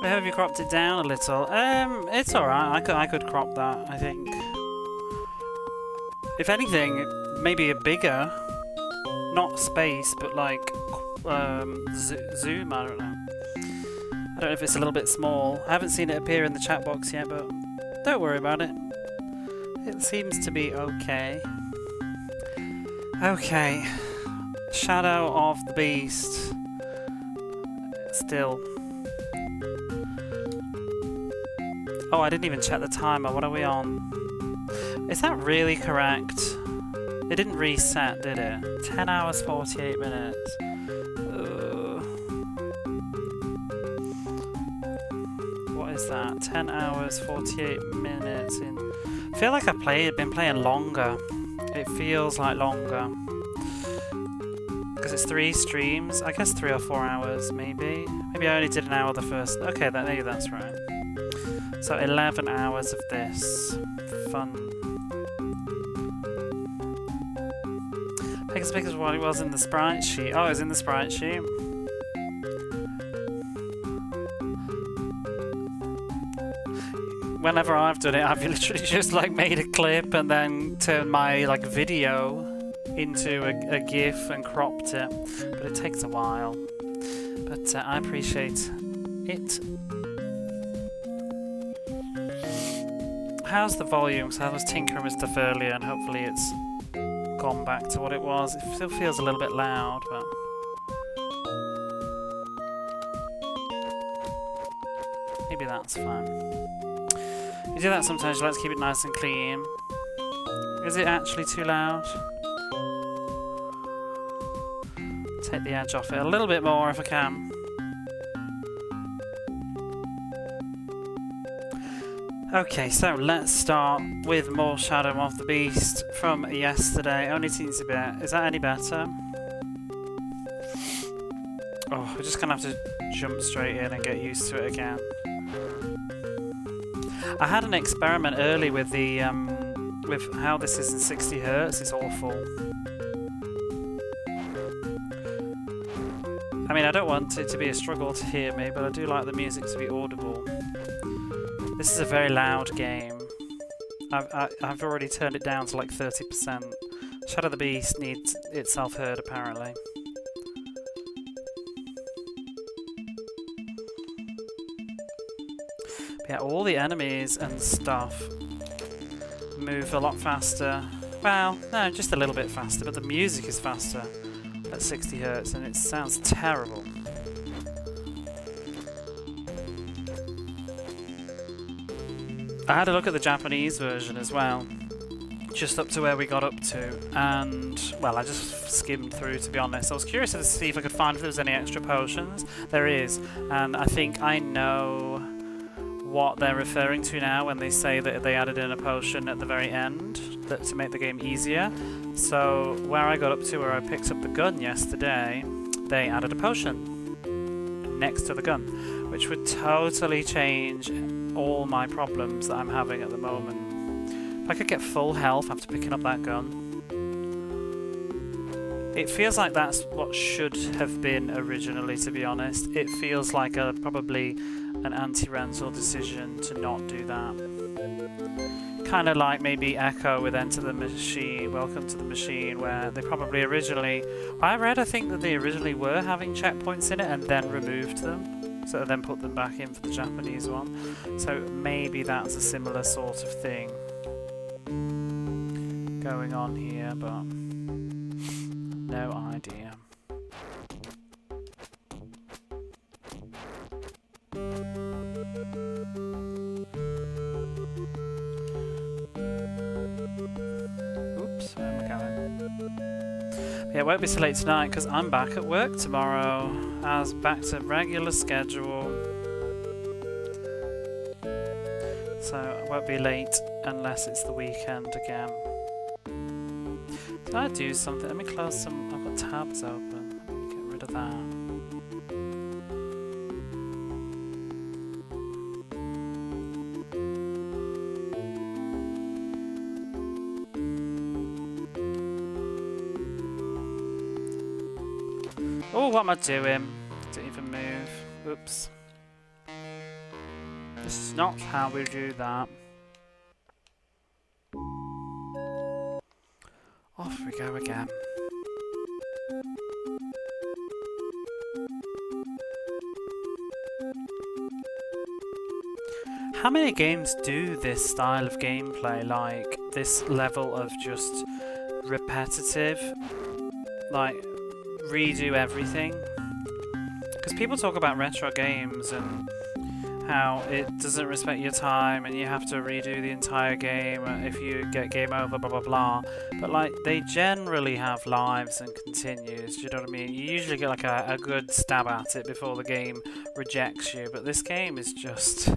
Have you cropped it down a little? It's alright. I could crop that, I think. If anything, maybe a bigger, not space, but like zoom. I don't know. I don't know if it's a little bit small. I haven't seen it appear in the chat box yet, but don't worry about it. It seems to be okay. Okay. Shadow of the Beast. Still. Oh, I didn't even check the timer. What are we on? Is that really correct? It didn't reset, did it? 10 hours, 48 minutes. What is that? 10 hours, 48 minutes in... I feel like I've been playing longer. It feels like longer. Because it's 3 streams. I guess 3 or 4 hours, maybe. Maybe I only did an hour the first... Okay, maybe that's right. So 11 hours of this. Fun. Pick as big as what it was in the sprite sheet. Oh, it was in the sprite sheet. Whenever I've done it, I've literally just like made a clip and then turned my like video into a GIF and cropped it. But it takes a while. But I appreciate it. How's the volume? So I was tinkering with stuff earlier and hopefully it's gone back to what it was. It still feels a little bit loud, but... maybe that's fine. You do that sometimes, you like to keep it nice and clean. Is it actually too loud? Take the edge off it a little bit more if I can. Okay, so let's start with more Shadow of the Beast from yesterday. Only teensy bit. Is that any better? Oh, we're just gonna have to jump straight in and get used to it again. I had an experiment early with the with how this is in 60 Hz. It's awful. I mean, I don't want it to be a struggle to hear me, but I do like the music to be audible. This is a very loud game. I've already turned it down to like 30%. Shadow of the Beast needs itself heard, apparently. But yeah, all the enemies and stuff move a lot faster. Well, no, just a little bit faster, but the music is faster at 60 Hz and it sounds terrible. I had a look at the Japanese version as well, just up to where we got up to, and, well, I just skimmed through, to be honest. I was curious to see if I could find if there was any extra potions. There is, and I think I know what they're referring to now when they say that they added in a potion at the very end to make the game easier. So, where I got up to, where I picked up the gun yesterday, they added a potion next to the gun, which would totally change all my problems that I'm having at the moment. If I could get full health after picking up that gun. It feels like that's what should have been originally, to be honest. It feels like probably an anti-rental decision to not do that. Kind of like maybe Echo with Enter the Machine, Welcome to the Machine, where they probably originally... I think that they originally were having checkpoints in it and then removed them. So then put them back in for the Japanese one. So maybe that's a similar sort of thing going on here, but no idea. Oops, where am I going? Yeah, it won't be so late tonight because I'm back at work tomorrow. As back to regular schedule. So I won't be late unless it's the weekend again. Did I do something? Let me close some. I've got tabs open. Let me get rid of that. Oh, what am I doing? Didn't even move. Oops. This is not how we do that. Off we go again. How many games do this style of gameplay, like this level of just repetitive, like redo everything? Because people talk about retro games and how it doesn't respect your time and you have to redo the entire game if you get game over, blah blah blah. But like, they generally have lives and continues, do you know what I mean? You usually get like a good stab at it before the game rejects you, but this game is just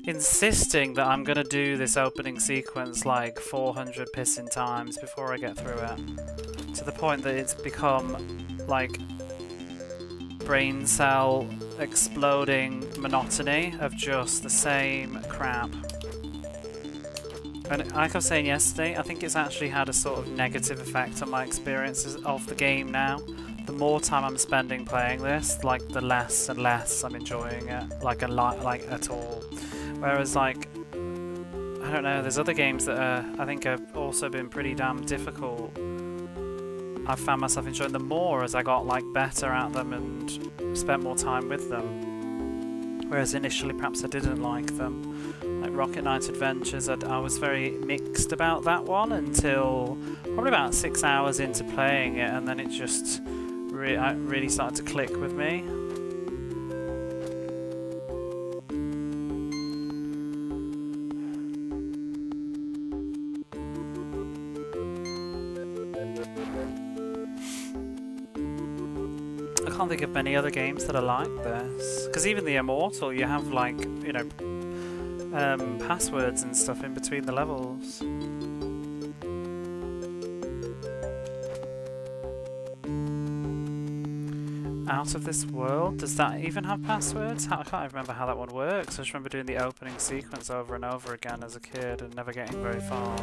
insisting that I'm gonna do this opening sequence like 400 pissing times before I get through it. To the point that it's become like brain cell exploding monotony of just the same crap. And like I was saying yesterday, I think it's actually had a sort of negative effect on my experiences of the game now. The more time I'm spending playing this, like the less and less I'm enjoying it, like at all. Whereas like, I don't know, there's other games that I think have also been pretty damn difficult. I found myself enjoying them more as I got like better at them and spent more time with them. Whereas initially perhaps I didn't like them. Like Rocket Knight Adventures, I was very mixed about that one until probably about 6 hours into playing it, and then it just really started to click with me. I can't think of many other games that are like this. Because even the Immortal, you have like, you know, passwords and stuff in between the levels. Out of This World, does that even have passwords? I can't even remember how that one works. I just remember doing the opening sequence over and over again as a kid and never getting very far.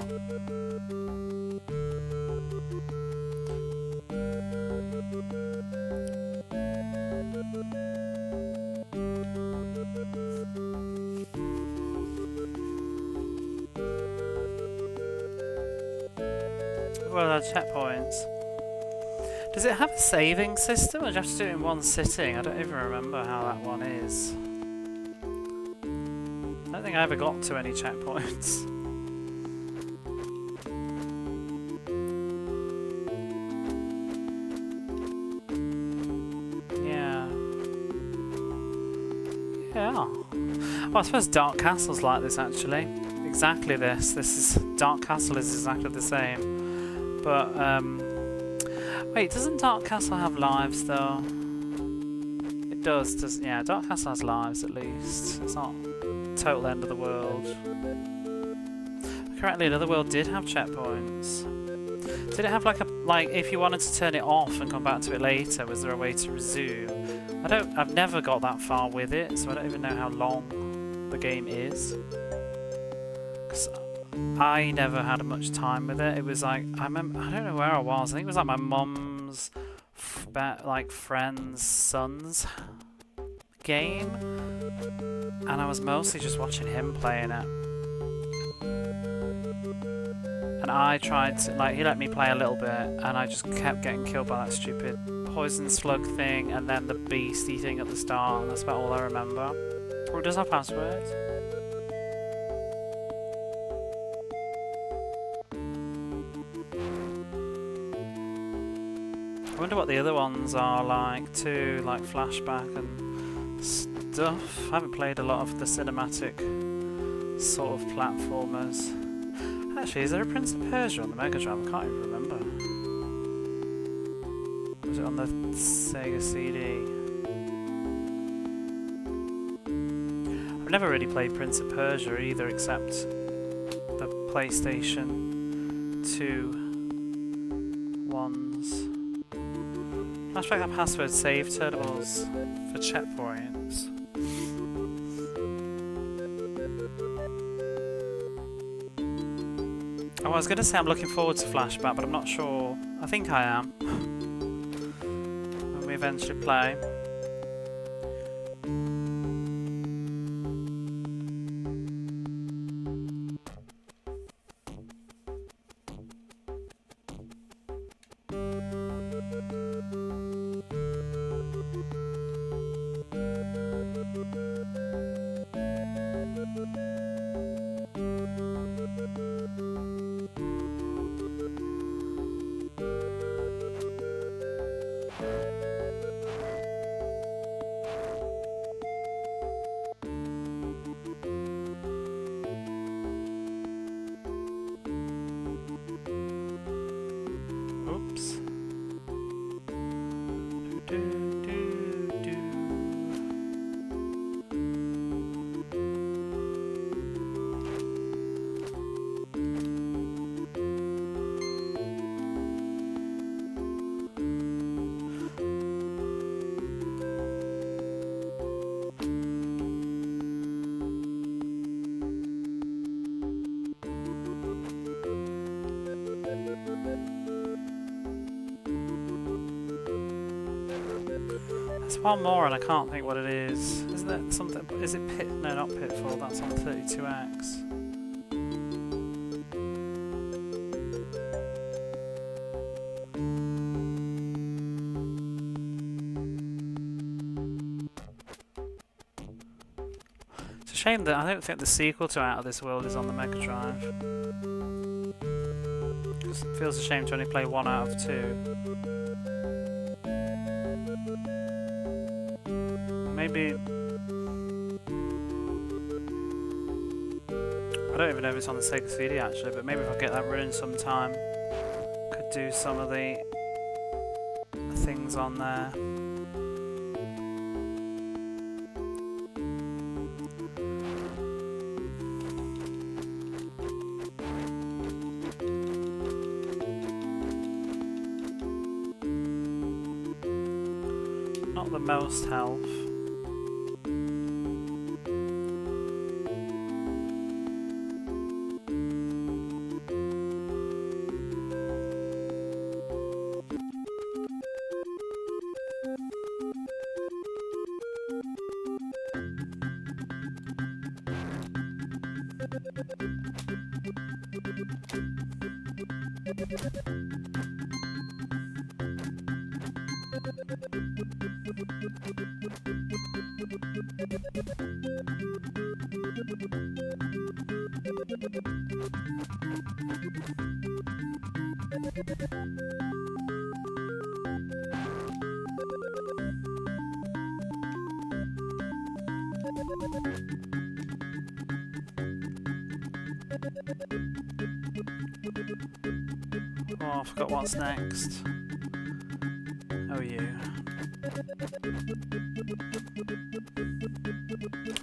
What are the checkpoints? Does it have a saving system, or do you have to do it in one sitting? I don't even remember how that one is. I don't think I ever got to any checkpoints. Yeah. Well, I suppose Dark Castle's like this actually. Exactly this. Dark Castle is exactly the same. But, wait, doesn't Dark Castle have lives though? It does, yeah, Dark Castle has lives at least. It's not total end of the world. Correctly, Another World did have checkpoints. Did it have like if you wanted to turn it off and come back to it later, was there a way to resume? I've never got that far with it, so I don't even know how long the game is. 'Cause I never had much time with it. It was like, I don't know where I was. I think it was like my mum's friend's son's game, and I was mostly just watching him playing it. And I tried to, he let me play a little bit, and I just kept getting killed by that stupid poison slug thing, and then the beastie thing at the start, and that's about all I remember. Oh, it does have passwords. I wonder what the other ones are like too, like Flashback and stuff. I haven't played a lot of the cinematic sort of platformers. Actually, is there a Prince of Persia on the Mega Drive? I can't even remember. Was it on the Sega CD? I've never really played Prince of Persia either, except the PlayStation 2 ones. Flashback and password save turnables for checkpoints. Oh, I was going to say I'm looking forward to Flashback, but I'm not sure. I think I am. When we eventually play. one more and I can't think what it is. Isn't that something? Is it Pit? No, not Pitfall. That's on 32X. It's a shame that I don't think the sequel to Out of This World is on the Mega Drive. It feels a shame to only play 1 out of 2. Maybe... I don't even know if it's on the Sega CD actually, but maybe if I get that running sometime, could do some of the things on there. Not the most health. Oh, I forgot what's next. Oh, you.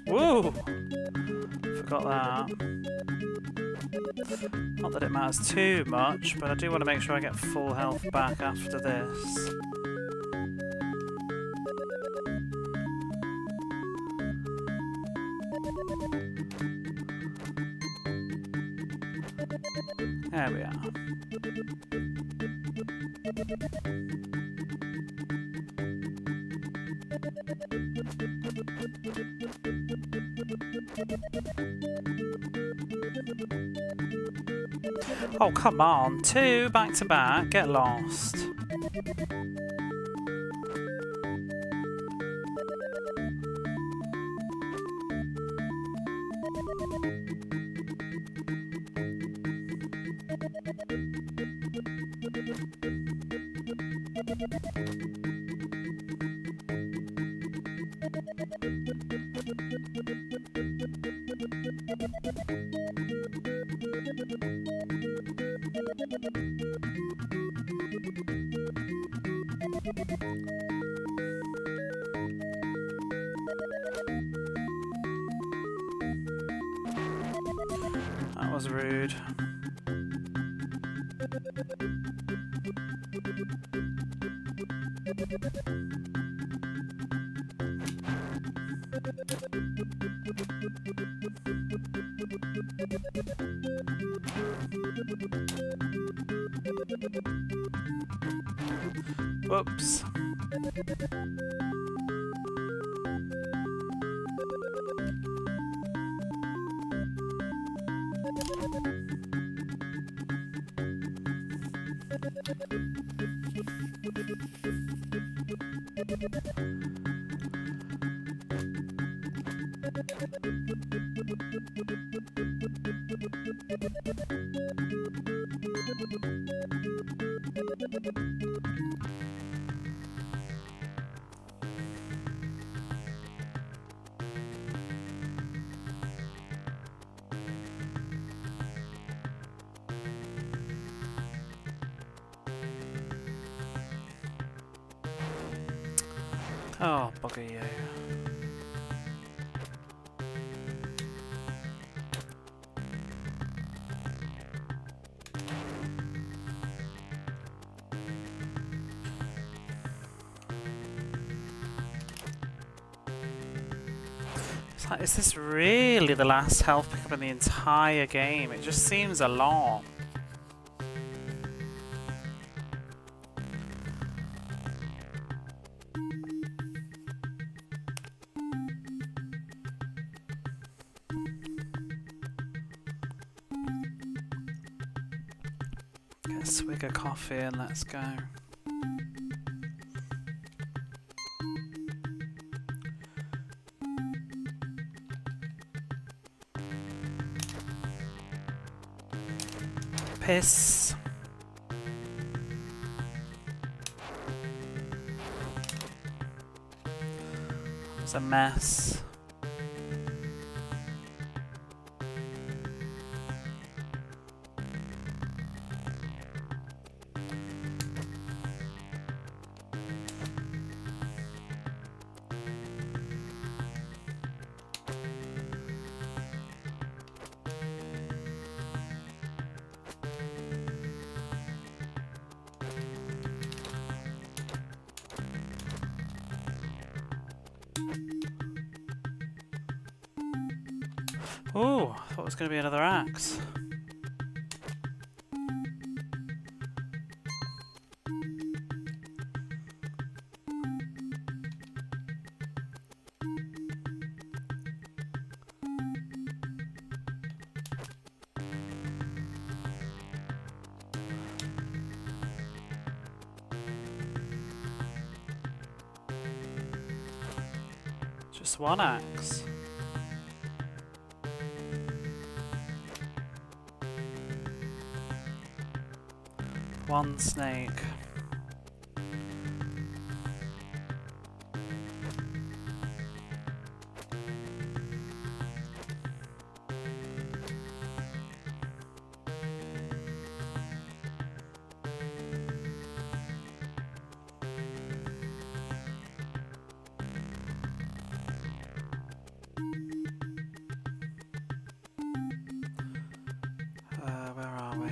Woo! Forgot that. Not that it matters too much, but I do want to make sure I get full health back after this. There we are. Oh, come on. 2 back to back. Get lost. That was rude. Whoops. Oh, bugger you. It's like, is this really the last health pickup in the entire game? It just seems a lot. Get a swig of coffee and let's go. Piss. It's a mess. Ooh, I thought it was going to be another axe. Just one axe. One snake. Where are we?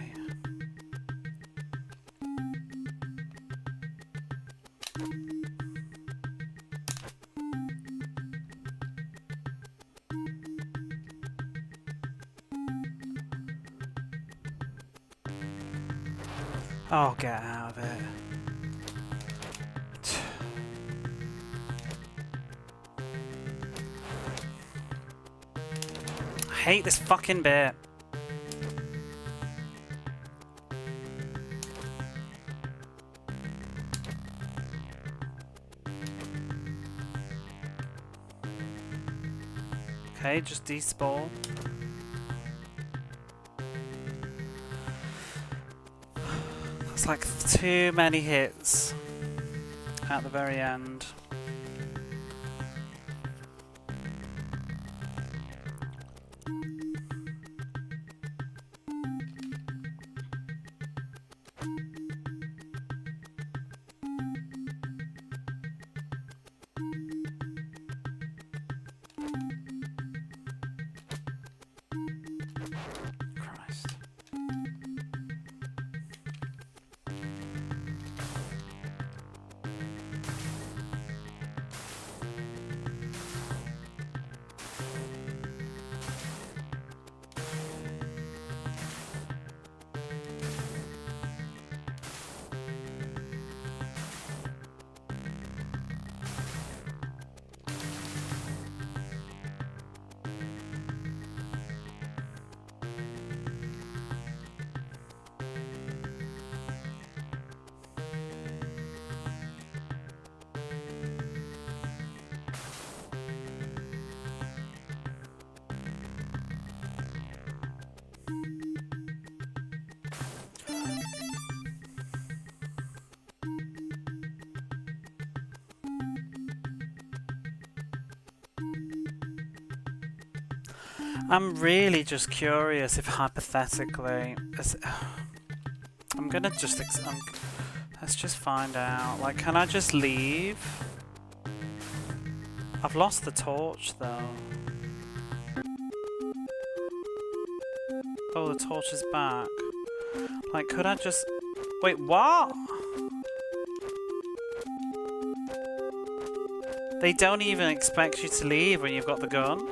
Oh, get out of it. I hate this fucking bit. Okay, just despawn. That's like too many hits at the very end. Christ. I'm really just curious if hypothetically, I'm gonna just, let's just find out. Like, can I just leave? I've lost the torch though. Oh, the torch is back. Like, could I just, wait, what? They don't even expect you to leave when you've got the gun.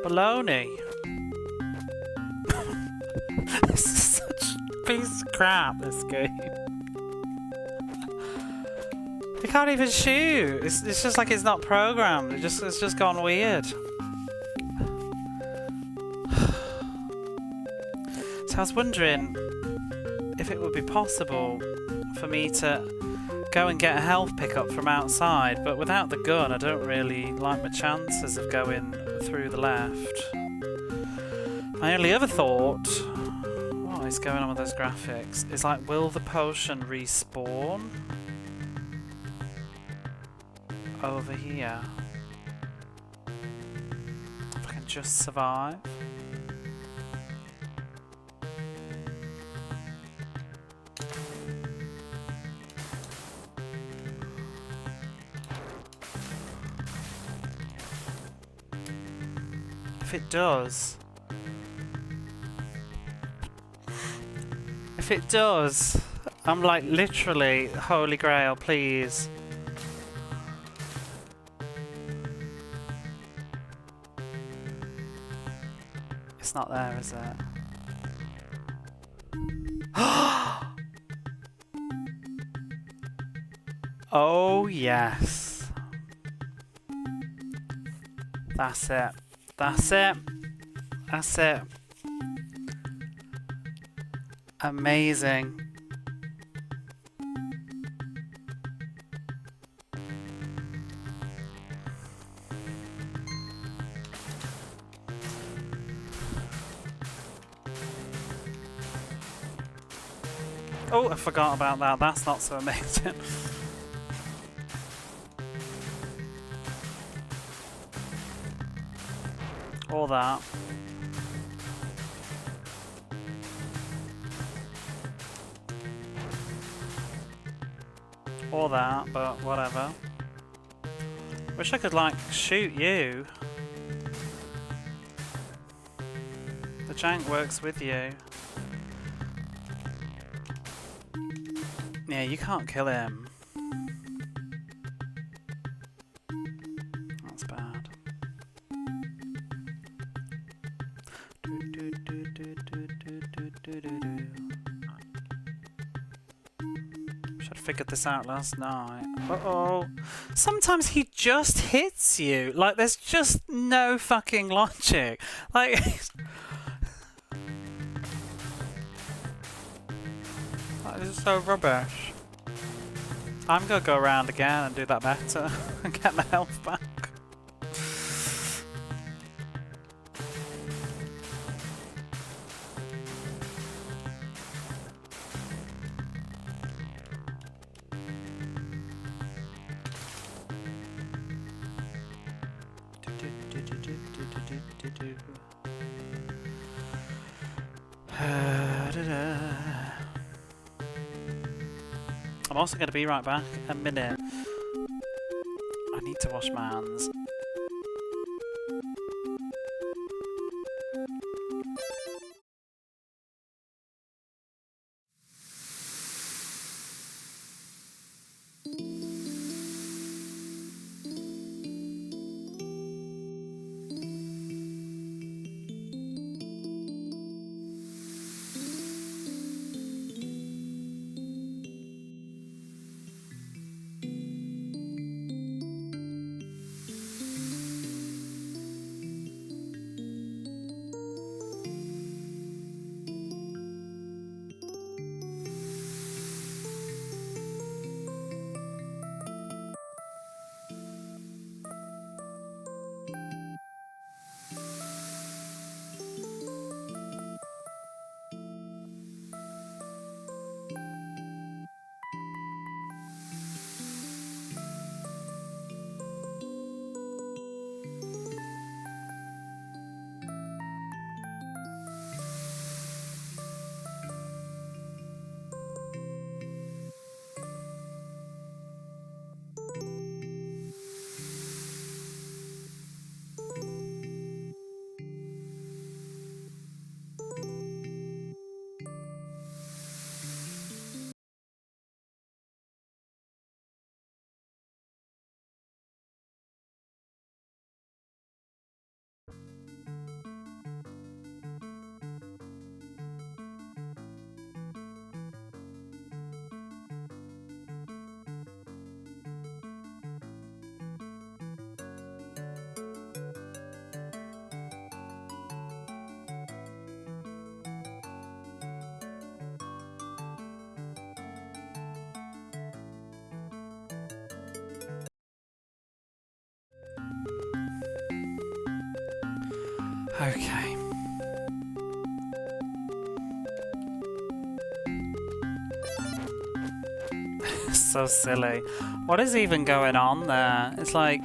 Baloney. This is such a piece of crap, this game. They can't even shoot. It's just like it's not programmed. It's just gone weird. So I was wondering if it would be possible for me to go and get a health pickup from outside, but without the gun I don't really like my chances of going through the left. My only other thought, what is going on with those graphics, is like, will the potion respawn over here if I can just survive? If it does, I'm like literally, holy grail, please. It's not there, is it? Oh yes. That's it. That's it. That's it. Amazing. Oh, I forgot about that. That's not so amazing. Or that. Or that, but whatever. Wish I could, like, shoot you. The jank works with you. Yeah, you can't kill him. That's bad. Should have figured this out last night. Uh-oh. Sometimes he just hits you. Like, there's just no fucking logic. Like... This is so rubbish. I'm gonna go around again and do that better and get my health back. I'm also going to be right back. A minute. I need to wash my hands. Okay. So silly. What is even going on there? It's like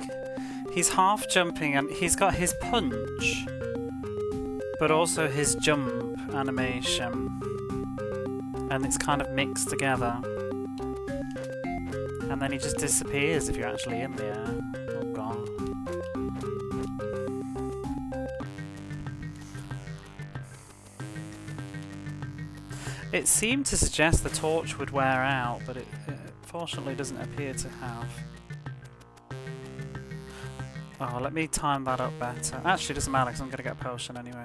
he's half jumping and he's got his punch, but also his jump animation. And it's kind of mixed together. And then he just disappears if you're actually in the air. Oh god. It seemed to suggest the torch would wear out, but it fortunately doesn't appear to have. Oh, let me time that up better. Actually, it doesn't matter because I'm going to get a potion anyway.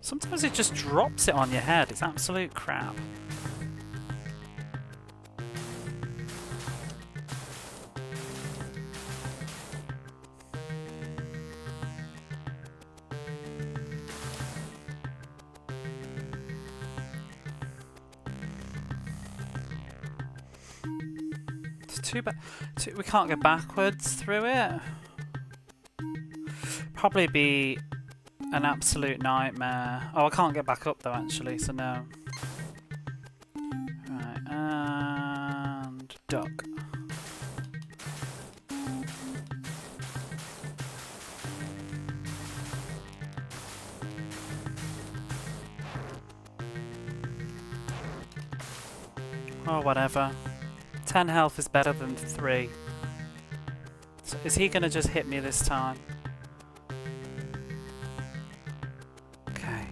Sometimes it just drops it on your head. It's absolute crap. It's too bad. We can't go backwards through it. Probably be an absolute nightmare. Oh, I can't get back up though, actually, so no. Right, and duck. Oh, whatever. 10 health is better than 3. So is he gonna just hit me this time? Okay.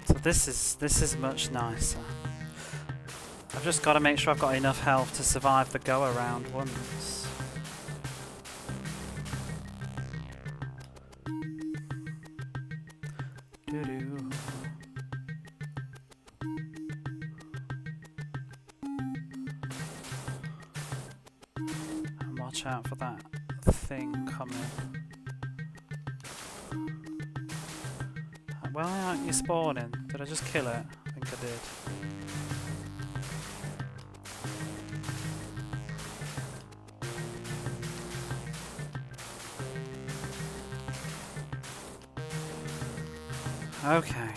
So this is much nicer. I've just got to make sure I've got enough health to survive the go around once. And watch out for that thing coming. Why aren't you spawning? Did I just kill it? I think I did. Okay.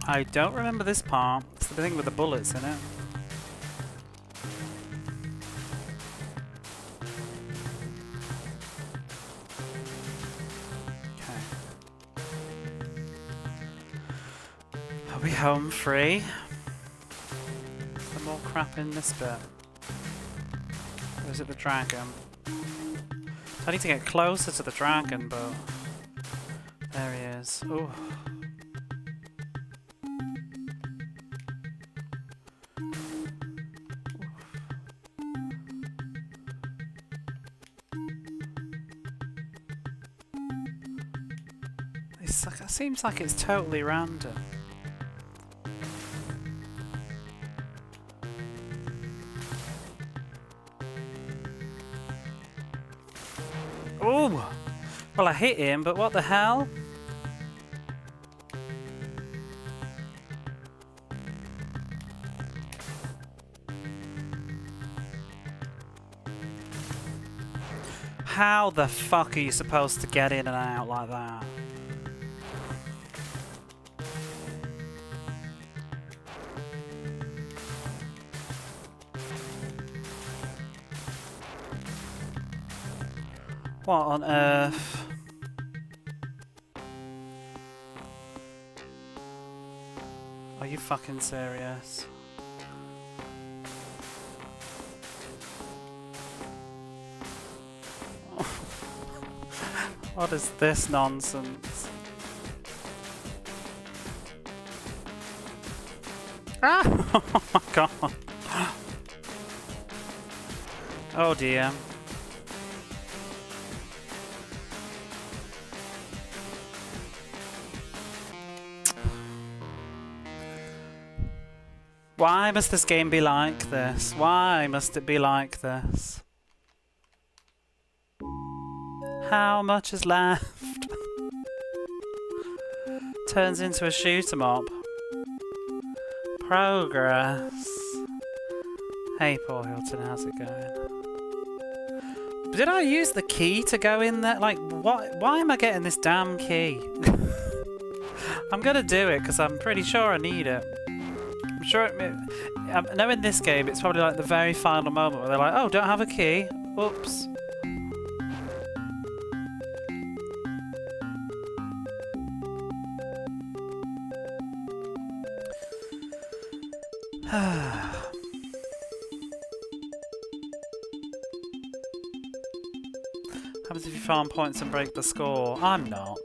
I don't remember this part. It's the thing with the bullets in it. Okay. Are we home free? Is there more crap in this bit? Or is it the dragon? I need to get closer to the dragon, but there he is. Ooh. It seems like it's totally random. Oh! Well, I hit him, but what the hell? How the fuck are you supposed to get in and out like that? What on earth? Are you fucking serious? What is this nonsense? Ah! Oh my god. Oh dear. Why must this game be like this? Why must it be like this? How much is left? Turns into a shoot 'em up. Progress. Hey, Paul Hilton, how's it going? Did I use the key to go in there? Like, what? Why am I getting this damn key? I'm gonna do it because I'm pretty sure I need it. I'm sure I know in this game it's probably like the very final moment where they're like, oh, don't have a key. Oops. Happens if you farm points and break the score. I'm not.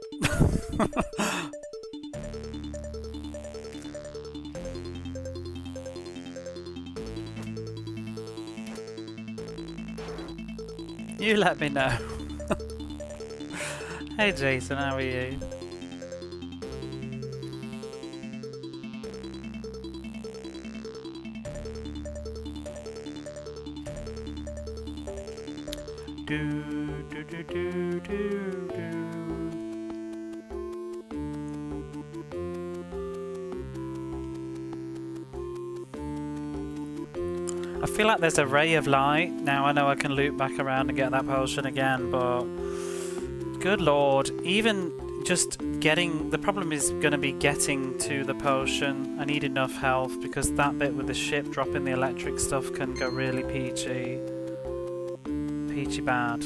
You let me know. Hey Jason, how are you? I feel like there's a ray of light. Now I know I can loop back around and get that potion again, but good lord, even just getting... The problem is going to be getting to the potion. I need enough health because that bit with the ship dropping the electric stuff can go really peachy. Peachy bad.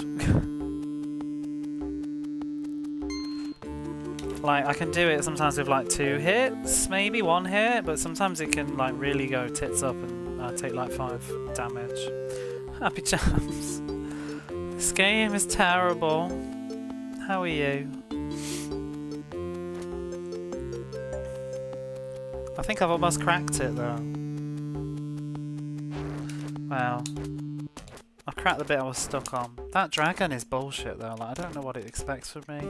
Like, I can do it sometimes with like 2 hits, maybe 1 hit, but sometimes it can like really go tits up and take like 5 damage. Happy jams. This game is terrible. How are you? I think I've almost cracked it though. Well, I've cracked the bit I was stuck on. That dragon is bullshit though, like I don't know what it expects from me.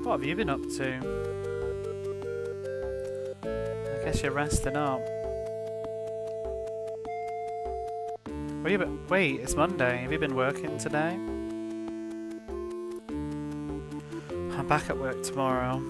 What have you been up to? I guess you're resting up. Wait, it's Monday. Have you been working today? I'm back at work tomorrow.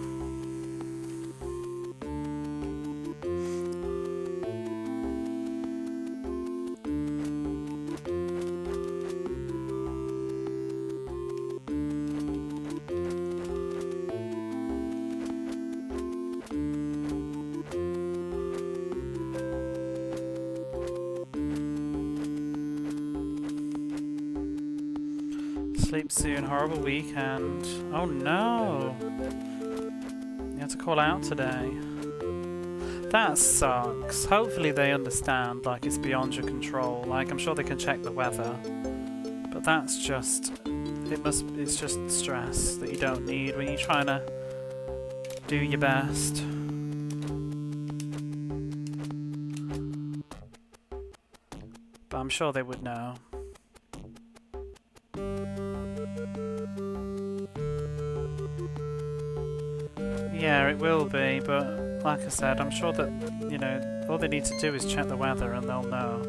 Sleep soon, horrible weekend. Oh no! You have to call out today. That sucks. Hopefully they understand, like it's beyond your control. Like I'm sure they can check the weather. But that's just... it's just stress that you don't need when you're trying to do your best. But I'm sure they would know. Yeah, it will be, but like I said, I'm sure that, you know, all they need to do is check the weather and they'll know.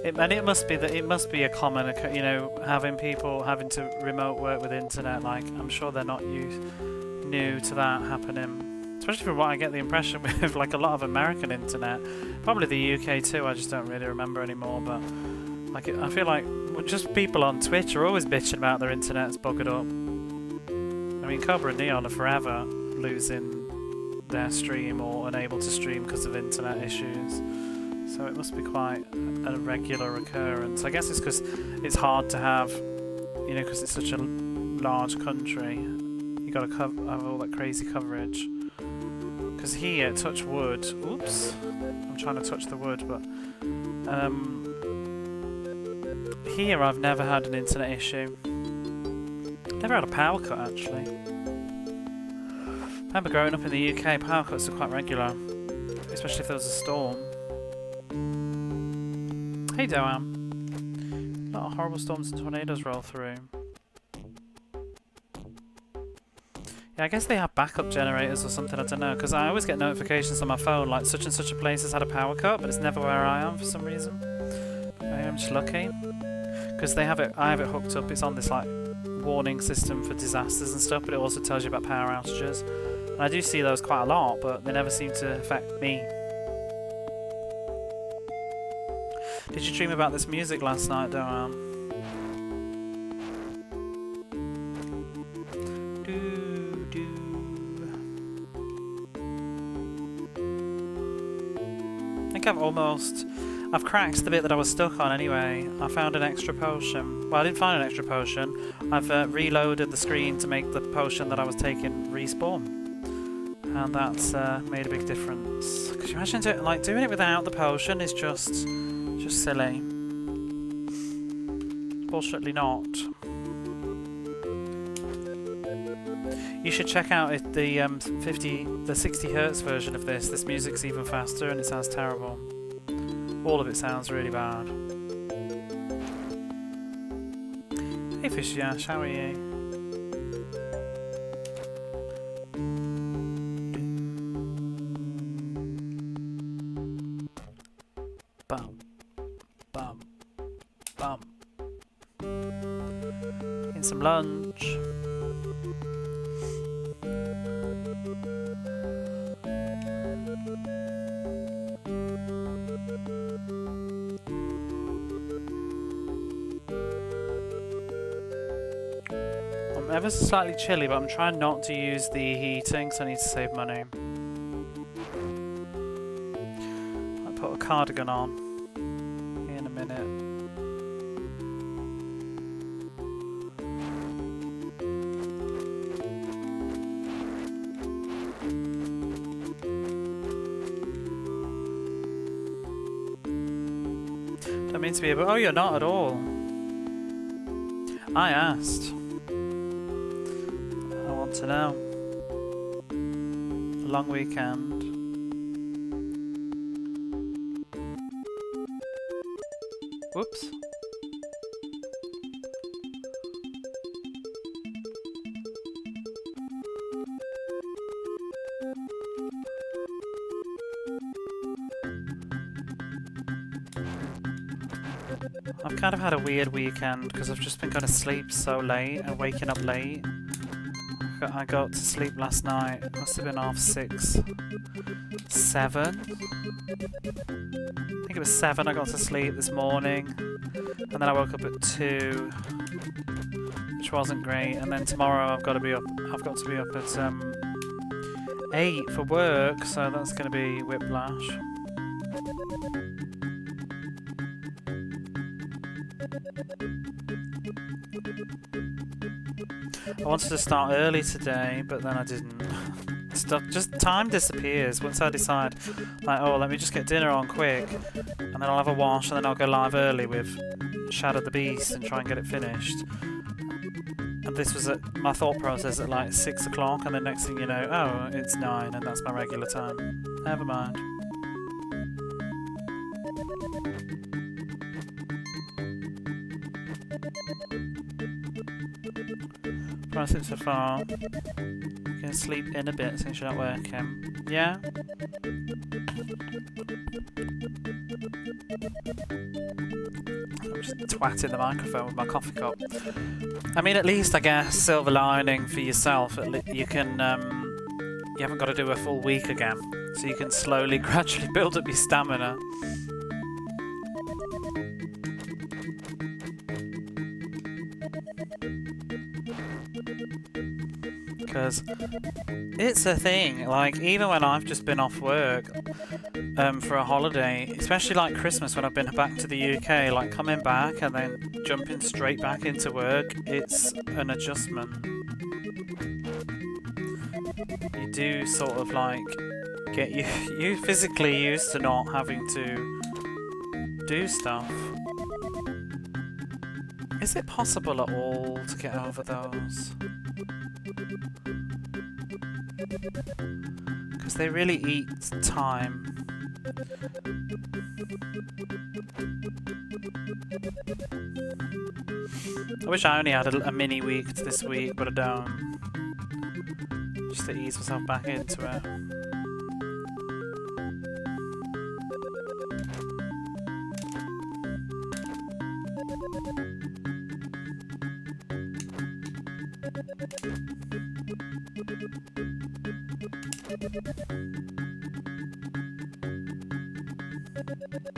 And it must be that it must be a common, you know, having people having to remote work with internet. Like, I'm sure they're not new to that happening. Especially from what I get the impression with, like, a lot of American internet. Probably the UK too, I just don't really remember anymore, but... Like, I feel like just people on Twitch are always bitching about their internet's buggered up. I mean, Cobra and Neon are forever losing their stream or unable to stream because of internet issues. So it must be quite a regular occurrence. I guess it's because it's hard to have, you know, because it's such a large country. You got to have all that crazy coverage. Because here, touch wood. Oops, I'm trying to touch the wood, but here I've never had an internet issue. Never had a power cut actually. I remember growing up in the UK, power cuts are quite regular. especially if there was a storm. Hey, Doam. A lot of horrible storms and tornadoes roll through. Yeah, I guess they have backup generators or something, I don't know, because I always get notifications on my phone like such and such a place has had a power cut, but it's never where I am for some reason. Maybe I'm just lucky. Because they have it, I have it hooked up, it's on this like warning system for disasters and stuff, but it also tells you about power outages. And I do see those quite a lot, but they never seem to affect me. Did you dream about this music last night, Doan? I think I've cracked the bit that I was stuck on anyway. I found an extra potion. Well, I didn't find an extra potion. I've reloaded the screen to make the potion that I was taking respawn. And that's made a big difference. Could you imagine doing it without the potion is just silly. Bullshitly not. You should check out the 60 Hz version of this. This music's even faster and it sounds terrible. All of it sounds really bad. Hey Fish Yash, how are you? Bum, bum, bum. Getting some lunch. Ever so slightly chilly, but I'm trying not to use the heating because I need to save money. I'll put a cardigan on in a minute. Don't mean to be, but oh, you're not at all. I asked. To know. A long weekend. Whoops. I've kind of had a weird weekend because I've just been going to sleep so late and waking up late. I got to sleep last night, must have been 6:30, 7? I think it was 7 I got to sleep this morning, and then I woke up at 2, which wasn't great, and then tomorrow I've got to be up at 8 for work, so that's going to be whiplash. I wanted to start early today, but then I didn't. Just time disappears once I decide, like, oh, let me just get dinner on quick, and then I'll have a wash, and then I'll go live early with Shadow the Beast and try and get it finished. And this was my thought process at like 6 o'clock, and then next thing you know, oh, it's 9, and that's my regular time. Never mind. Press it so far. You can sleep in a bit since you're not working. Yeah? I'm just twatting the microphone with my coffee cup. I mean, at least, I guess, silver lining for yourself. You can, you haven't got to do a full week again. So you can slowly, gradually build up your stamina. Because it's a thing, like, even when I've just been off work for a holiday, especially like Christmas when I've been back to the UK, like coming back and then jumping straight back into work, it's an adjustment. You do sort of like get you physically used to not having to do stuff. Is it possible at all to get over those? Because they really eat time. I wish I only had a mini week this week, but I don't. Just to ease myself back into it.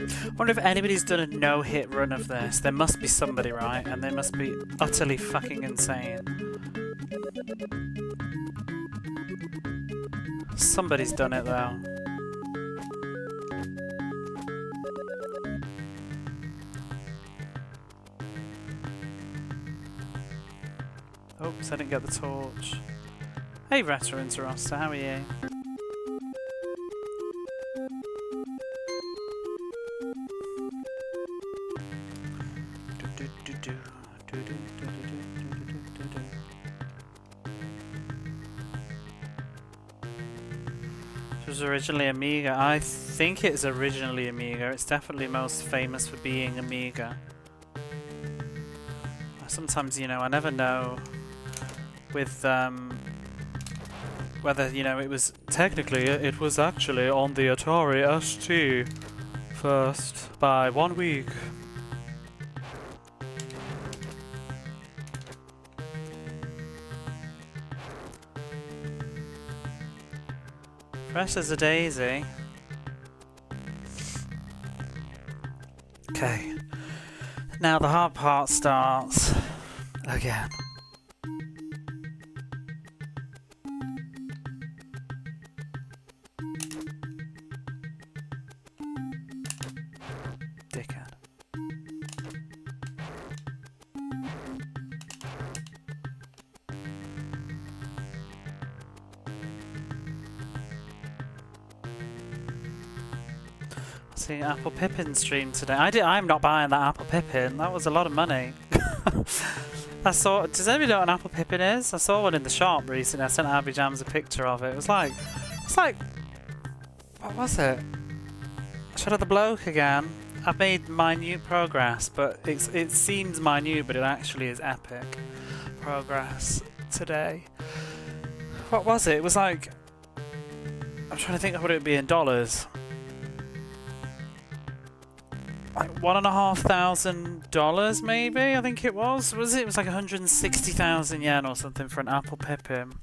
I wonder if anybody's done a no-hit run of this. There must be somebody, right? And they must be utterly fucking insane. Somebody's done it, though. Oops, I didn't get the torch. Hey, Retro Interroster, how are you? It was originally Amiga. I think it's originally Amiga. It's definitely most famous for being Amiga. Sometimes, you know, I never know with whether, you know, it was technically it was actually on the Atari ST first by 1 week. Fresh as a daisy. Okay. Now the hard part starts again. Dickhead. See, Apple Pippin stream today. I'm not buying that Apple Pippin. That was a lot of money. I saw. Does anybody know what an Apple Pippin is? I saw one in the shop recently. I sent Abby Jams a picture of it. It was like, what was it? Shut up the bloke again. I've made minute progress, but it seems minute, but it actually is epic progress today. What was it? It was like, I'm trying to think of what it would be in dollars. Like $1,500 maybe, I think it was. It was like 160,000 yen or something for an Apple Pippin.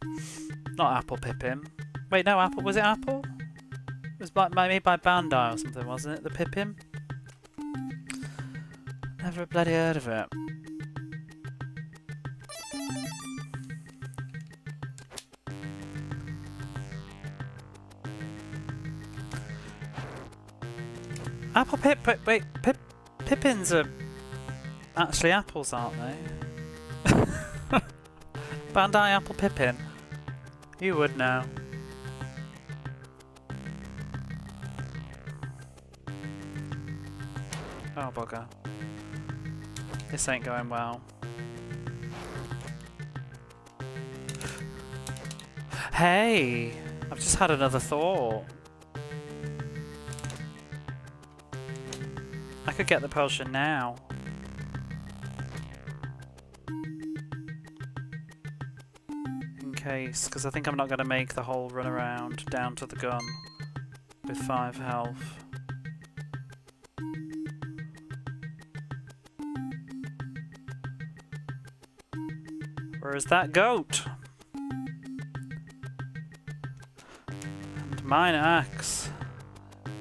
Not Apple Pippin. Wait, no, Apple. Was it Apple? It was made by Bandai or something, wasn't it? The Pippin? Never bloody heard of it. Apple Pippins are actually apples, aren't they? Bandai Apple Pippin. You would know. Oh bugger. This ain't going well. Hey! I've just had another thought. I could get the potion now. In case, because I think I'm not going to make the whole run around down to the gun with 5 health. Where is that goat? And mine axe.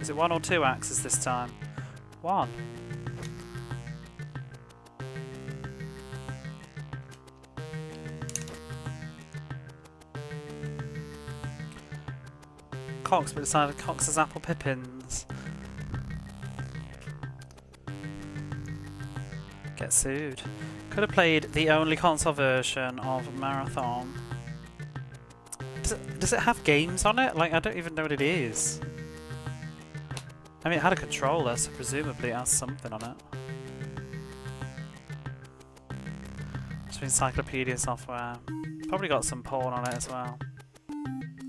Is it 1 or 2 axes this time? 1. Cox, but decided Cox as Apple Pippins. Get sued. Could have played the only console version of Marathon. Does it have games on it? Like, I don't even know what it is. I mean, it had a controller, so presumably it has something on it. Some encyclopedia software. Probably got some porn on it as well.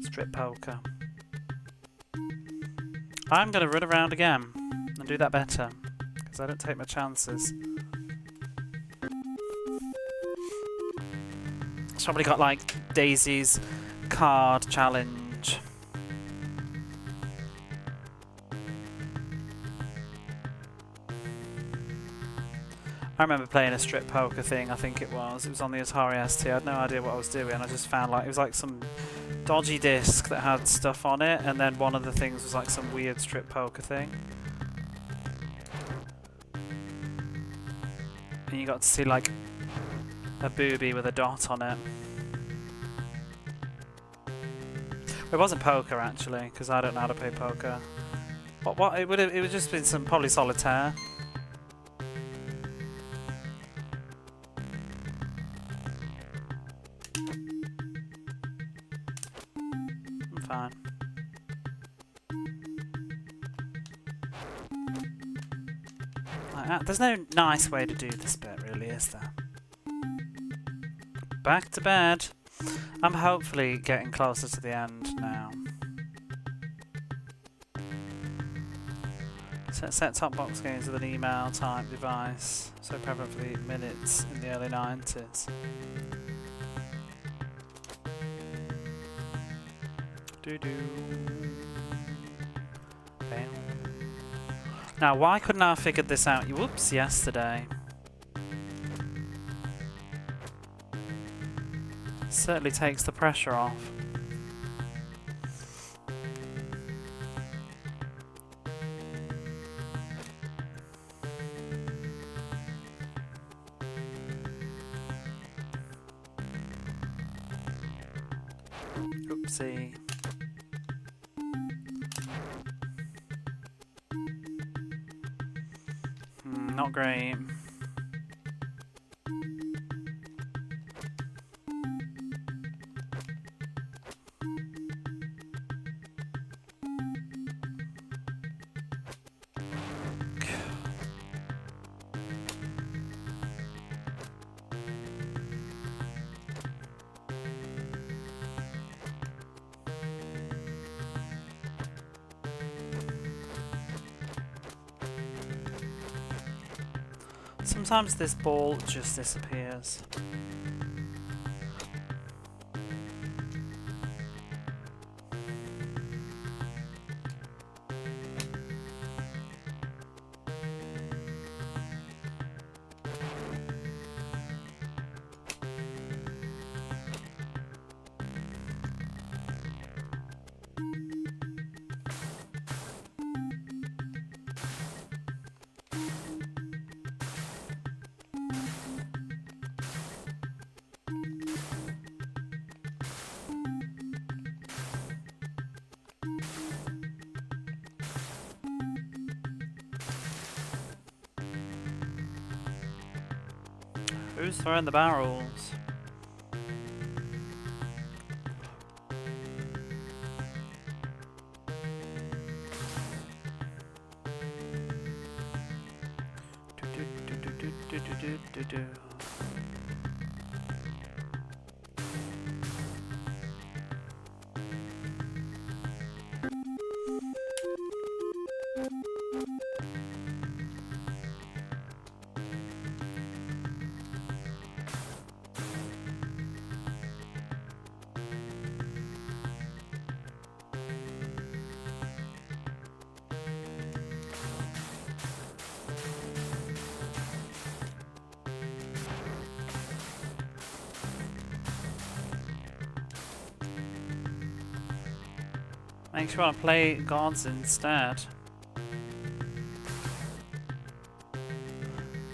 Strip poker. I'm going to run around again and do that better, because I don't take my chances. It's probably got like Daisy's card challenge. I remember playing a strip poker thing, I think it was. It was on the Atari ST. I had no idea what I was doing. I just found like it was like some dodgy disc that had stuff on it, and then one of the things was like some weird strip poker thing. And you got to see like a booby with a dot on it. It wasn't poker actually, because I don't know how to play poker. What? It would just been some probably solitaire. I'm fine. Like that. There's no nice way to do this bit, really, is there? Back to bed. I'm hopefully getting closer to the end now. Set-top box games with an email type device, so prevalent for the minutes in the early 90s. Now, why couldn't I have figured this out? Whoops, yesterday. Certainly takes the pressure off. Oopsie. Not great. Sometimes this ball just disappears. Who's throwing the barrels? Do. Make sure I play gods instead.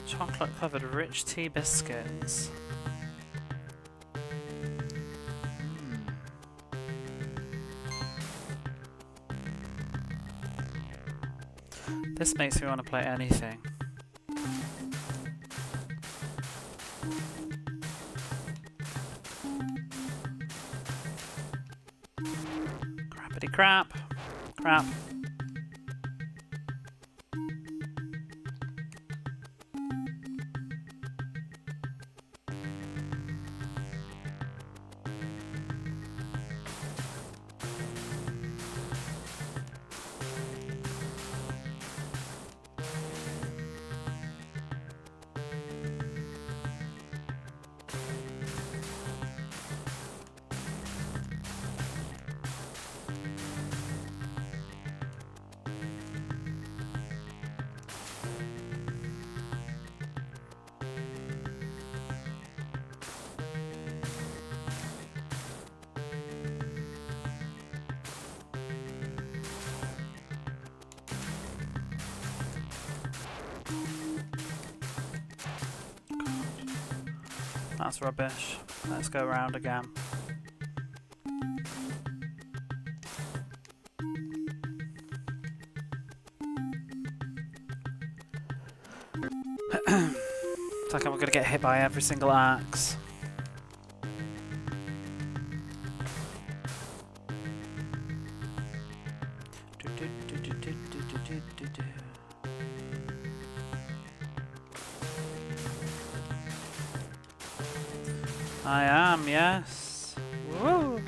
Chocolate covered rich tea biscuits. This makes me want to play anything. Crap. Crap. That's rubbish. Let's go around again. It's like I'm gonna get hit by every single axe. I am, yes. Woo!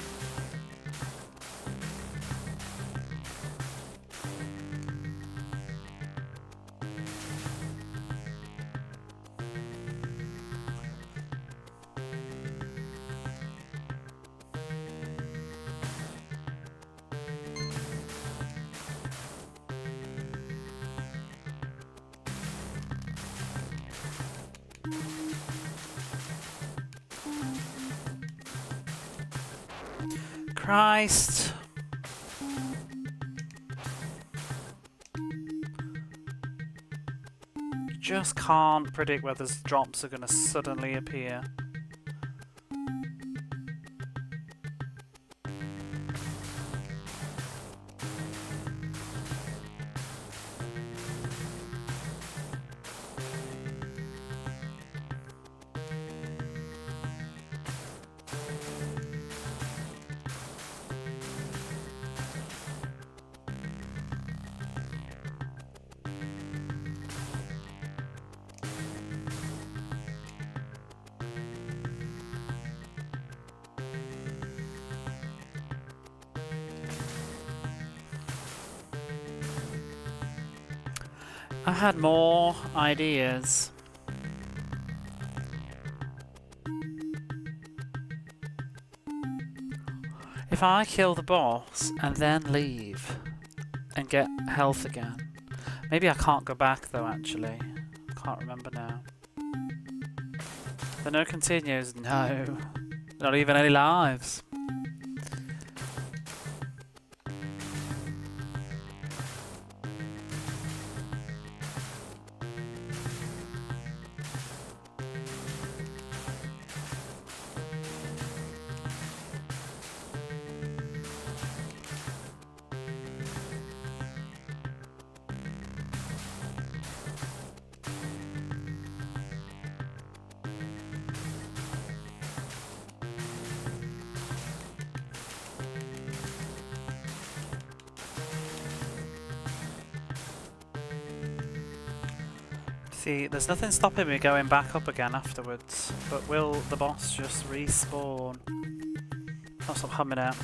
Christ. You just can't predict whether drops are going to suddenly appear. I had more ideas. If I kill the boss and then leave and get health again. Maybe I can't go back though, actually. Can't remember now. There are no continues? No. Not even any lives. See, there's nothing stopping me going back up again afterwards, but will the boss just respawn? I'll stop humming out.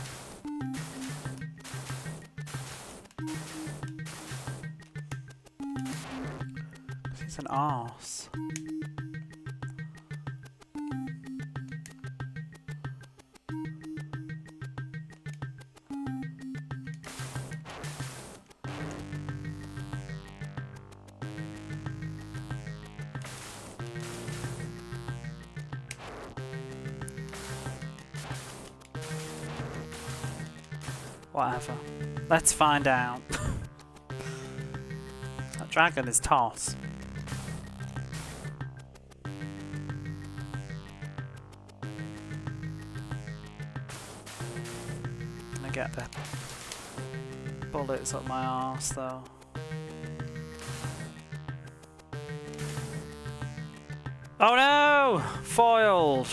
He's an arse. Whatever. Let's find out. That dragon is toss. Gonna get the bullets up my arse though. Oh no! Foiled!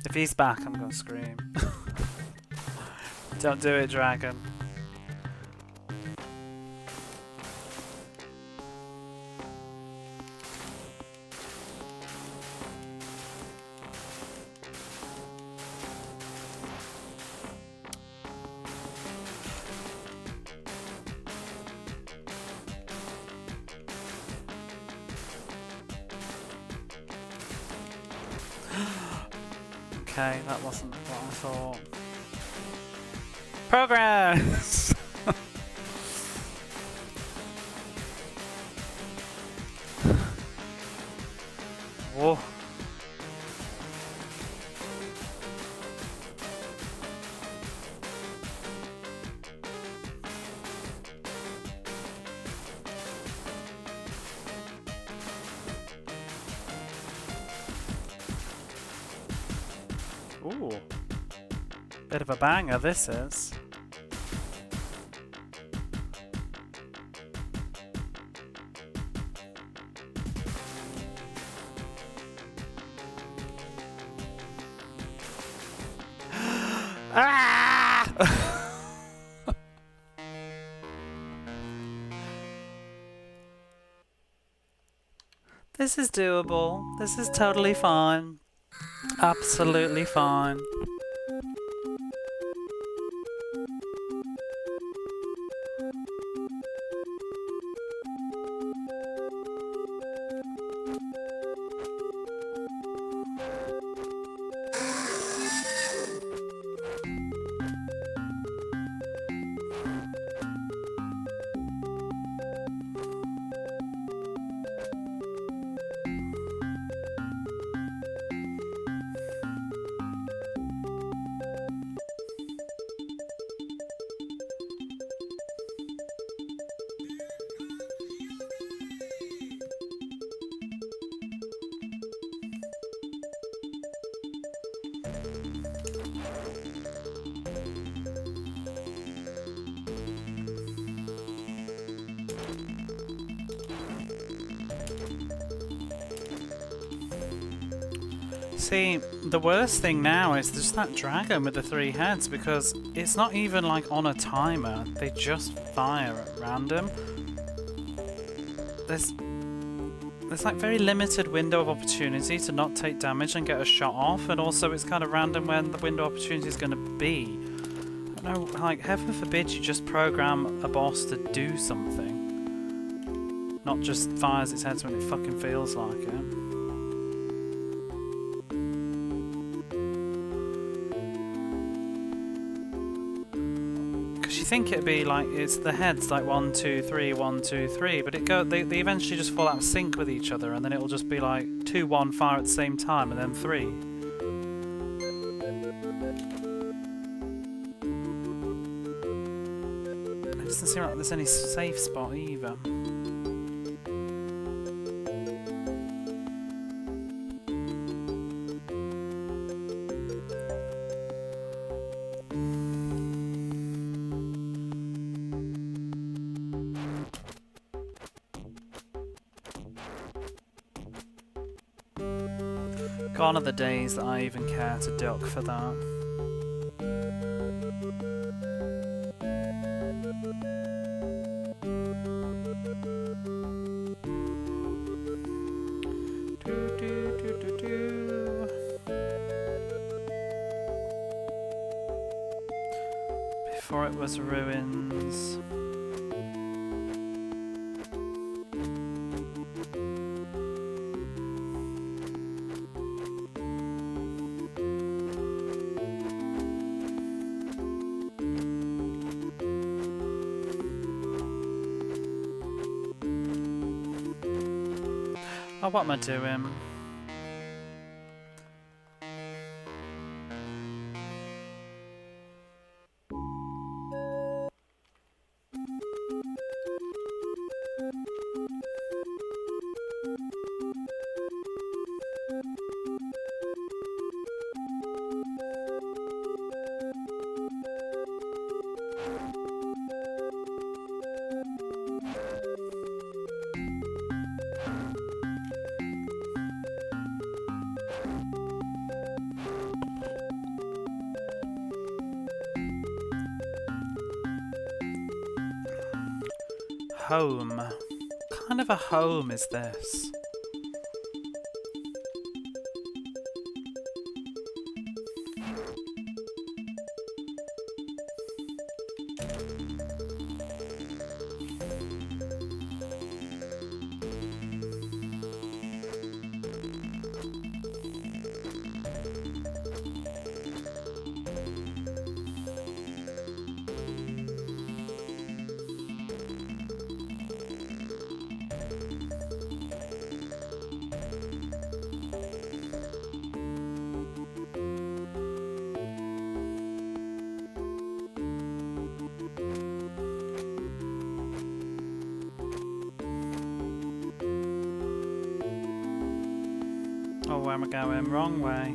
If he's back, I'm gonna scream. Don't do it, dragon. Okay, that wasn't what I thought. Progress! Oh. Ooh. Bit of a banger this is. Ah! This is doable. This is totally fine. Absolutely fine. See, the worst thing now is just that dragon with the 3 heads, because it's not even like on a timer, they just fire at random. There's like very limited window of opportunity to not take damage and get a shot off, and also it's kind of random when the window of opportunity is going to be. I don't know, like, heaven forbid you just program a boss to do something, not just fires its heads when it fucking feels like it. You think it'd be like it's the heads like 1, 2, 3, 1, 2, 3, but they eventually just fall out of sync with each other, and then it'll just be like 2, 1 fire at the same time, and then 3. It doesn't seem like there's any safe spot either. Gone are the days that I even care to duck for that. Before it was ruins. Oh, what am I doing? Home. What kind of a home is this? where am I going? Wrong way.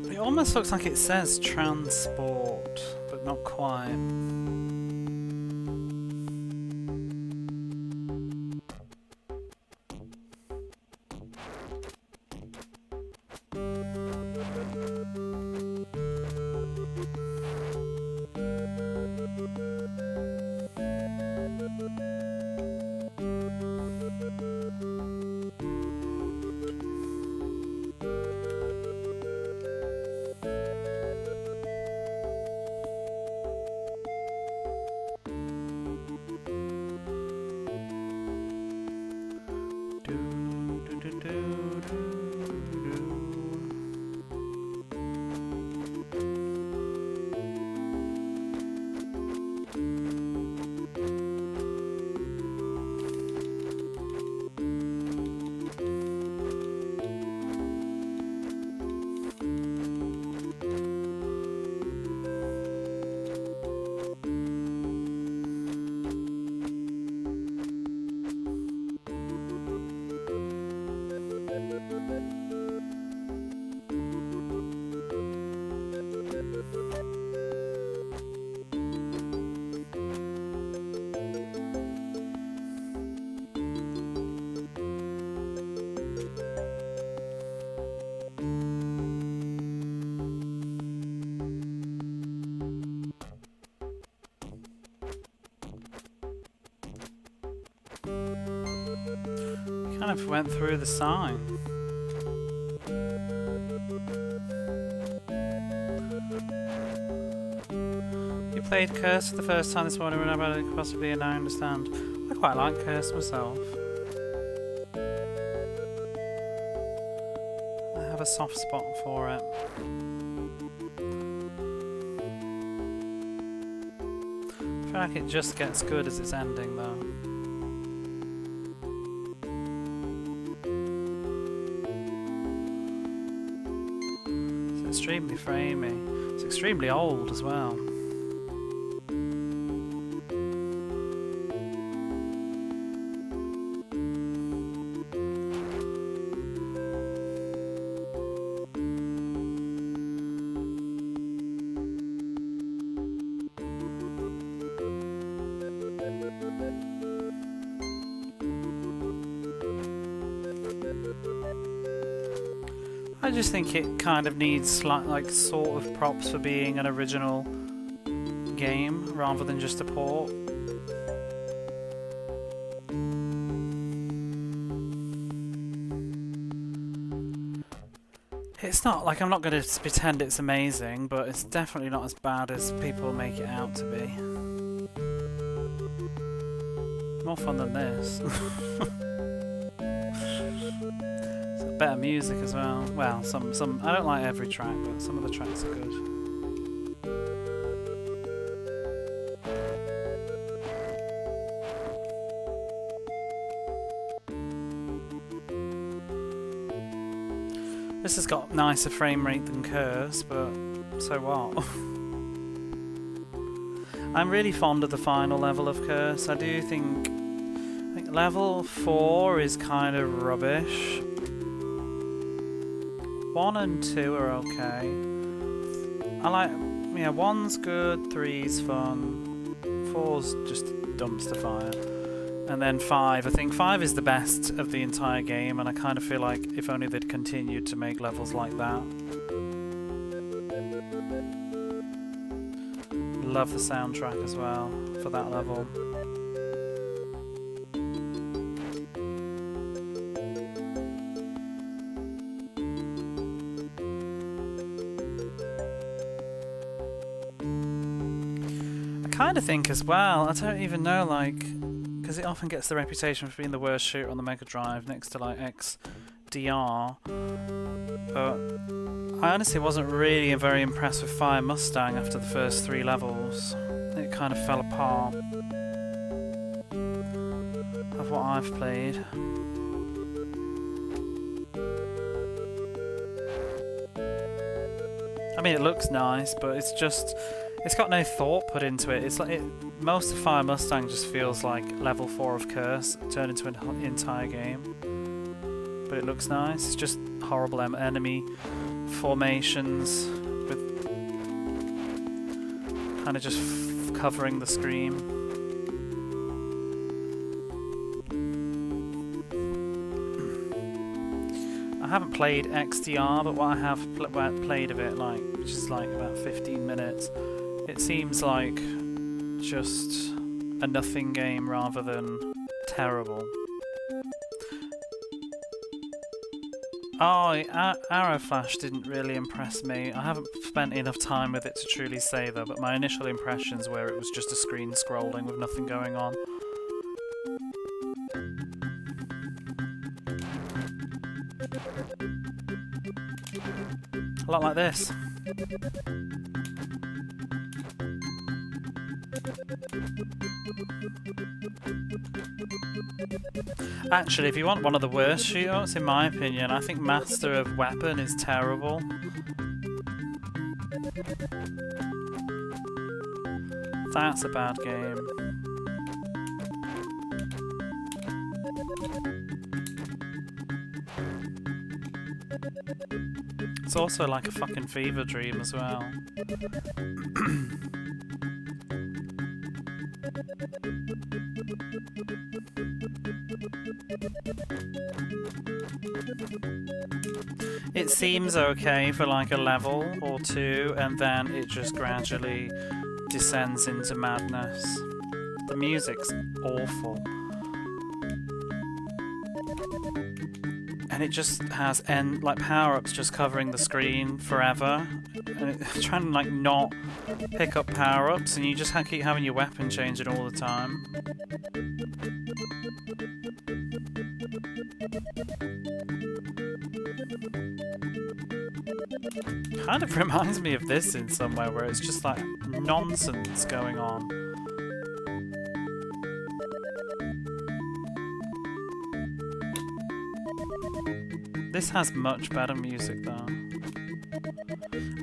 It almost looks like it says transport, but not quite. Kind of went through the sign. You played Curse for the first time this morning when I read it possibly, and I understand. I quite like Curse myself. I have a soft spot for it. I feel like it just gets good as its ending though. Extremely framey. It's extremely old as well. I just think it kind of needs like sort of props for being an original game rather than just a port. It's not like I'm not going to pretend it's amazing, but it's definitely not as bad as people make it out to be. More fun than this. Better music as well. Well, some I don't like every track, but some of the tracks are good. This has got nicer frame rate than Curse, but so what? I'm really fond of the final level of Curse. I think level 4 is kind of rubbish. 1 and 2 are okay. I like, yeah, 1's good, 3's fun, 4's just dumpster fire. And then 5, I think 5 is the best of the entire game, and I kind of feel like if only they'd continued to make levels like that. Love the soundtrack as well for that level. I kind of think as well, I don't even know, like, because it often gets the reputation for being the worst shooter on the Mega Drive next to like XDR. But I honestly wasn't really very impressed with Fire Mustang after the first 3 levels. It kind of fell apart of what I've played. I mean, it looks nice, but it's got no thought put into it. It's like most of Fire Mustang just feels like level 4 of Curse turned into an entire game. But it looks nice. It's just horrible enemy formations with kind of just covering the screen. I haven't played XDR, but what I have played of it, like, which is like about 15 minutes, it seems like just a nothing game rather than terrible. Oh, Arrow Flash didn't really impress me. I haven't spent enough time with it to truly say though, but my initial impressions were it was just a screen scrolling with nothing going on. A lot like this. Actually, if you want one of the worst shootouts, in my opinion, I think Master of Weapon is terrible. That's a bad game. It's also like a fucking fever dream as well. It seems okay for like a level or two, and then it just gradually descends into madness. The music's awful. And it just has like power-ups just covering the screen forever. And it's trying to like not pick up power-ups, and you just keep having your weapon changing all the time. Kind of reminds me of this in some way, where it's just like nonsense going on. This has much better music though.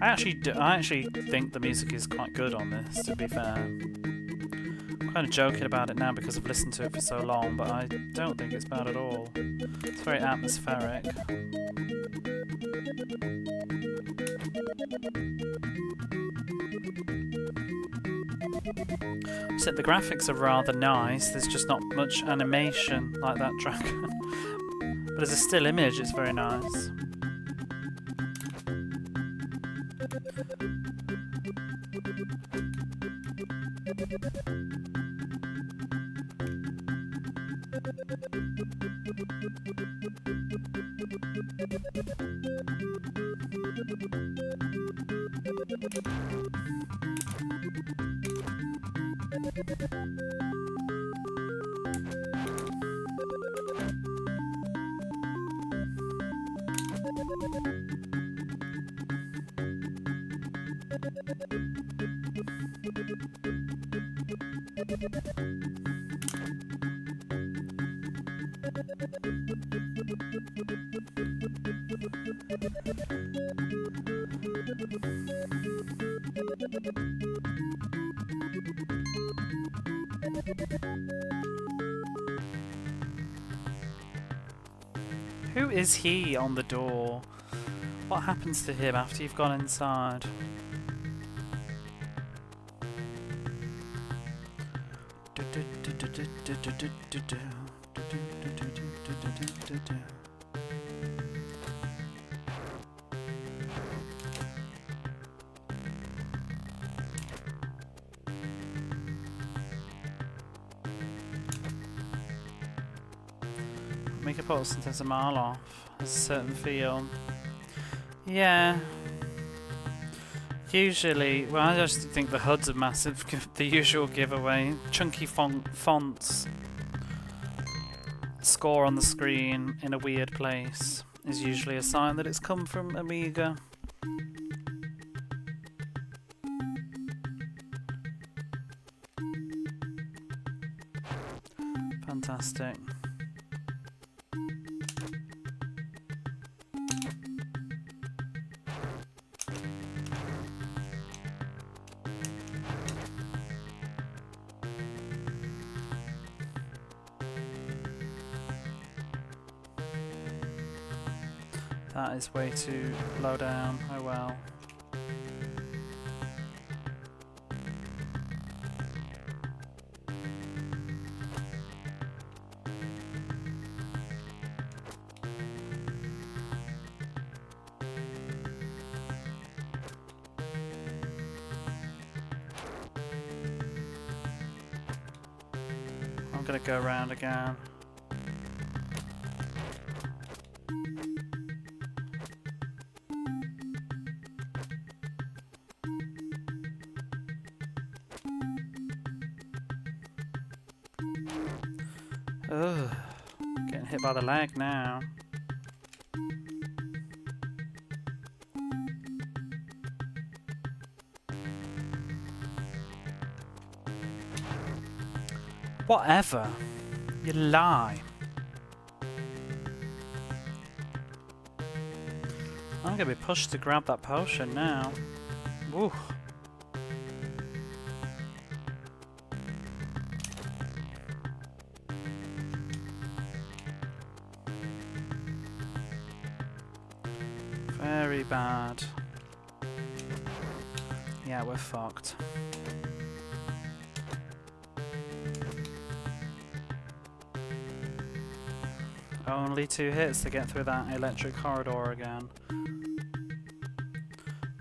I actually think the music is quite good on this, to be fair. I'm kind of joking about it now because I've listened to it for so long, but I don't think it's bad at all. It's very atmospheric. Except the graphics are rather nice, there's just not much animation like that dragon. But as a still image, it's very nice. Who is he on the door? What happens to him after you've gone inside? Make a pulse and turns a mile off. There's a certain feel. Yeah. Usually, well, I just think the HUDs are massive. The usual giveaway. Chunky fonts score on the screen in a weird place is usually a sign that it's come from Amiga. Fantastic. That is way too low down. Oh well. I'm gonna go around again. Ugh, getting hit by the lag now. Whatever. You lie. I'm gonna be pushed to grab that potion now. Woo. Very bad. Yeah, we're fucked. Only 2 hits to get through that electric corridor again.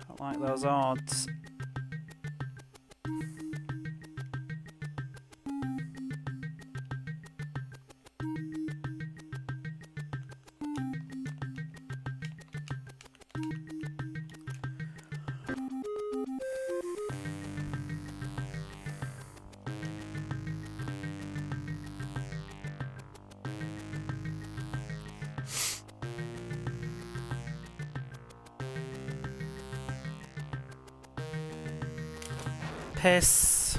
Don't like those odds. Piss.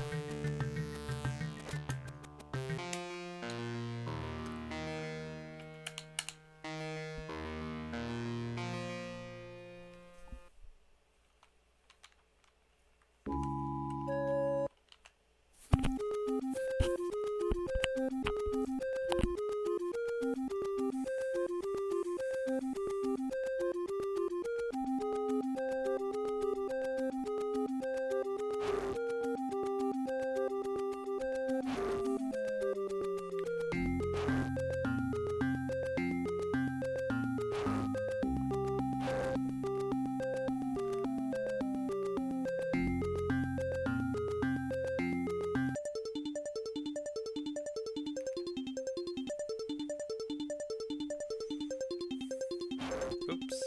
Oops.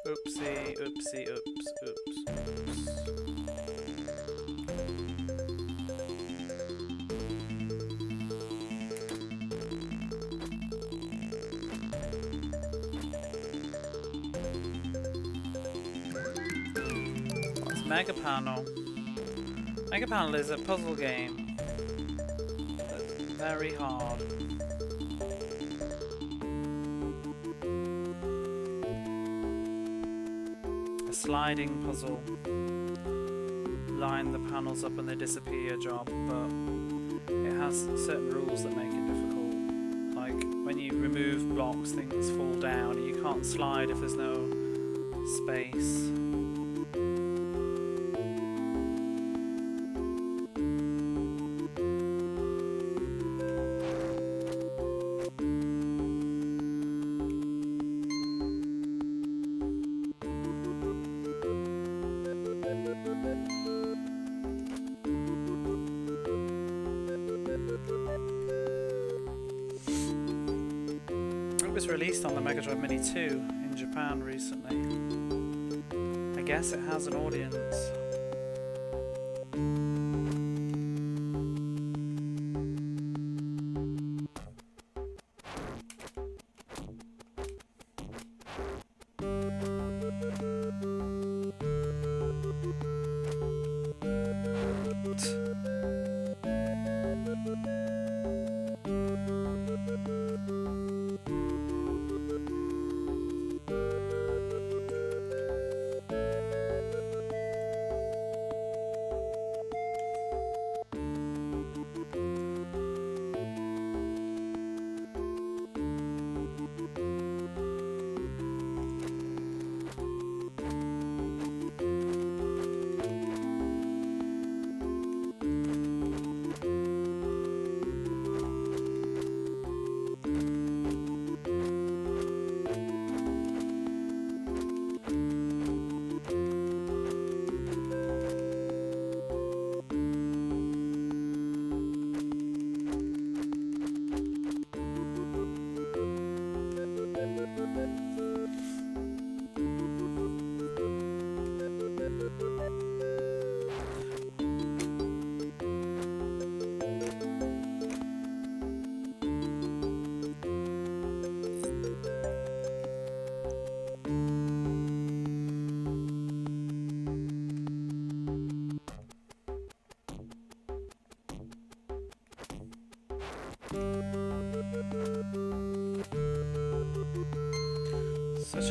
Oopsie, oopsie, oops, oops, oops. What's Mega Panel? Mega Panel is a puzzle game that's very hard. Sliding puzzle. Line the panels up and they disappear job, but it has certain rules that make it difficult. Like when you remove blocks, things fall down and you can't slide if there's no space. It was released on the Mega Drive Mini 2 in Japan recently. I guess it has an audience.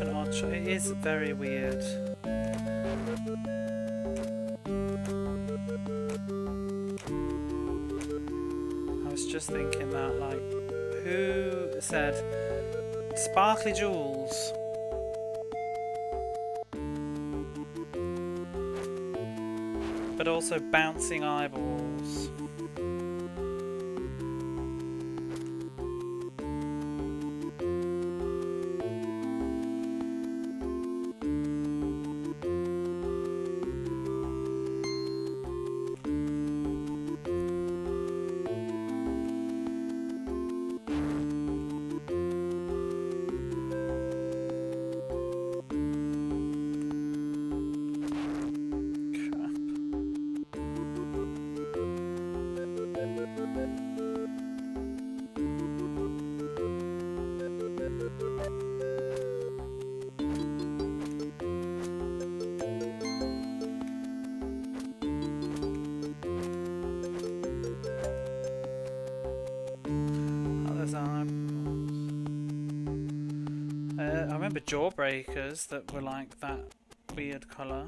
an odd choice. It is very weird. I was just thinking that, like, who said sparkly jewels? But also bouncing eyeballs. I remember jawbreakers that were like that weird colour.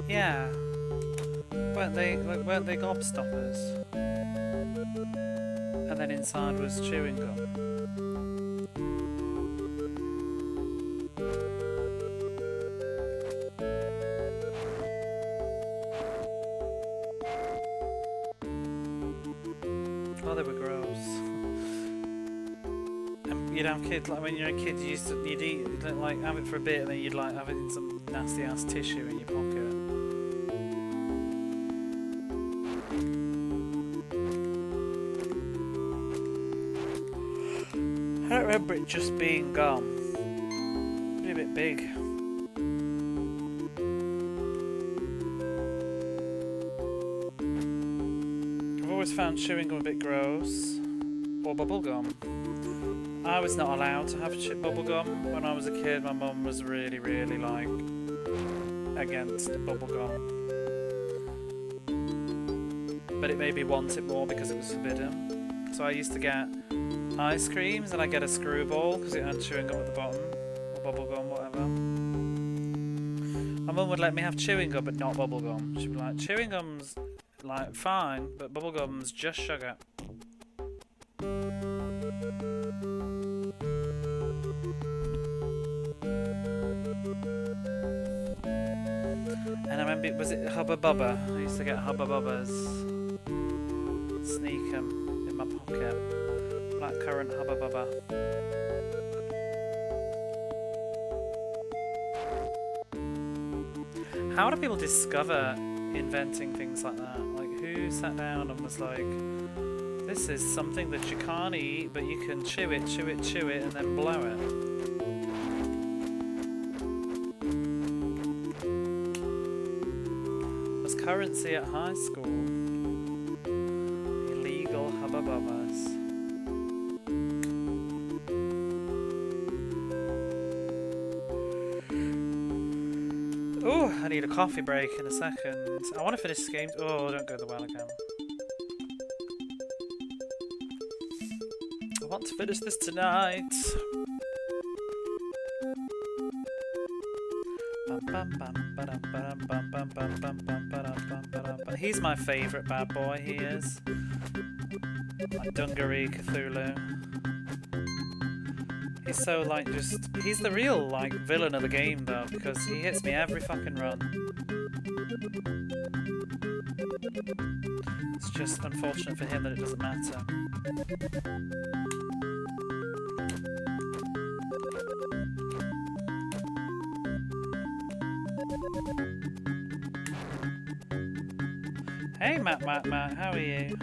Yeah. Weren't they gobstoppers? And then inside was chewing gum. Oh, they were gross. And you'd have kids, like when you're a kid, you'd eat, like have it for a bit, and then you'd like have it in some nasty ass tissue in your pocket. I don't remember it just being gum. It'd be a bit big. I've always found chewing gum a bit gross. Or bubble gum. I was not allowed to have bubble gum when I was a kid. My mum was really, really like against bubble gum. But it made me want it more because it was forbidden. So I used to get ice creams and I get a screwball because it had chewing gum at the bottom, or bubble gum, whatever. My mum would let me have chewing gum but not bubble gum. She'd be like, chewing gum's like fine, but bubble gum's just sugar. And I remember, was it Hubba Bubba? I used to get Hubba Bubbas, sneak them in my pocket. Blackcurrant Hubba Bubba. How do people discover inventing things like that? Like, who sat down and was like, this is something that you can't eat, but you can chew it, chew it, chew it, and then blow it. Was currency at high school? Illegal Hubba Bubbas. Oh, I need a coffee break in a second. I want to finish this game. Oh, don't go the well again. I want to finish this tonight. He's my favourite bad boy, he is. Like Dungaree Cthulhu. He's so like he's the real like villain of the game though, because he hits me every fucking run. It's just unfortunate for him that it doesn't matter. Hey Matt, how are you?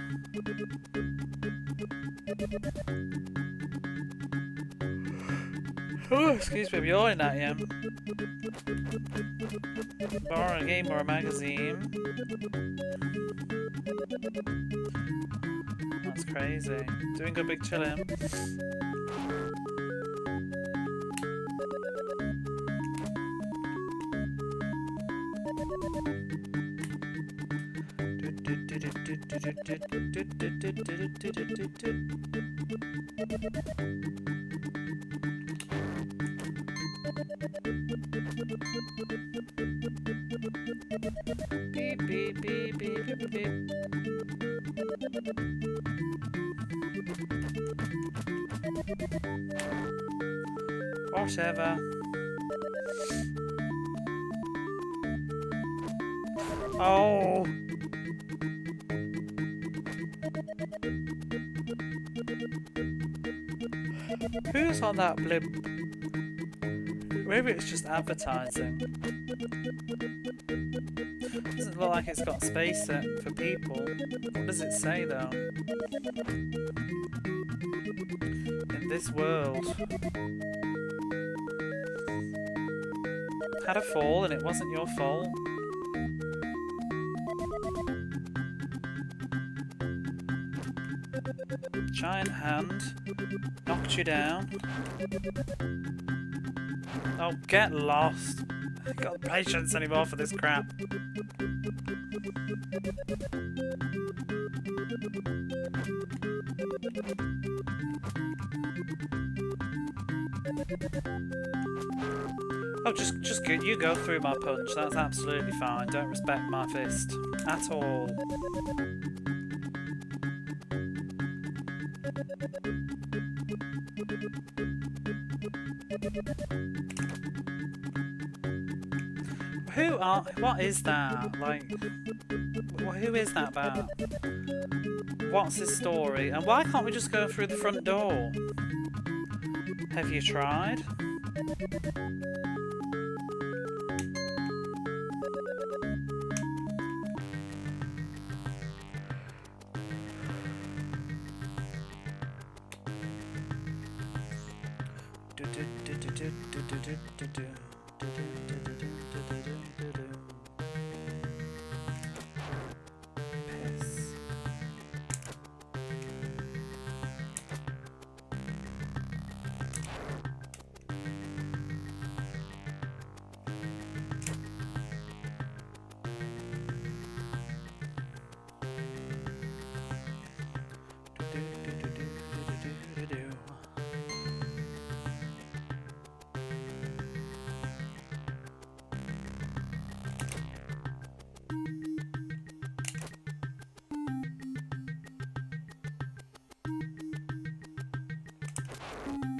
Oh, excuse me, I'm yawning at you. Borrow a game or a magazine. That's crazy. Doing good, big chillin'. Beep, beep, beep, beep, beep, beep. Whatever. Oh! Who's on that blimp? Maybe it's just advertising. Doesn't look like it's got space set for people. What does it say though? In this world. Had a fall and it wasn't your fault. Giant hand knocked you down. Oh, get lost. I ain't got patience anymore for this crap. Oh, just go, you go through my punch. That's absolutely fine. Don't respect my fist at all. What is that? Like, who is that about? What's his story? And why can't we just go through the front door? Have you tried?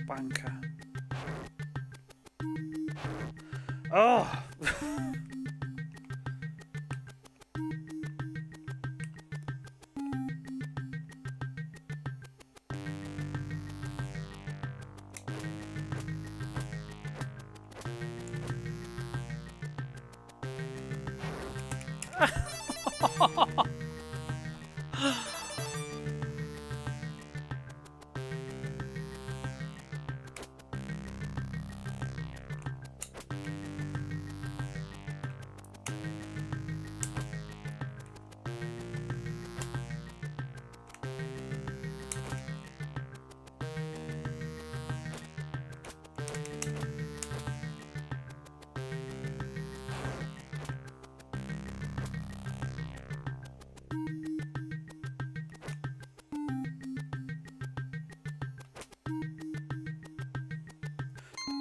Wanker. Oh!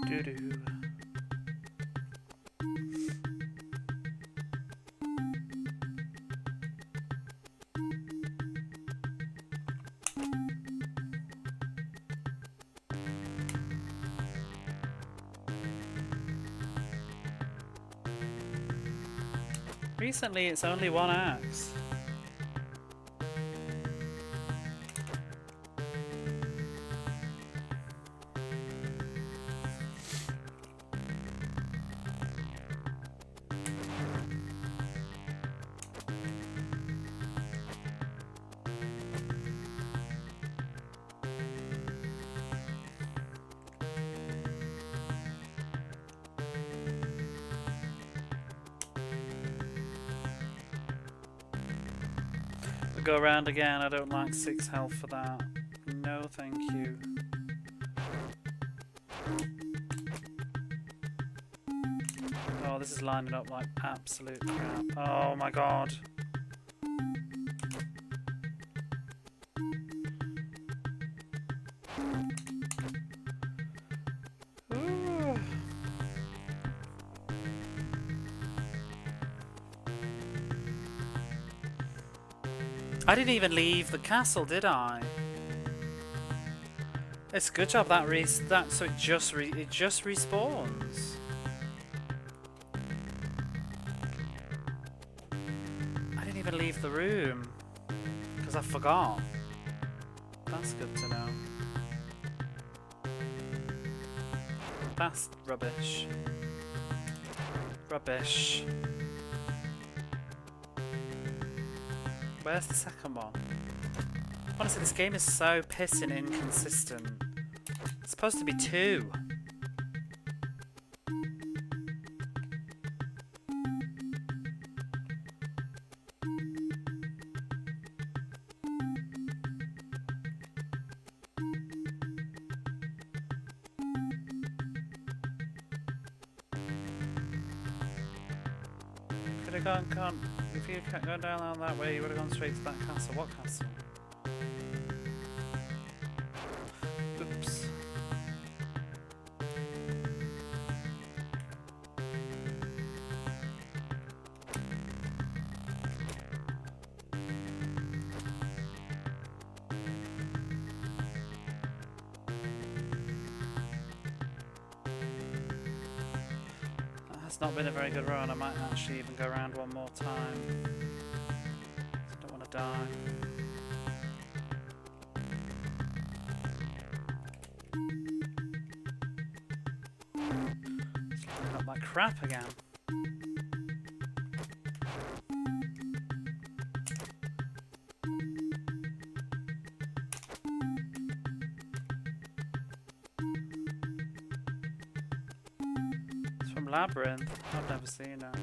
Doo-doo. Recently, it's only one axe. Go around again. I don't like 6 health for that. No, thank you. Oh, this is lining up like absolute crap. Oh my god. I didn't even leave the castle, did I? It's a good job that so it just respawns. I didn't even leave the room because I forgot. That's good to know. That's rubbish. Rubbish. Where's the second one? Honestly, this game is so pissing inconsistent. It's supposed to be 2. Could have gone, if you kept going down that way, you would have gone straight to that castle. What castle? Oops. It's not been a very good run. I might actually even go around one more time. I don't want to die. It's lining up like crap again. Labyrinth. I've never seen that.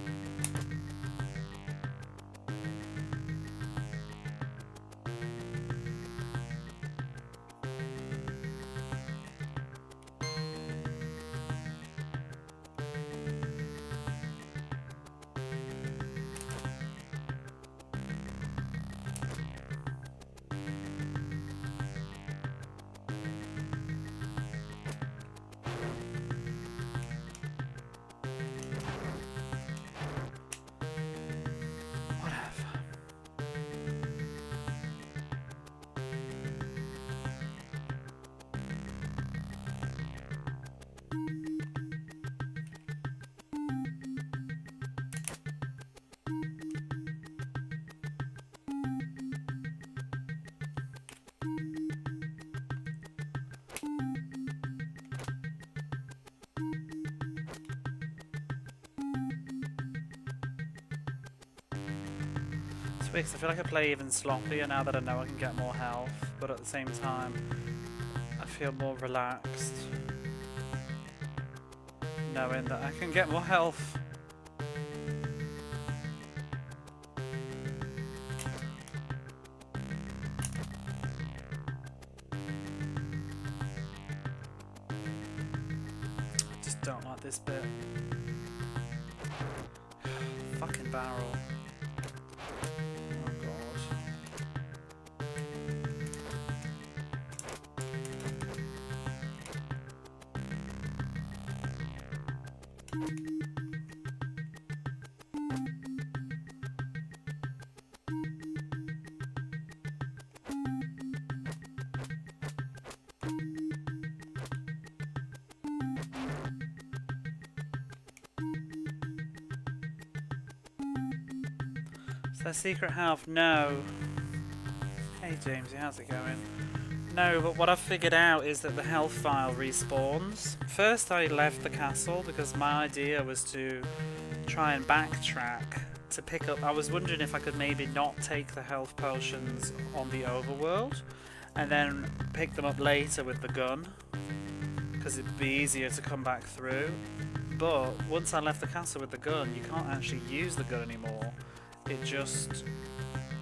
Because I feel like I play even sloppier now that I know I can get more health, but at the same time I feel more relaxed knowing that I can get more health. I just don't like this bit. Fucking barrel. Is there secret health? No. Hey Jamesy, how's it going? No, but what I've figured out is that the health file respawns. First I left the castle because my idea was to try and backtrack to pick up... I was wondering if I could maybe not take the health potions on the overworld and then pick them up later with the gun because it'd be easier to come back through. But once I left the castle with the gun, you can't actually use the gun anymore. It just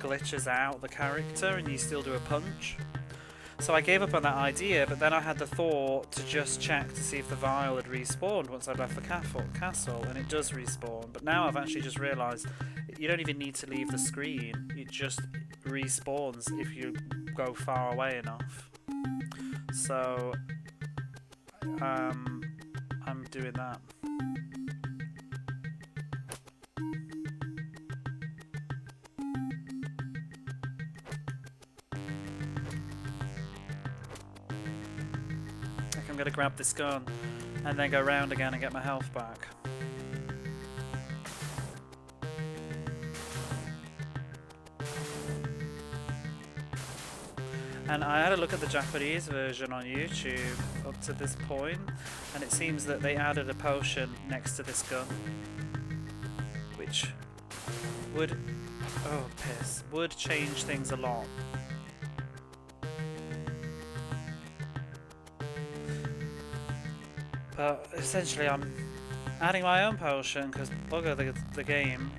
glitches out the character and you still do a punch. So I gave up on that idea, but then I had the thought to just check to see if the vial had respawned once I'd left the castle, and it does respawn. But now I've actually just realised you don't even need to leave the screen. It just respawns if you go far away enough. So I'm doing that. I'm going to grab this gun and then go round again and get my health back. And I had a look at the Japanese version on YouTube up to this point, and it seems that they added a potion next to this gun, which would, oh piss, would change things a lot. But essentially I'm adding my own potion because bugger the game.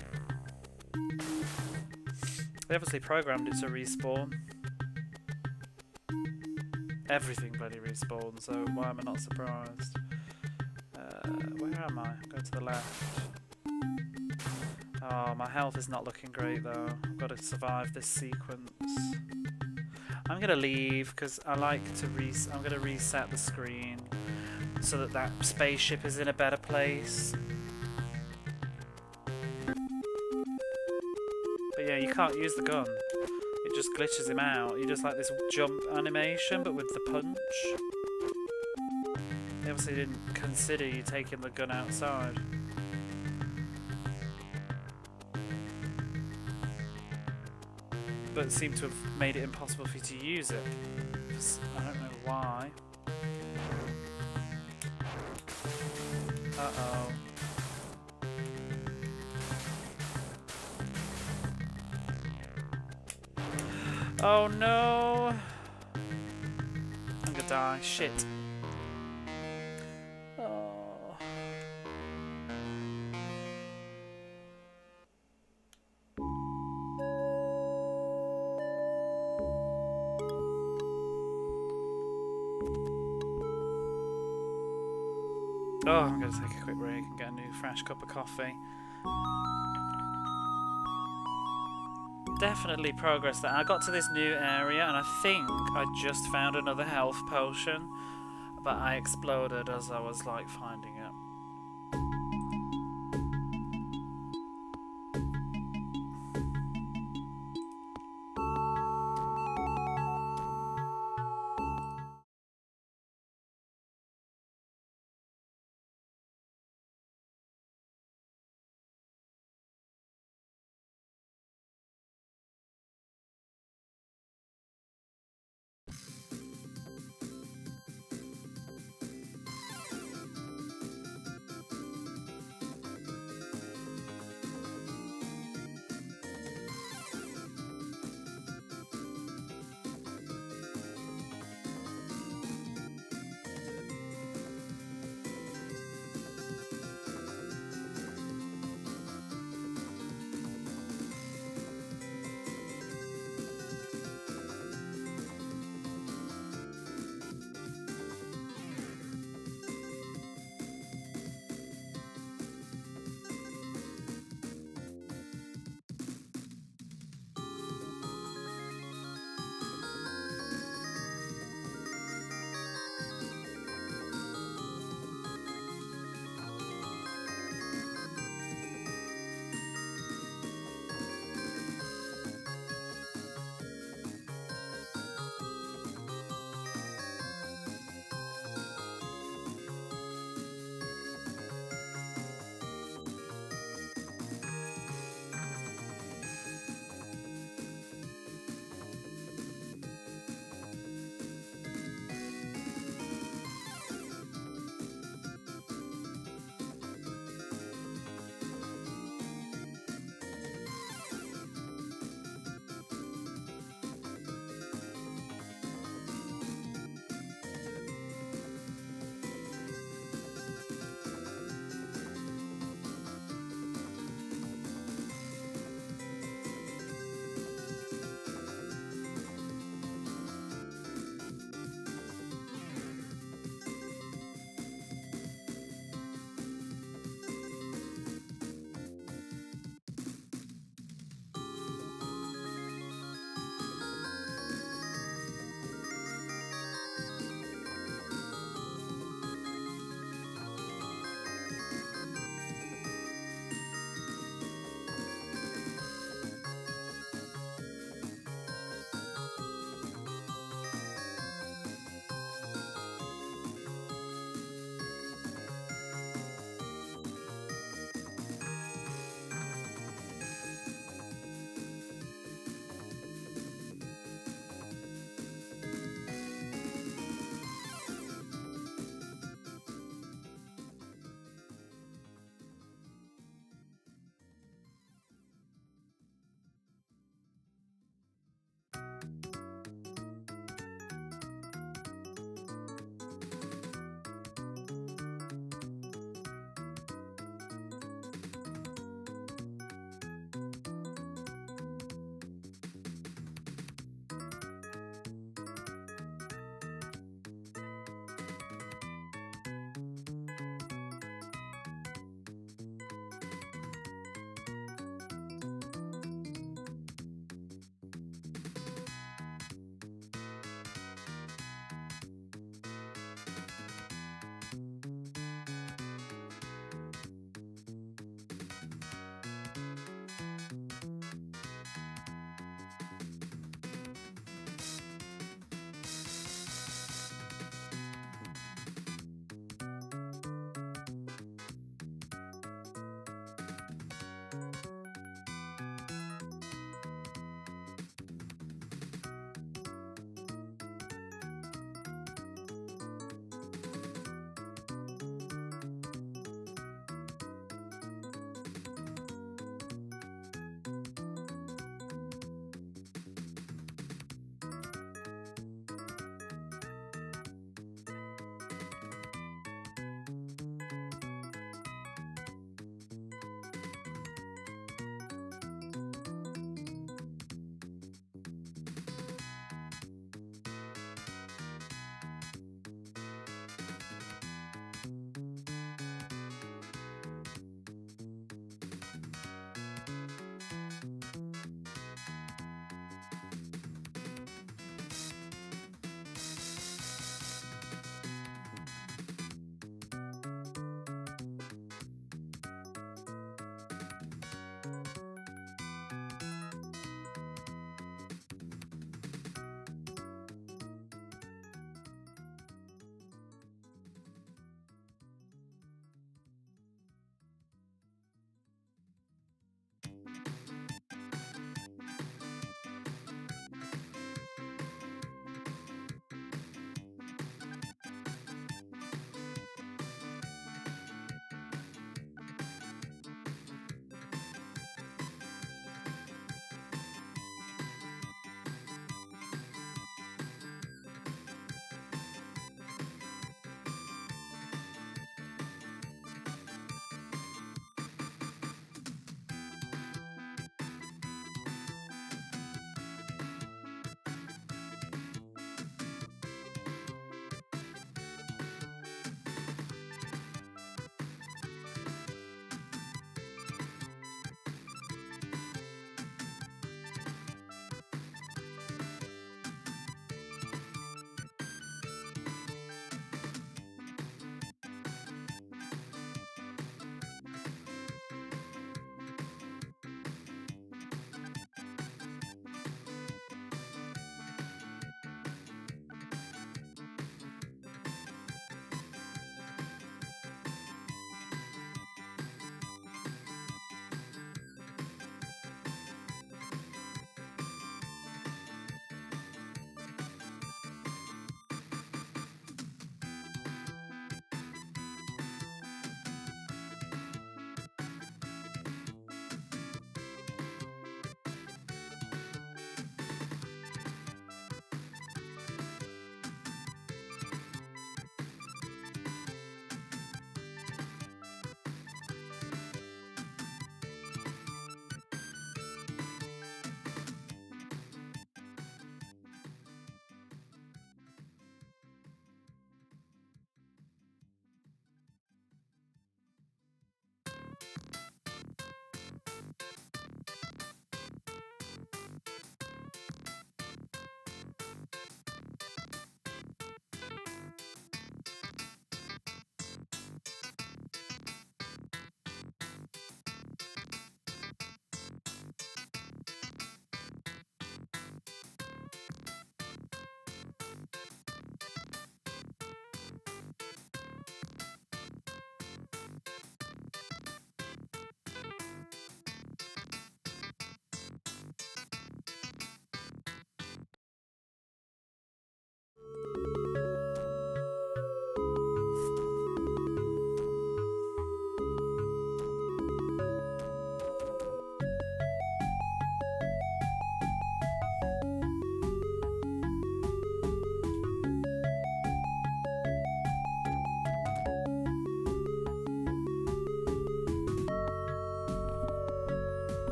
They obviously programmed it to respawn. Everything bloody respawns, so why am I not surprised? Where am I? I'm going to the left. Oh, my health is not looking great though. I've got to survive this sequence. I'm gonna leave because I like to I'm gonna reset the screen so that that spaceship is in a better place. But yeah, you can't use the gun. It just glitches him out. You just like this jump animation, but with the punch. They obviously didn't consider you taking the gun outside. But it seemed to have made it impossible for you to use it. I don't know why. Uh-oh. Oh no! I'm gonna die. Shit. Oh. Oh, I'm gonna take a quick break and get a new fresh cup of coffee. Definitely progress there. I got to this new area and I think I just found another health potion, but I exploded as I was like finding it.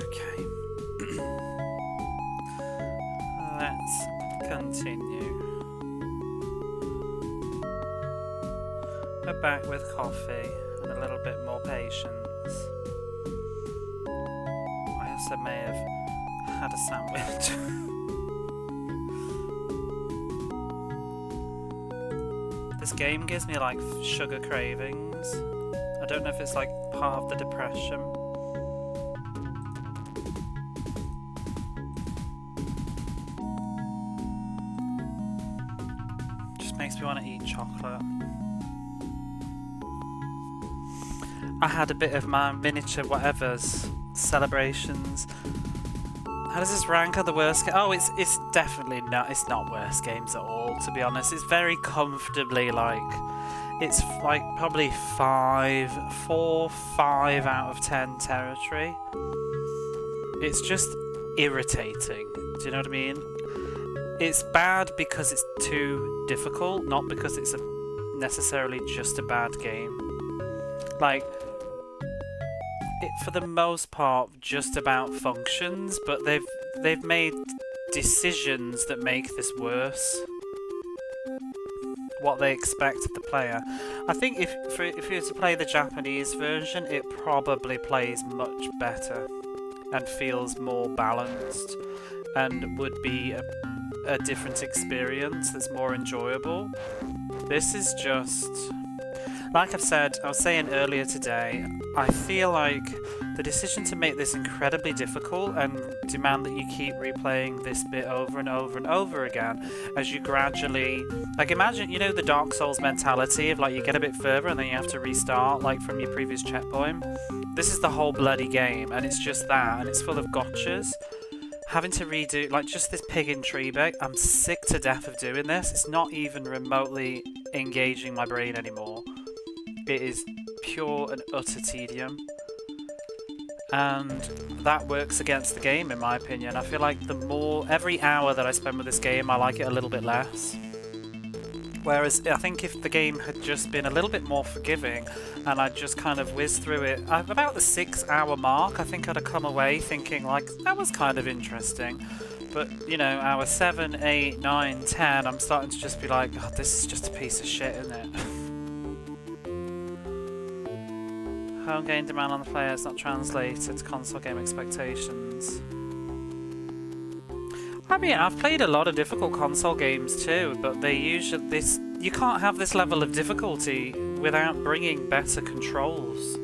Okay. Let's continue. We're back with coffee and a little bit more patience. I also may have had a sandwich. This game gives me like sugar cravings. I don't know if it's like part of the depression. Just makes me want to eat chocolate. I had a bit of my miniature whatever's celebrations. How does this rank on the worst game? Oh, it's definitely not. It's not worst games at all, to be honest. It's very comfortably like, it's like probably 5 out of 10 territory. It's just irritating. Do you know what I mean? It's bad because it's too difficult, not because it's necessarily just a bad game. Like, it for the most part just about functions, but they've made decisions that make this worse. What they expect of the player. I think if you were to play the Japanese version, it probably plays much better and feels more balanced and would be a different experience that's more enjoyable. This is just... Like I've said, I was saying earlier today, I feel like the decision to make this incredibly difficult and demand that you keep replaying this bit over and over and over again as you gradually... Like imagine, you know, the Dark Souls mentality of like you get a bit further and then you have to restart like from your previous checkpoint. This is the whole bloody game and it's just that and it's full of gotchas. Having to redo, like just this pig in tree bait, I'm sick to death of doing this. It's not even remotely engaging my brain anymore. It is pure and utter tedium, and that works against the game in my opinion. I feel like every hour that I spend with this game, I like it a little bit less. Whereas I think if the game had just been a little bit more forgiving and I'd just kind of whizzed through it, about the 6-hour mark, I think I'd have come away thinking like, that was kind of interesting. But, you know, hour 7, 8, 9, 10, I'm starting to just be like, God, this is just a piece of shit, isn't it? Home game demand on the player is not translated to console game expectations. I mean, I've played a lot of difficult console games too, but they usually you can't have this level of difficulty without bringing better controls.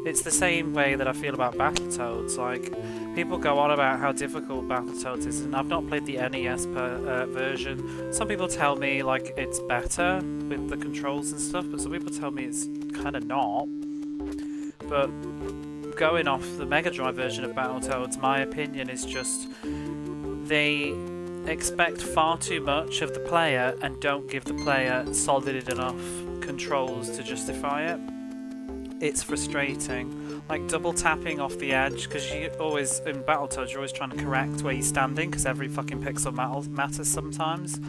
It's the same way that I feel about Battletoads. Like, people go on about how difficult Battletoads is, and I've not played the NES version. Some people tell me like it's better with the controls and stuff, but some people tell me it's kind of not. But going off the Mega Drive version of Battletoads, my opinion is just they expect far too much of the player and don't give the player solid enough controls to justify it. It's frustrating. Like double tapping off the edge, because you always, in Battletoads, you're always trying to correct where you're standing, because every fucking pixel matters sometimes,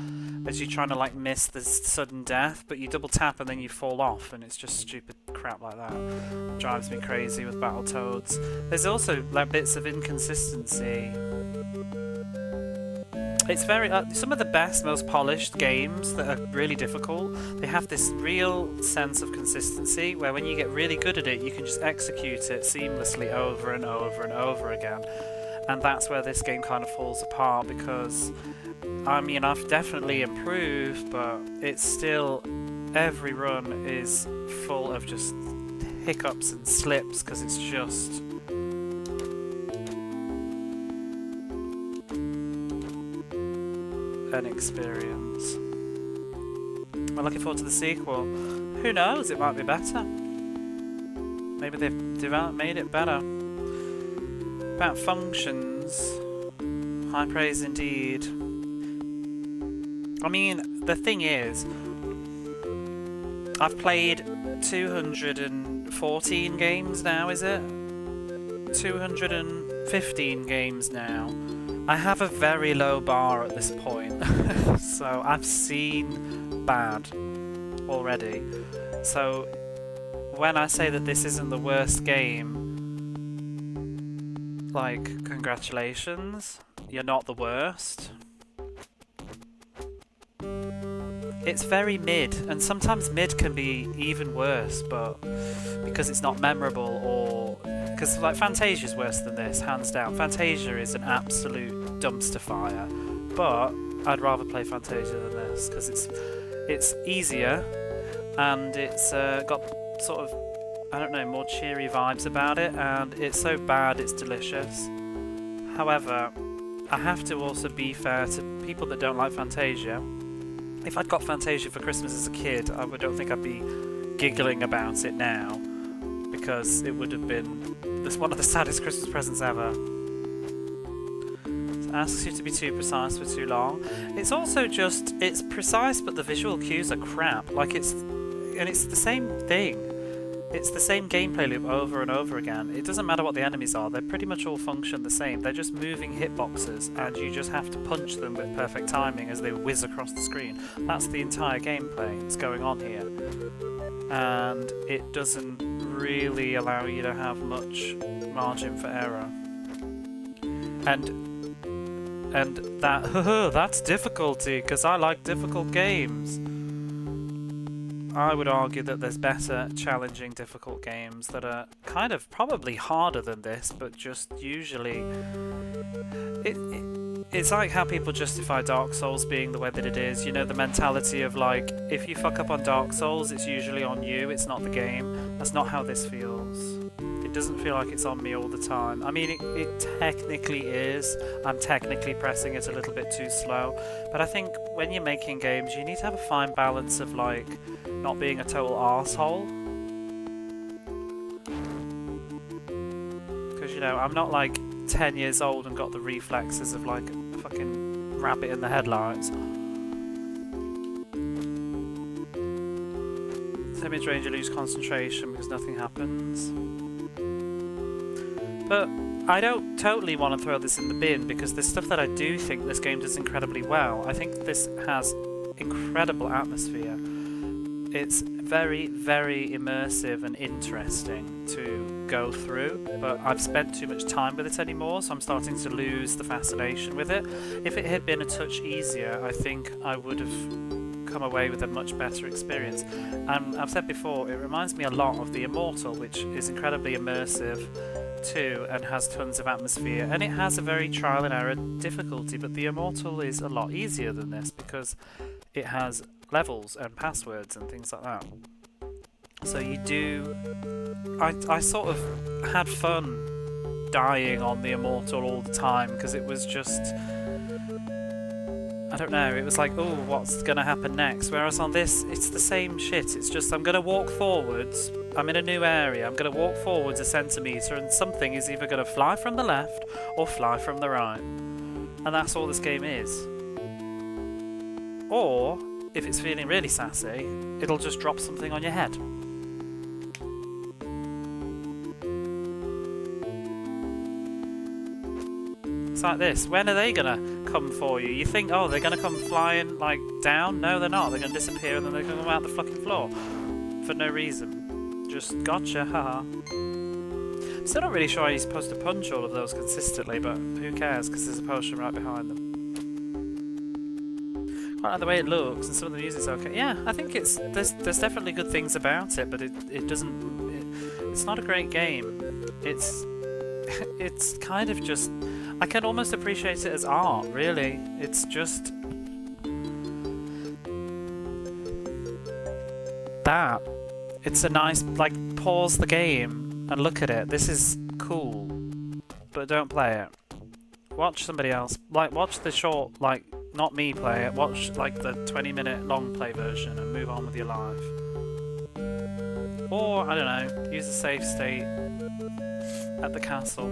as you're trying to like miss the sudden death, but you double tap and then you fall off, and it's just stupid crap like that. It drives me crazy with Battletoads. There's also like bits of inconsistency. It's very some of the best, most polished games that are really difficult, they have this real sense of consistency where when you get really good at it, you can just execute it seamlessly over and over and over again. And that's where this game kind of falls apart, because I mean, I've definitely improved, but it's still, every run is full of just hiccups and slips, because it's just an experience. I'm looking forward to the sequel. Who knows, it might be better. Maybe they've made it better. About functions, high praise indeed. I mean, the thing is, I've played 214 games now, is it? 215 games now. I have a very low bar at this point, so I've seen bad already. So when I say that this isn't the worst game, like, congratulations, you're not the worst. It's very mid, and sometimes mid can be even worse, but because it's not memorable, or because like Fantasia's worse than this, hands down. Fantasia is an absolute dumpster fire, but I'd rather play Fantasia than this because it's easier and it's got sort of, I don't know, more cheery vibes about it, and it's so bad it's delicious. However, I have to also be fair to people that don't like Fantasia. If I'd got Fantasia for Christmas as a kid, I don't think I'd be giggling about it now, because it would have been one of the saddest Christmas presents ever. It asks you to be too precise for too long. It's also just, it's precise, but the visual cues are crap. Like it's the same thing. It's the same gameplay loop over and over again. It doesn't matter what the enemies are, they pretty much all function the same. They're just moving hitboxes, and you just have to punch them with perfect timing as they whiz across the screen. That's the entire gameplay that's going on here. And it doesn't really allow you to have much margin for error. And that that's difficulty, because I like difficult games. I would argue that there's better, challenging, difficult games that are kind of probably harder than this, but just usually... It's like how people justify Dark Souls being the way that it is. You know, the mentality of like, if you fuck up on Dark Souls, it's usually on you, it's not the game. That's not how this feels. It doesn't feel like it's on me all the time. I mean, it technically is. I'm technically pressing it a little bit too slow. But I think when you're making games, you need to have a fine balance of like, not being a total arsehole. Because, you know, I'm not like 10 years old and got the reflexes of like a fucking rabbit in the headlights. Mid-range you lose concentration because nothing happens. But I don't totally want to throw this in the bin, because there's stuff that I do think this game does incredibly well. I think this has incredible atmosphere. It's very, very immersive and interesting to go through, but I've spent too much time with it anymore, so I'm starting to lose the fascination with it. If it had been a touch easier, I think I would have come away with a much better experience. And I've said before, it reminds me a lot of The Immortal, which is incredibly immersive too and has tons of atmosphere, and it has a very trial and error difficulty, but The Immortal is a lot easier than this because it has levels and passwords and things like that. So you do... I sort of had fun dying on The Immortal all the time, because it was just... I don't know, it was like, oh, what's going to happen next? Whereas on this, it's the same shit. It's just, I'm going to walk forwards, I'm in a new area, I'm going to walk forwards a centimetre, and something is either going to fly from the left or fly from the right. And that's all this game is. Or, if it's feeling really sassy, it'll just drop something on your head. It's like this. When are they gonna come for you? You think, oh, they're gonna come flying like down? No, they're not. They're gonna disappear and then they're gonna come out the fucking floor for no reason. Just gotcha, haha. Still not really sure how you're supposed to punch all of those consistently, but who cares? Because there's a potion right behind them. Quite like the way it looks, and some of the music's okay. Yeah, I think there's definitely good things about it, but it's not a great game. It's kind of just... I can almost appreciate it as art, really. It's just... that. It's a nice, like, pause the game and look at it. This is cool, but don't play it. Watch somebody else. Like, watch the short, like, not me play it. Watch, like, the 20-minute long play version and move on with your life. Or, I don't know, use a save state at the castle.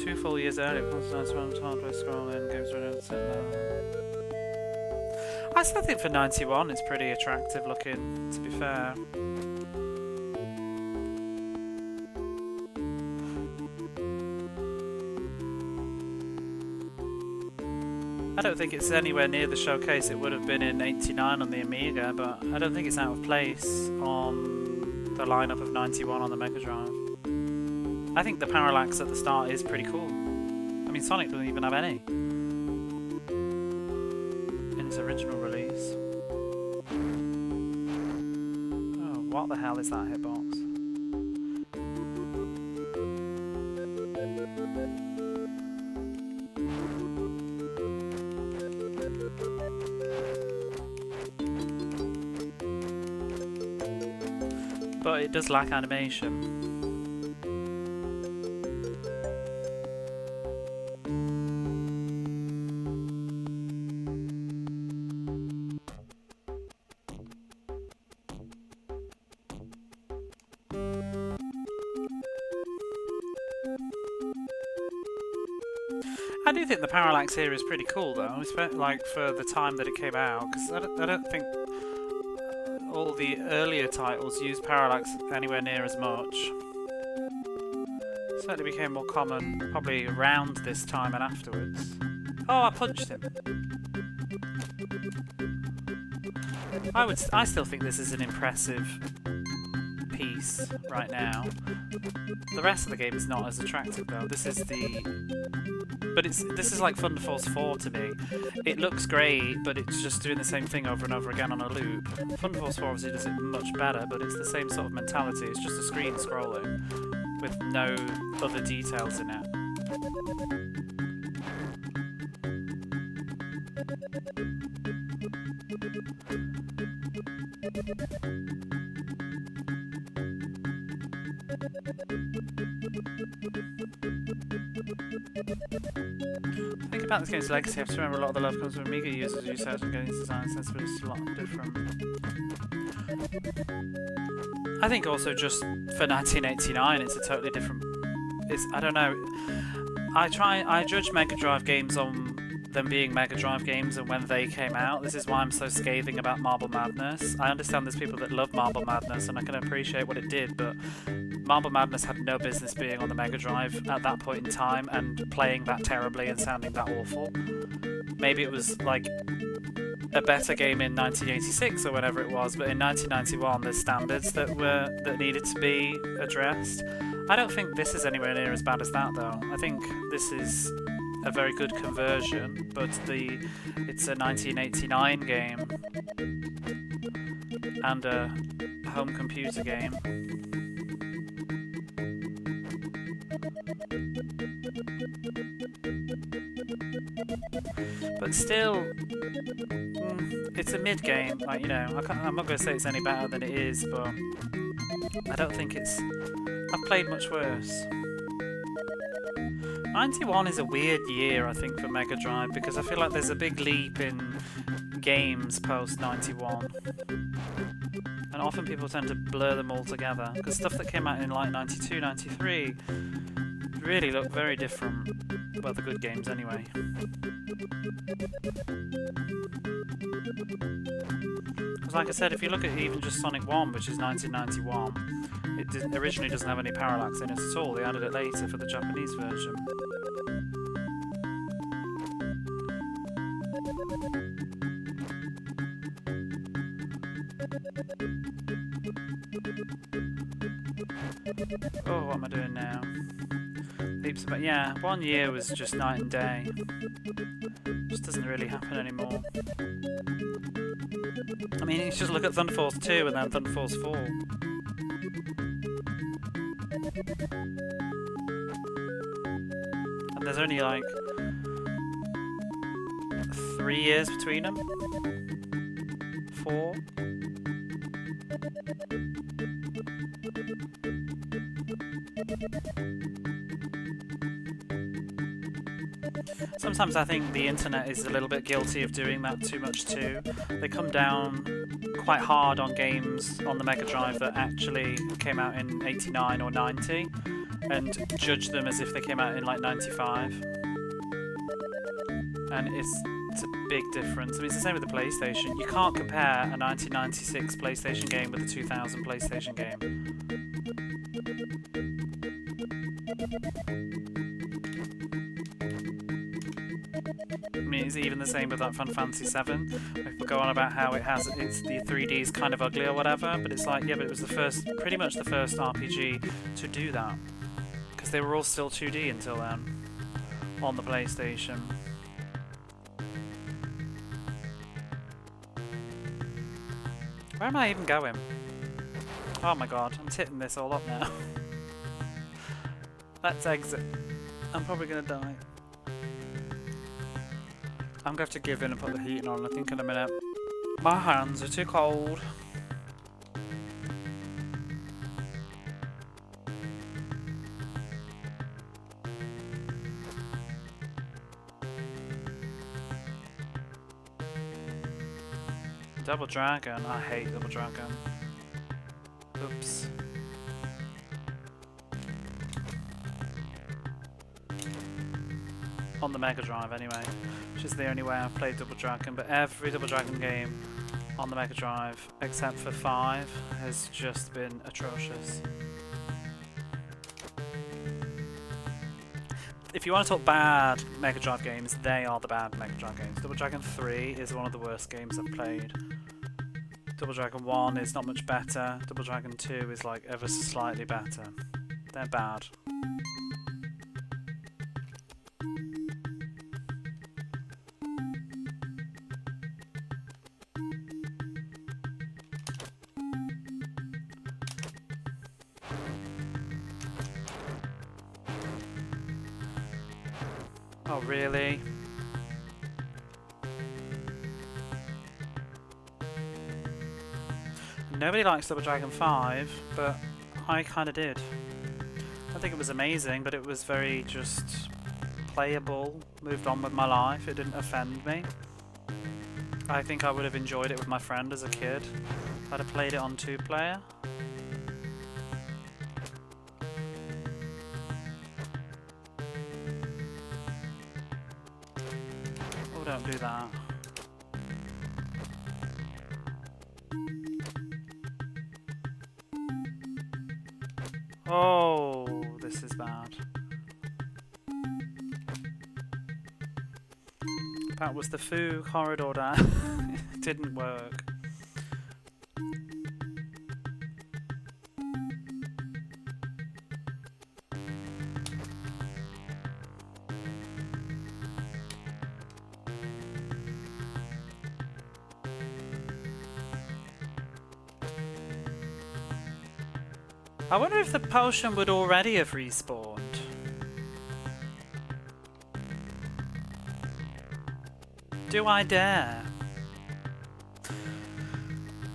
2 full years earlier, scrolling, games running. I still think for 91 it's pretty attractive looking, to be fair. I don't think it's anywhere near the showcase it would have been in '89 on the Amiga, but I don't think it's out of place on the lineup of 91 on the Mega Drive. I think the parallax at the start is pretty cool. I mean, Sonic doesn't even have any in its original release. Oh, what the hell is that hitbox? But it does lack animation. I do think the parallax here is pretty cool, though, like for the time that it came out, because I don't think all the earlier titles used parallax anywhere near as much. It certainly became more common probably around this time and afterwards. Oh, I punched him. I still think this is an impressive piece right now. The rest of the game is not as attractive, though. This is like Thunder Force 4 to me. It looks great, but it's just doing the same thing over and over again on a loop. Thunder Force 4 obviously does it much better, but it's the same sort of mentality. It's just a screen scrolling with no other details in it. Think about this game's legacy. I have to remember a lot of the love comes from Amiga users who use and games design sense, but it's a lot different. I think also just for 1989, it's a totally different. I don't know. I judge Mega Drive games on them being Mega Drive games and when they came out. This is why I'm so scathing about Marble Madness. I understand there's people that love Marble Madness and I can appreciate what it did, but Marble Madness had no business being on the Mega Drive at that point in time and playing that terribly and sounding that awful. Maybe it was like a better game in 1986 or whatever it was, but in 1991 there's standards that needed to be addressed. I don't think this is anywhere near as bad as that, though. I think this is a very good conversion, but it's a 1989 game and a home computer game. But still, it's a mid game. Like, you know, I'm not going to say it's any better than it is, but I don't think it's. I've played much worse. 91 is a weird year, I think, for Mega Drive, because I feel like there's a big leap in games post 91. And often people tend to blur them all together, because stuff that came out in like 92, 93 really look very different. Well, the good games anyway. Because like I said, if you look at even just Sonic 1, which is 1991, it originally doesn't have any parallax in it at all. They added it later for the Japanese version. Oh, what am I doing now? Leaps about, yeah, 1 year was just night and day. Just doesn't really happen anymore. I mean, you just look at Thunder Force 2 and then Thunder Force 4. And there's only like 3 years between them. 4. Sometimes I think the internet is a little bit guilty of doing that too much too. They come down quite hard on games on the Mega Drive that actually came out in 89 or 90 and judge them as if they came out in like 95. And it's a big difference. I mean, it's the same with the PlayStation. You can't compare a 1996 PlayStation game with a 2000 PlayStation game. I mean, ways. Even the same with like Final Fantasy VII. People go on about how it's the 3D is kind of ugly or whatever, but it's like, yeah, but it was pretty much the first RPG to do that, because they were all still 2D until then on the PlayStation. Where am I even going? Oh my god, I'm titting this all up now. Let's exit. I'm probably gonna die. I'm gonna have to give in and put the heating on, I think, in a minute. My hands are too cold. Double Dragon? I hate Double Dragon. Oops. On the Mega Drive anyway, which is the only way I've played Double Dragon, but every Double Dragon game on the Mega Drive, except for 5, has just been atrocious. If you want to talk bad Mega Drive games, they are the bad Mega Drive games. Double Dragon 3 is one of the worst games I've played. Double Dragon 1 is not much better. Double Dragon 2 is like ever so slightly better. They're bad. Oh, really? Nobody likes Double Dragon 5, but I kind of did. I think it was amazing, but it was very just playable, moved on with my life, it didn't offend me. I think I would have enjoyed it with my friend as a kid if I'd have played it on 2-player. Oh, don't do that. Oh, this is bad. That was the Foo corridor that it didn't work. I wonder if the potion would already have respawned. Do I dare?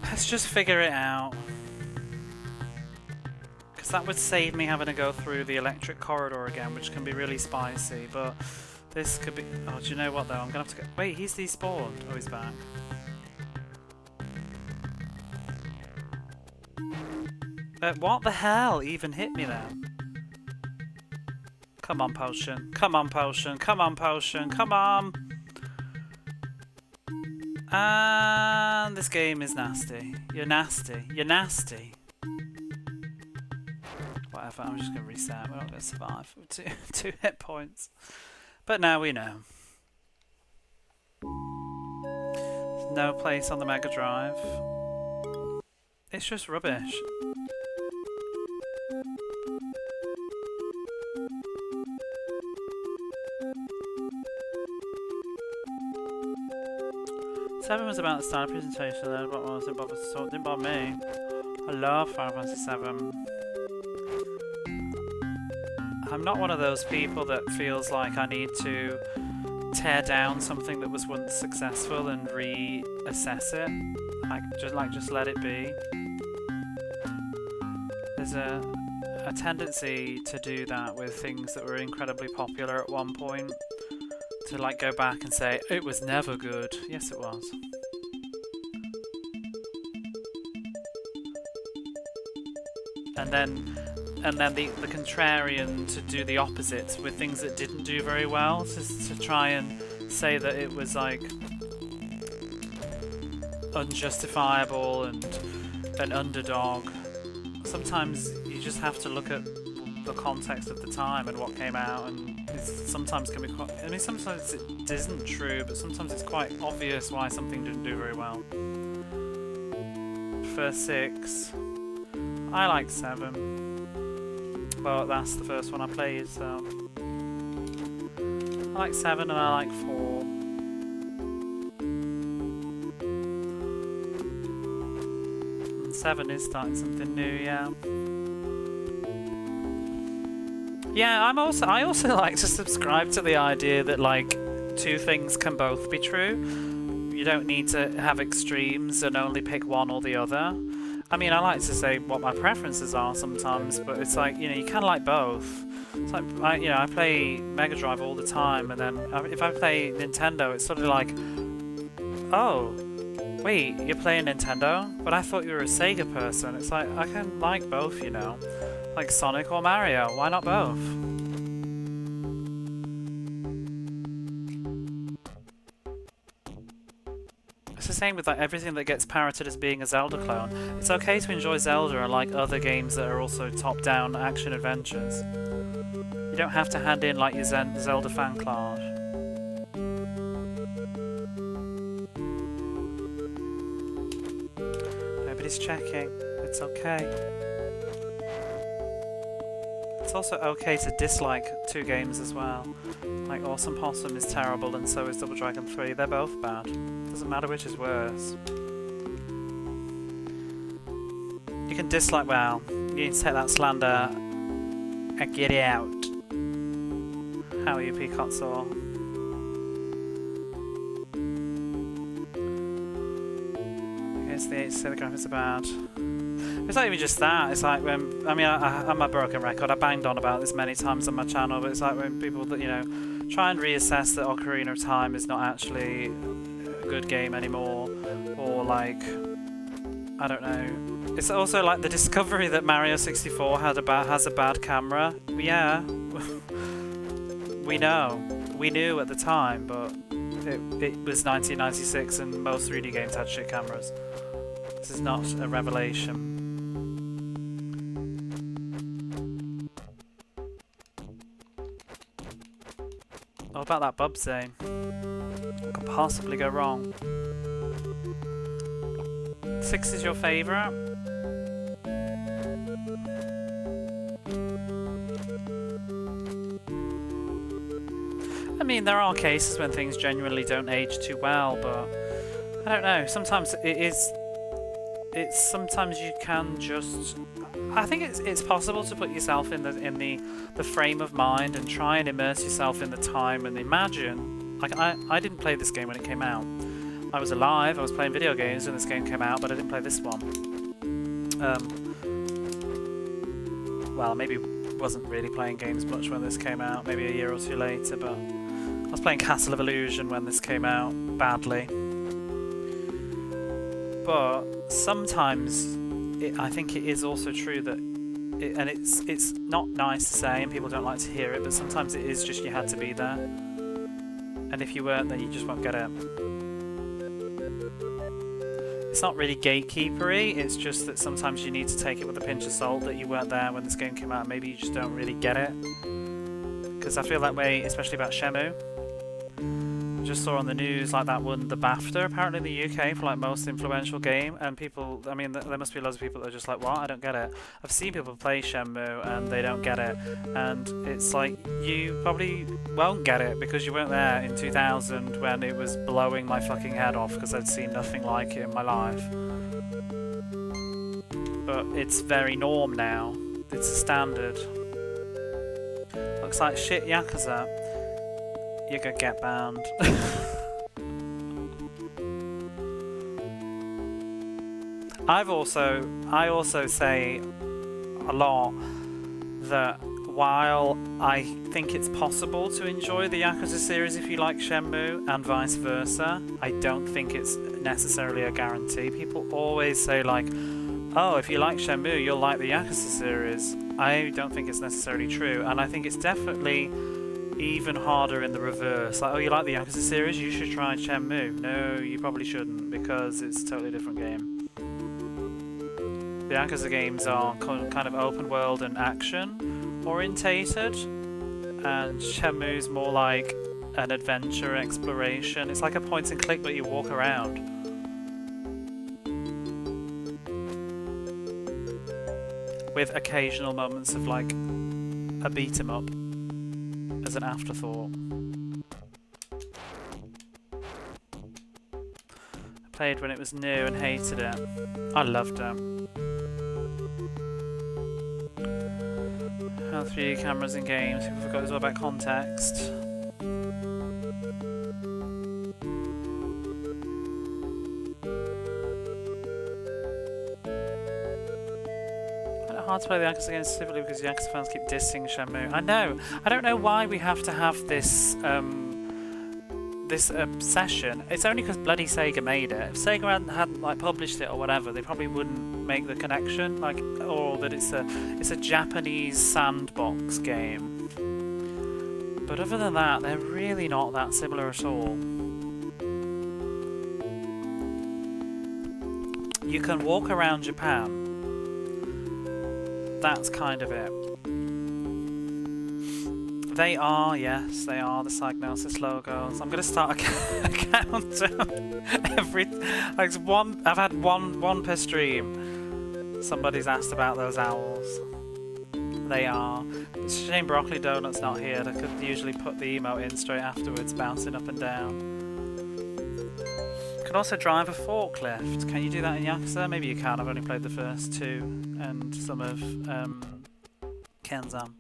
Let's just figure it out. Because that would save me having to go through the electric corridor again, which can be really spicy, but this could be... Oh, do you know what though? I'm gonna have to go... Wait, he's despawned. Oh, he's back. What the hell even hit me then? Come on, potion. Come on, potion. Come on, potion. Come on! And this game is nasty. You're nasty. You're nasty. Whatever, I'm just going to reset. We're not going to survive with two hit points. But now we know. There's no place on the Mega Drive. It's just rubbish. Seven was about the style of presentation, then what was it? Didn't bother me. I love Final Fantasy VII. I'm not one of those people that feels like I need to tear down something that was once successful and reassess it. I just let it be. There's a tendency to do that with things that were incredibly popular at one point. To like go back and say, it was never good. Yes, it was. And then the contrarian to do the opposite with things that didn't do very well, to try and say that it was like unjustifiable and an underdog. Sometimes you just have to look at the context of the time and what came out, and sometimes can be quite. I mean, sometimes it isn't true, but sometimes it's quite obvious why something didn't do very well. First 6, I like 7, but that's the first one I played, so I like 7 and I like 4. And 7 is starting something new, yeah. Yeah, I also like to subscribe to the idea that like 2 things can both be true. You don't need to have extremes and only pick one or the other. I mean, I like to say what my preferences are sometimes, but it's like, you know, you can like both. It's like, I play Mega Drive all the time, and then if I play Nintendo, it's sort of like, oh, wait, you're playing Nintendo? But I thought you were a Sega person. It's like, I can like both, you know. Like Sonic or Mario, why not both? It's the same with like everything that gets parroted as being a Zelda clone. It's okay to enjoy Zelda and like other games that are also top-down action adventures. You don't have to hand in like your Zelda fan class. Nobody's checking. It's okay. It's also okay to dislike 2 games as well. Like Awesome Possum is terrible and so is Double Dragon 3. They're both bad. Doesn't matter which is worse. You can dislike, well, you need to take that slander and get out. How are you, Peacock Saw? Okay, so the graphics are bad. It's not even just that, it's like when, I mean, I'm a broken record, I banged on about this many times on my channel, but it's like when people that, you know, try and reassess that Ocarina of Time is not actually a good game anymore, or like, I don't know. It's also like the discovery that Mario 64 has a bad camera. Yeah, we know. We knew at the time, but it was 1996 and most 3D games had shit cameras. This is not a revelation. What about that Bubsy? What could possibly go wrong? 6 is your favourite? I mean, there are cases when things genuinely don't age too well, but I don't know. Sometimes sometimes you can just. I think it's possible to put yourself in the frame of mind and try and immerse yourself in the time and imagine. Like I didn't play this game when it came out. I was alive. I was playing video games when this game came out, but I didn't play this one. Well, maybe wasn't really playing games much when this came out. Maybe a year or 2 later, but I was playing Castle of Illusion when this came out badly. But sometimes I think it is also true that, and it's not nice to say, and people don't like to hear it, but sometimes it is just you had to be there, and if you weren't, then you just won't get it. It's not really gatekeepery, it's just that sometimes you need to take it with a pinch of salt that you weren't there when this game came out. Maybe you just don't really get it, because I feel that way, especially about Shenmue. I just saw on the news like that won the BAFTA apparently in the UK for like most influential game, and people, I mean, there must be loads of people that are just like, what? I don't get it. I've seen people play Shenmue and they don't get it, and it's like, you probably won't get it because you weren't there in 2000 when it was blowing my fucking head off because I'd seen nothing like it in my life. But it's very norm now. It's a standard. Looks like shit, Yakuza. You're gonna get banned. I also say a lot that while I think it's possible to enjoy the Yakuza series if you like Shenmue and vice versa, I don't think it's necessarily a guarantee. People always say like, oh, if you like Shenmue, you'll like the Yakuza series. I don't think it's necessarily true, and I think it's definitely even harder in the reverse. Like, oh, you like the Yakuza series? You should try Shenmue. No, you probably shouldn't, because it's a totally different game. The Yakuza games are kind of open world and action, orientated, and Shenmue's more like an adventure exploration. It's like a point and click, but you walk around. With occasional moments of like a beat 'em up as an afterthought. I played when it was new and hated it. I loved it. How 3D cameras in games, people forgot it's all about context. Hard to play the Yakuza games specifically because Yakuza fans keep dissing Shenmue. I know. I don't know why we have to have this this obsession. It's only because bloody Sega made it. If Sega hadn't like published it or whatever, they probably wouldn't make the connection. Like, or that it's a Japanese sandbox game. But other than that, they're really not that similar at all. You can walk around Japan. That's kind of it. They are, yes, they are the Psygnosis logos. I'm gonna start a countdown every like one. I've had one per stream. Somebody's asked about those owls. They are. It's a shame Broccoli Donut's not here. I could usually put the emote in straight afterwards, bouncing up and down. You can also drive a forklift. Can you do that in Yakuza? Maybe you can. I've only played the first two and some of Kenzan.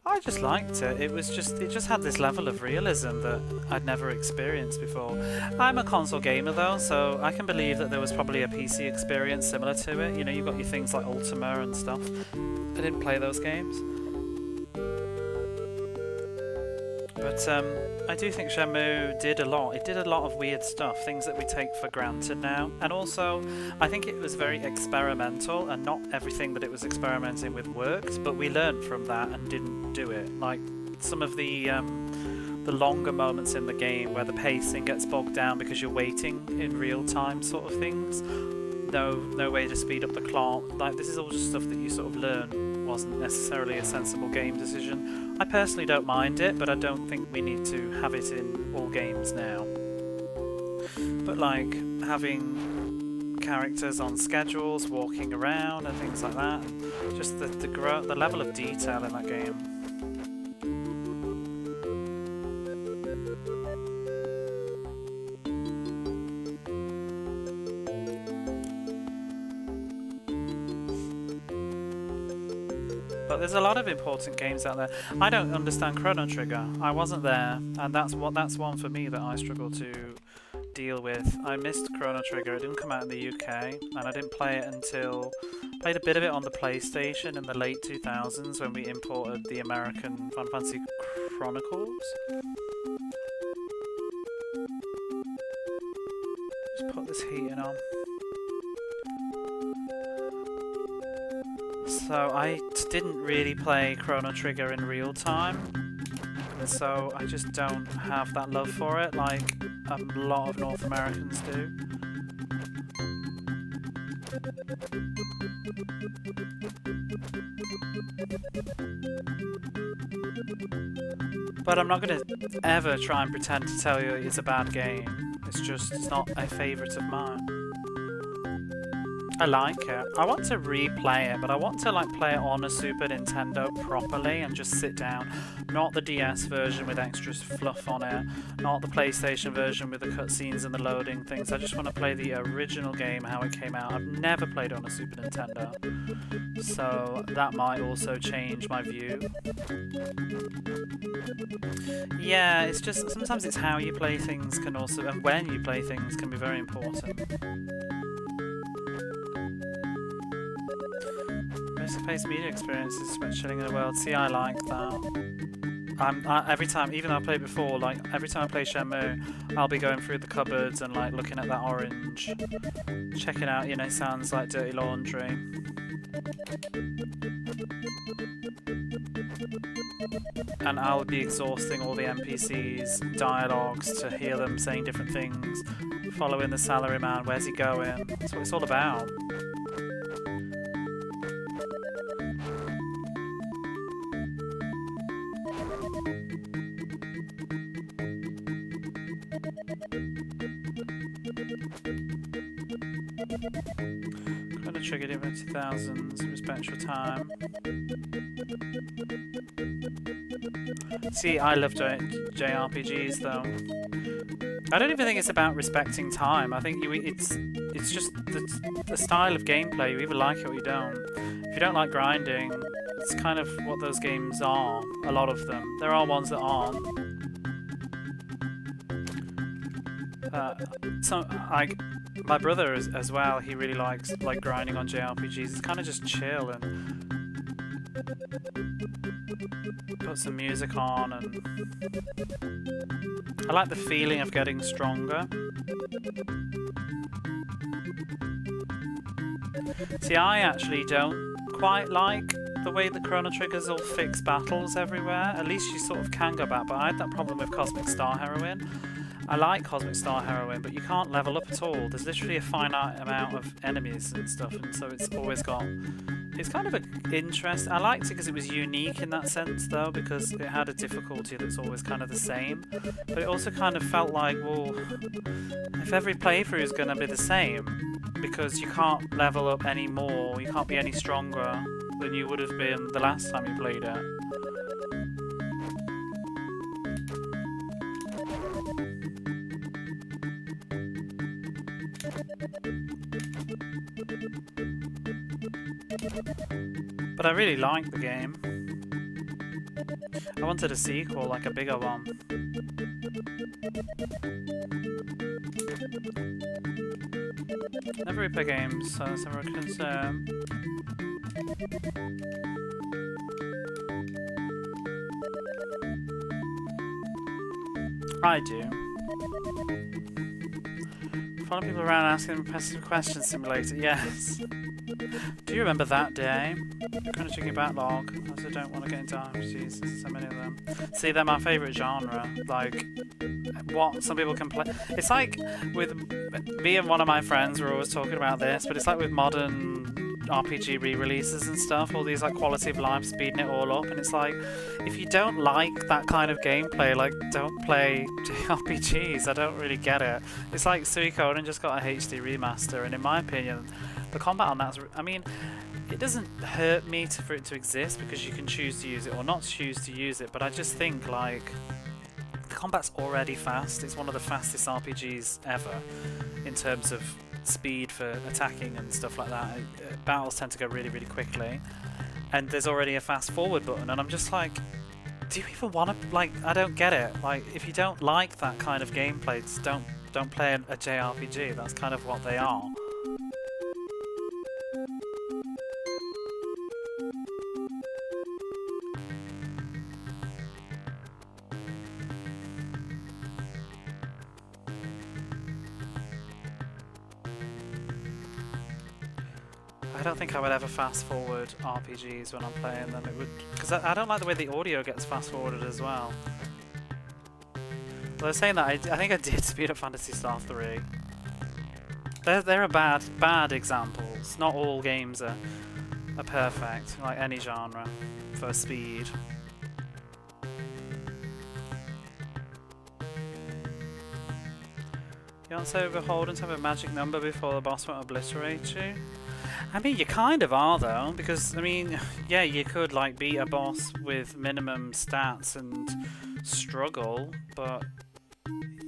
I just liked it. It just had this level of realism that I'd never experienced before. I'm a console gamer though, so I can believe that there was probably a PC experience similar to it. You know, you've got your things like Ultima and stuff. I didn't play those games. But I do think Shenmue did a lot. It did a lot of weird stuff, things that we take for granted now. And also, I think it was very experimental, and not everything that it was experimenting with worked, but we learned from that and didn't do it. Like some of the longer moments in the game where the pacing gets bogged down because you're waiting in real time sort of things. No way to speed up the clock. Like, this is all just stuff that you sort of learn wasn't necessarily a sensible game decision. I personally don't mind it, but I don't think we need to have it in all games now. But like having characters on schedules, walking around and things like that, just the level of detail in that game. But there's a lot of important games out there. I don't understand Chrono Trigger. I wasn't there, and that's one for me that I struggle to deal with. I missed Chrono Trigger. It didn't come out in the UK, and I didn't play it until played a bit of it on the PlayStation in the late 2000s when we imported the American Final Fantasy Chronicles. Just put this heating on. So I didn't really play Chrono Trigger in real time, so I just don't have that love for it like a lot of North Americans do. But I'm not going to ever try and pretend to tell you it's a bad game. It's not a favourite of mine. I like it. I want to replay it, but I want to like play it on a Super Nintendo properly and just sit down. Not the DS version with extra fluff on it, not the PlayStation version with the cutscenes and the loading things. I just want to play the original game how it came out. I've never played it on a Super Nintendo, so that might also change my view. Yeah, it's just sometimes it's how you play things can also, and when you play things can be very important. Face media experiences when chilling in the world. See, I like that. Every time, even though I played before, like every time I play Shenmue, I'll be going through the cupboards and like looking at that orange, checking out, you know, sounds like dirty laundry. And I'll be exhausting all the NPCs' dialogues to hear them saying different things, following the salaryman, where's he going? That's what it's all about. Chrono Trigger did in 2000s. Respect your time. See, I love JRPGs though. I don't even think it's about respecting time. I think it's just the style of gameplay. You either like it or you don't. If you don't like grinding, it's kind of what those games are. A lot of them. There are ones that aren't. My brother as well. He really likes grinding on JRPGs. It's kind of just chill and put some music on, and I like the feeling of getting stronger. See, I actually don't quite like the way the Chrono Trigger's all fixed battles everywhere. At least you sort of can go back, but I had that problem with Cosmic Star Heroine. I like Cosmic Star Heroine, but you can't level up at all. There's literally a finite amount of enemies and stuff, and so it's always got... It's kind of an interest. I liked it because it was unique in that sense, though, because it had a difficulty that's always kind of the same. But it also kind of felt like, well, if every playthrough is going to be the same, because you can't level up any more, you can't be any stronger than you would have been the last time you played it. But I really liked the game. I wanted a sequel, like a bigger one. Never replay games, so that's never a concern. I do. Follow people around asking repetitive questions simulator, yes. Do you remember that day? Kind of checking backlog. I also don't want to get into RPGs, there's so many of them. See, they're my favourite genre. Like, what some people can play. It's like with me and one of my friends, we're always talking about this, but it's like with modern RPG re-releases and stuff, all these like quality of life, speeding it all up, and it's like, if you don't like that kind of gameplay, like, don't play RPGs. I don't really get it. It's like Suikoden just got a HD remaster, and in my opinion, the combat on that's, I mean, it doesn't hurt me for it to exist because you can choose to use it or not choose to use it, but I just think, like, the combat's already fast. It's one of the fastest RPGs ever in terms of speed for attacking and stuff like that. Battles tend to go really, really quickly, and there's already a fast forward button, and I'm just like, do you even want to, like, I don't get it. Like, if you don't like that kind of gameplay, just don't play a JRPG. That's kind of what they are. I don't think I would ever fast forward RPGs when I'm playing them. It would, because I don't like the way the audio gets fast forwarded as well. Well, saying that, I think I did speed up Phantasy Star 3. There are bad examples. Not all games are perfect, like any genre, for speed. You aren't so beholden to have a magic number before the boss won't obliterate you. I mean, you kind of are, though, because, I mean, yeah, you could, like, beat a boss with minimum stats and struggle, but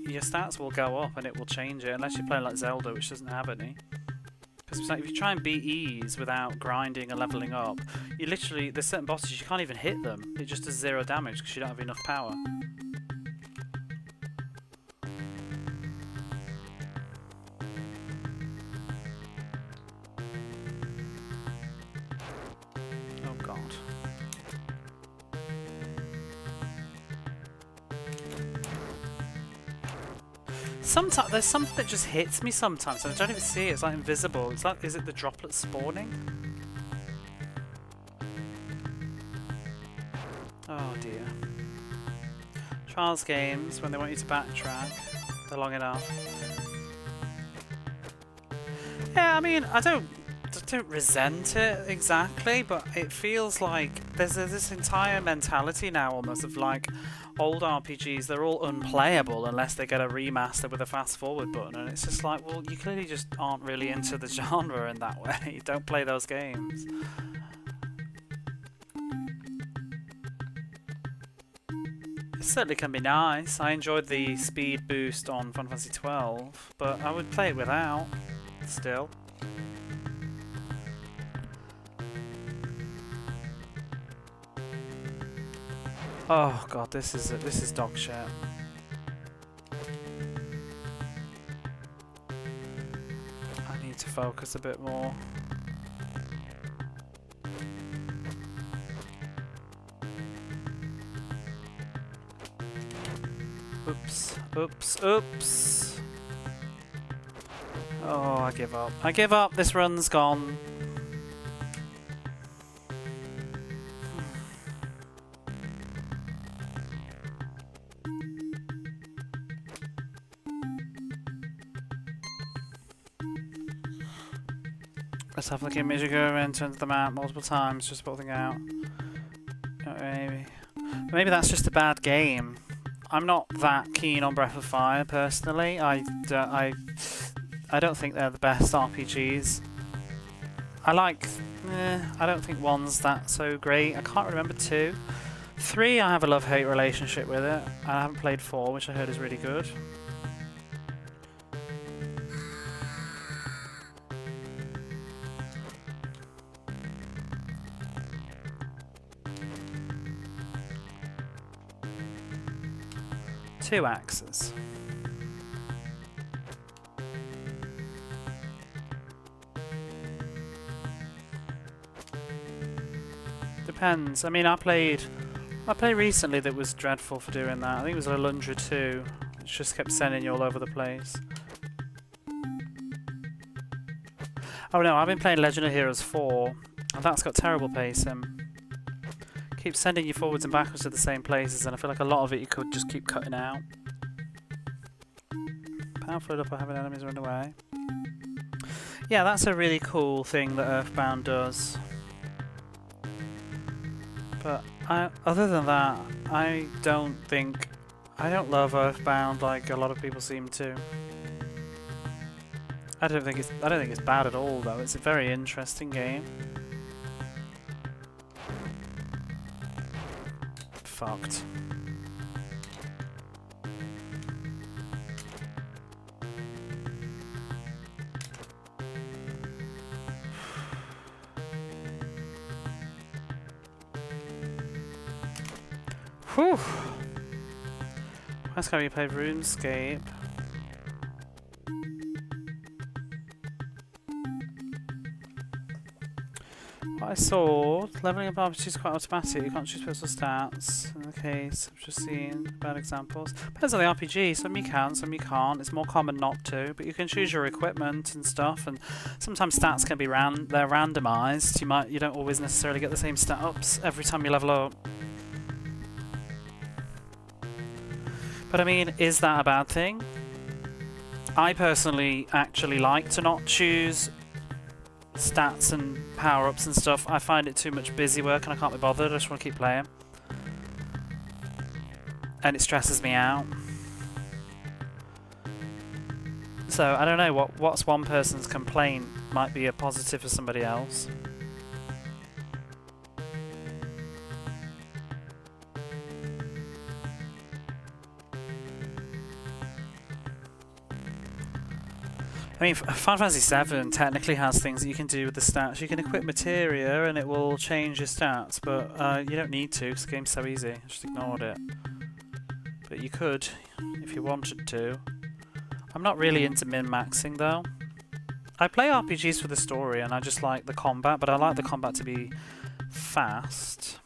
your stats will go up and it will change it, unless you're playing like Zelda, which doesn't have any. Because like, if you try and beat E's without grinding and leveling up, you literally, there's certain bosses you can't even hit them. It just does 0 damage because you don't have enough power. Sometimes there's something that just hits me sometimes, and I don't even see it. It's like invisible. It's like, is it the droplet spawning? Oh dear. Trials games, when they want you to backtrack, they're long enough. Yeah, I mean, I don't resent it exactly, but it feels like there's this entire mentality now almost of like, old RPGs, they're all unplayable unless they get a remaster with a fast forward button, and it's just like, well, you clearly just aren't really into the genre in that way. Don't play those games. It certainly can be nice. I enjoyed the speed boost on Final Fantasy XII, but I would play it without, still. Oh god, this is dog shit. I need to focus a bit more. Oops, oops, oops. Oh, I give up. I give up, this run's gone. Let's have a look at image, go around to the map multiple times, just bolting out. Maybe that's just a bad game. I'm not that keen on Breath of Fire personally. I don't think they're the best RPGs. I don't think 1's that so great. I can't remember 2. 3, I have a love-hate relationship with it. I haven't played 4, which I heard is really good. Two axes. Depends. I mean, I played recently that was dreadful for doing that. I think it was Alundra 2. It just kept sending you all over the place. Oh no, I've been playing Legend of Heroes 4, and that's got terrible pacing. Keeps sending you forwards and backwards to the same places, and I feel like a lot of it you could just keep cutting out. Powerful up by having enemies run away. Yeah, that's a really cool thing that Earthbound does. But other than that, I don't love Earthbound like a lot of people seem to. I don't think it's bad at all though. It's a very interesting game. Fucked. Whew. Last time we played RuneScape. What I saw, leveling up RPGs is quite automatic. You can't choose personal stats. In the case, I've just seen bad examples. Depends on the RPG. Some you can, some you can't. It's more common not to, but you can choose your equipment and stuff. And sometimes stats can be they're randomized. You don't always necessarily get the same stat ups every time you level up. But I mean, is that a bad thing? I personally actually like to not choose stats and power-ups and stuff. I find it too much busy work and I can't be bothered. I just want to keep playing. And it stresses me out. So, I don't know, what's one person's complaint might be a positive for somebody else. I mean, Final Fantasy VII technically has things that you can do with the stats. You can equip materia and it will change your stats, but you don't need to because the game's so easy. I just ignored it. But you could, if you wanted to. I'm not really into min-maxing though. I play RPGs for the story and I just like the combat, but I like the combat to be fast.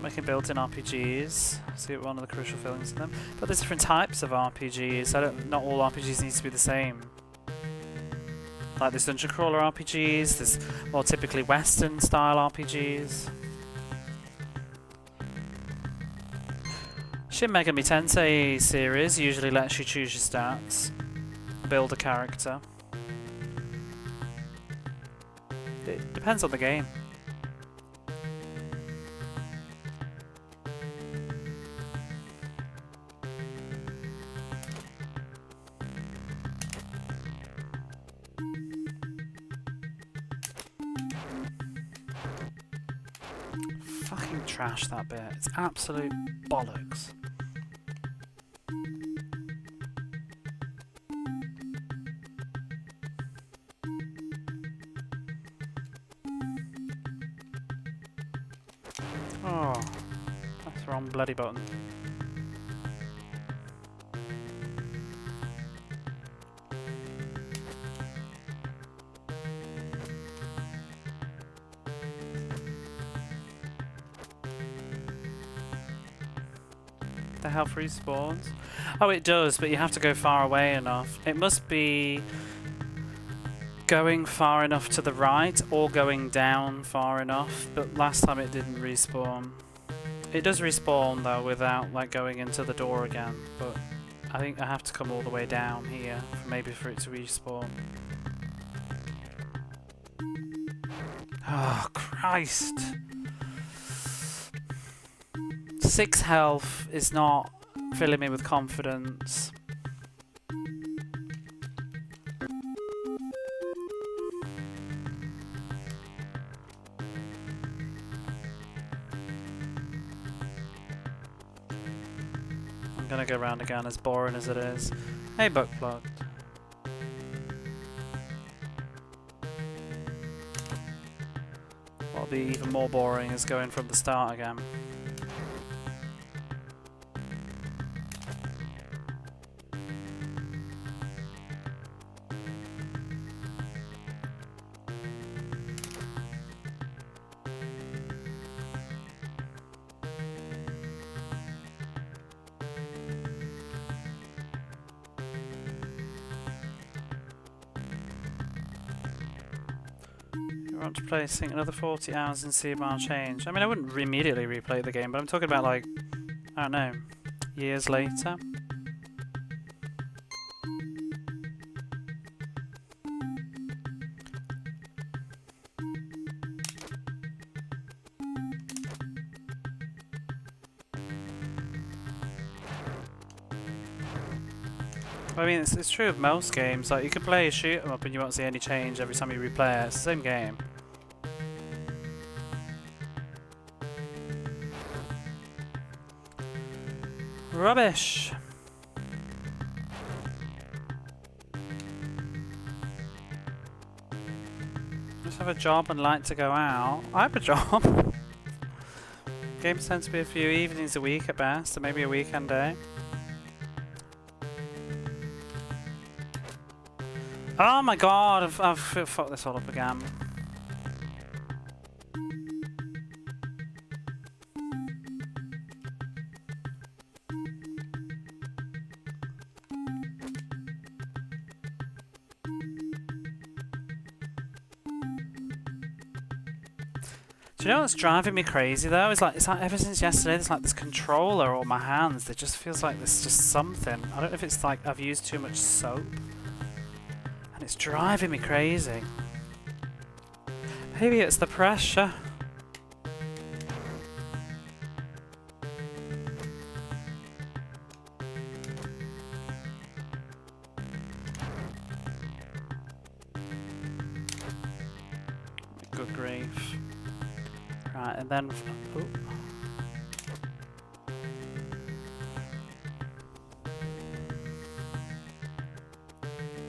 Making built-in RPGs. See one of the crucial feelings in them. But there's different types of RPGs. Not all RPGs need to be the same. Like there's dungeon crawler RPGs. There's more typically Western style RPGs. Shin Megami Tensei series usually lets you choose your stats, build a character. It depends on the game. Fucking trash, that bit. It's absolute bollocks. Oh, that's the wrong bloody button. The health respawns? Oh, it does, but you have to go far away enough. It must be going far enough to the right or going down far enough, but last time it didn't respawn. It does respawn though without like going into the door again, but I think I have to come all the way down here maybe for it to respawn. Oh, Christ! 6 health is not filling me with confidence. I'm gonna go round again, as boring as it is. Hey, butt plug. What'll be even more boring is going from the start again. I want to play Sync another 40 hours and see a mild change. I mean, I wouldn't immediately replay the game, but I'm talking about like, I don't know, years later. I mean, it's true of most games. Like, you could play a shoot 'em up and you won't see any change every time you replay it. It's the same game. Rubbish! Just have a job and like to go out. I have a job. Games tend to be a few evenings a week at best, or maybe a weekend day. Oh my god, I've fucked this all up again. Do you know what's driving me crazy though? It's like ever since yesterday, there's like this controller on my hands. It just feels like there's just something. I don't know if it's like I've used too much soap. And it's driving me crazy. Maybe it's the pressure. Good grief. Right, and then... Ooh.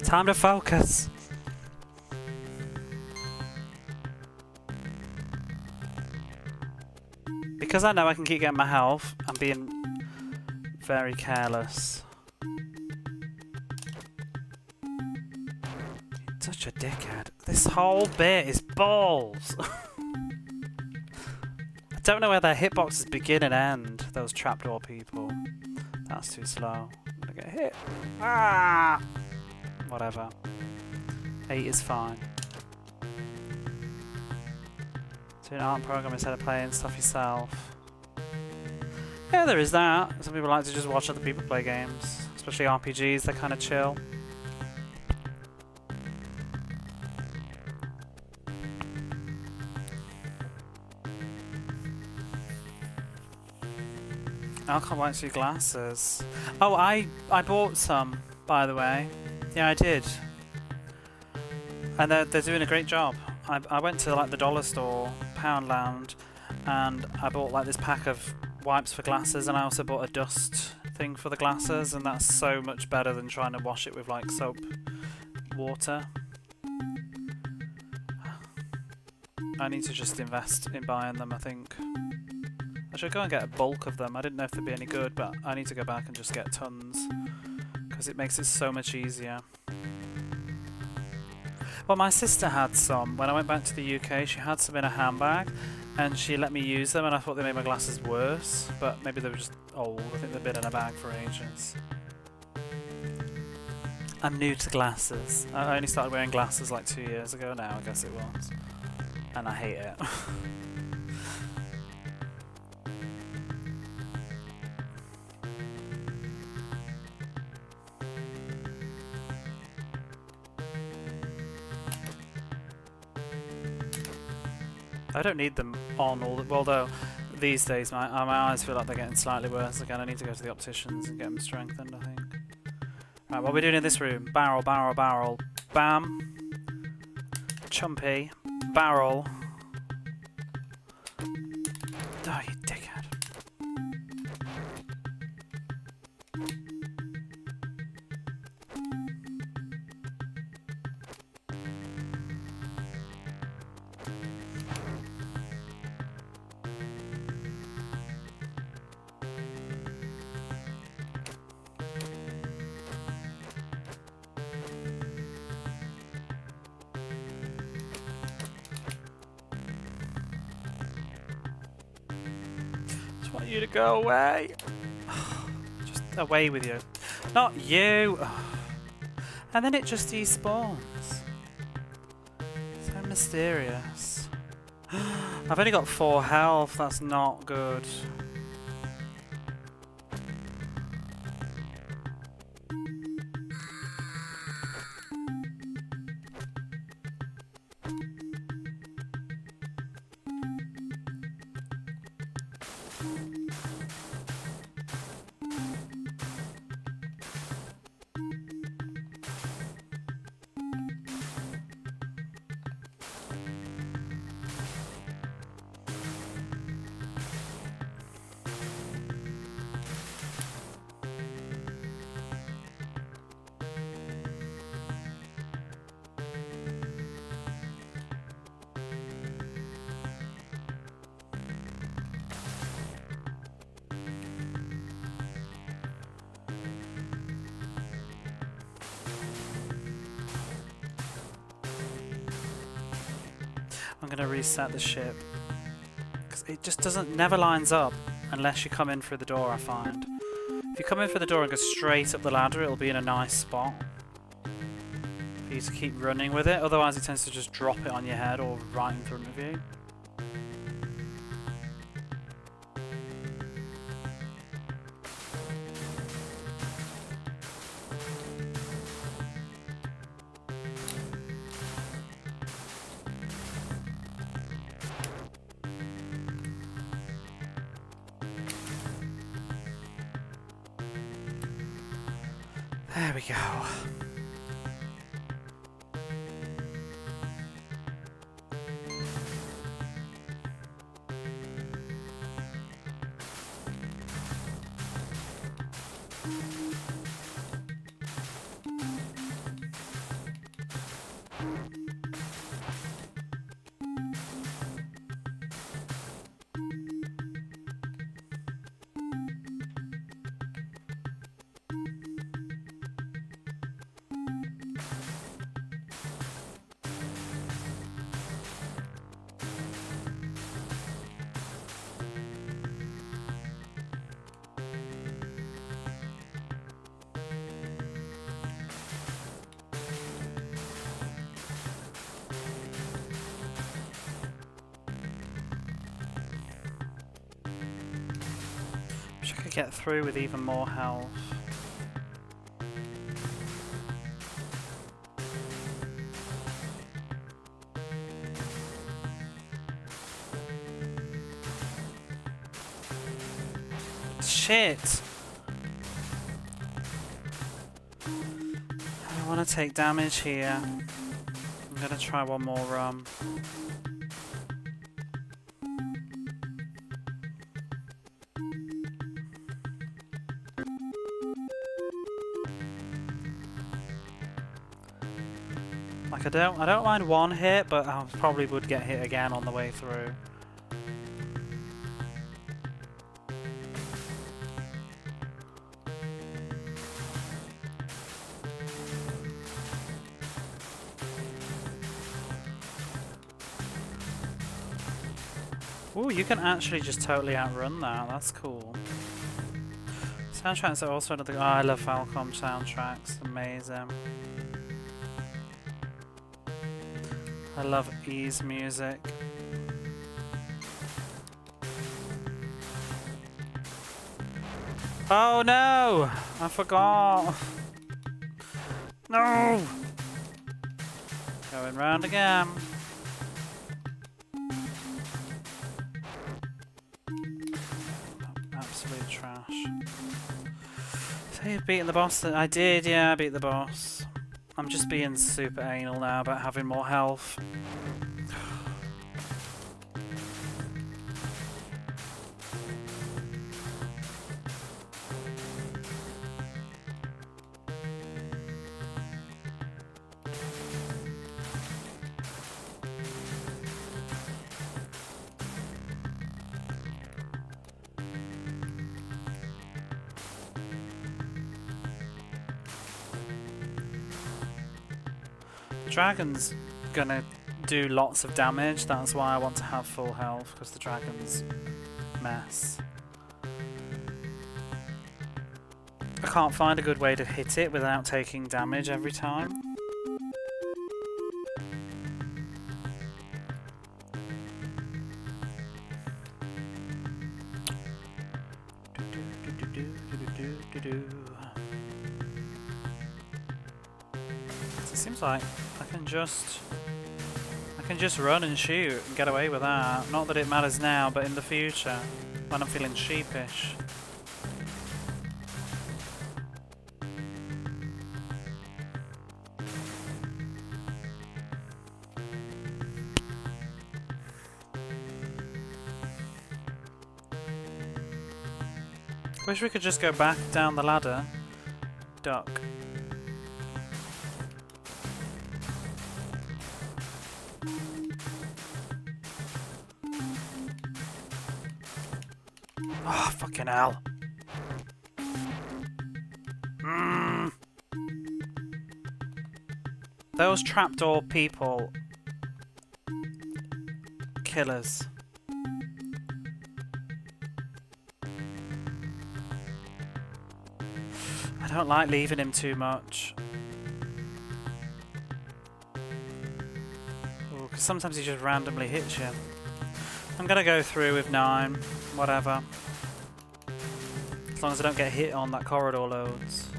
Time to focus. Because I know I can keep getting my health, I'm being very careless. Such a dickhead. This whole bit is balls. I don't know where their hitboxes begin and end, those trapdoor people. That's too slow. I'm gonna get hit. Ah! Whatever. 8 is fine. Do an art program instead of playing stuff yourself. Yeah, there is that. Some people like to just watch other people play games. Especially RPGs, they're kind of chill. I can't wait to see glasses. Oh, I bought some, by the way. Yeah, I did. And they're doing a great job. I went to like the dollar store, Poundland, and I bought like this pack of wipes for glasses, and I also bought a dust thing for the glasses, and that's so much better than trying to wash it with like soap water. I need to just invest in buying them, I think. I should go and get a bulk of them. I didn't know if they'd be any good, but I need to go back and just get tons, because it makes it so much easier. Well, my sister had some. When I went back to the UK, she had some in a handbag, and she let me use them, and I thought they made my glasses worse, but maybe they were just old. I think they've been in a bag for ages. I'm new to glasses. I only started wearing glasses like 2 years ago now, I guess it was. And I hate it. I don't need them on all the... Although, these days my eyes feel like they're getting slightly worse again. I need to go to the opticians and get them strengthened, I think. Right, what are we doing in this room? Barrel, barrel, barrel. Bam. Chumpy. Barrel. Oh, you dickhead. I want you to go away. Just away with you. Not you. And then it just despawns. So mysterious. I've only got 4 health. That's not good. I'm gonna reset the ship because it just never lines up unless you come in through the door. I find if you come in through the door and go straight up the ladder, it'll be in a nice spot for you to keep running with it. Otherwise, it tends to just drop it on your head or right in front of you. There we go. Wish I could get through with even more health. Shit! I don't want to take damage here. gonna try one more run. Like I don't mind one hit, but I probably would get hit again on the way through. Ooh, you can actually just totally outrun that. That's cool. Soundtracks are also another. Oh, I love Falcom soundtracks. Amazing. I love Ease music. Oh no! I forgot. No! Going round again. Absolute trash. So you've beaten the boss? I did, yeah, I beat the boss. I'm just being super anal now about having more health. Dragon's gonna do lots of damage, that's why I want to have full health, because the dragon's mess. I can't find a good way to hit it without taking damage every time. It seems like I can just run and shoot and get away with that. Not that it matters now, but in the future, when I'm feeling sheepish. Wish we could just go back down the ladder. Duck. Oh, fucking hell. Those trapdoor people. Killers. I don't like leaving him too much. Because sometimes he just randomly hits you. I'm gonna go through with 9, whatever. As long as I don't get hit on that corridor loads.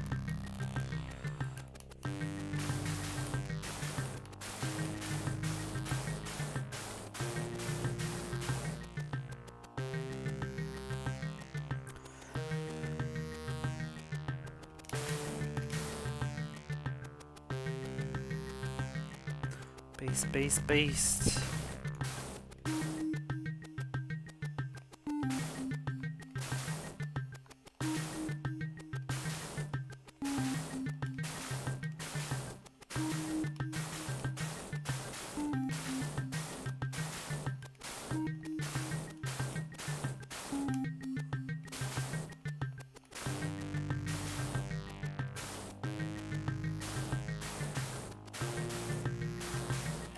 Beast, beast, beast.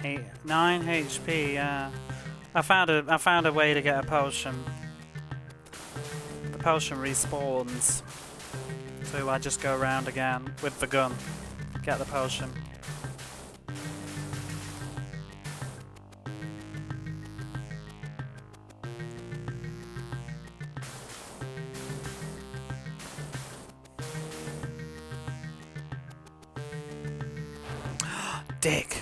Eight, 9 HP, yeah. I found a way to get a potion. The potion respawns. So I just go around again with the gun. Get the potion. Dick.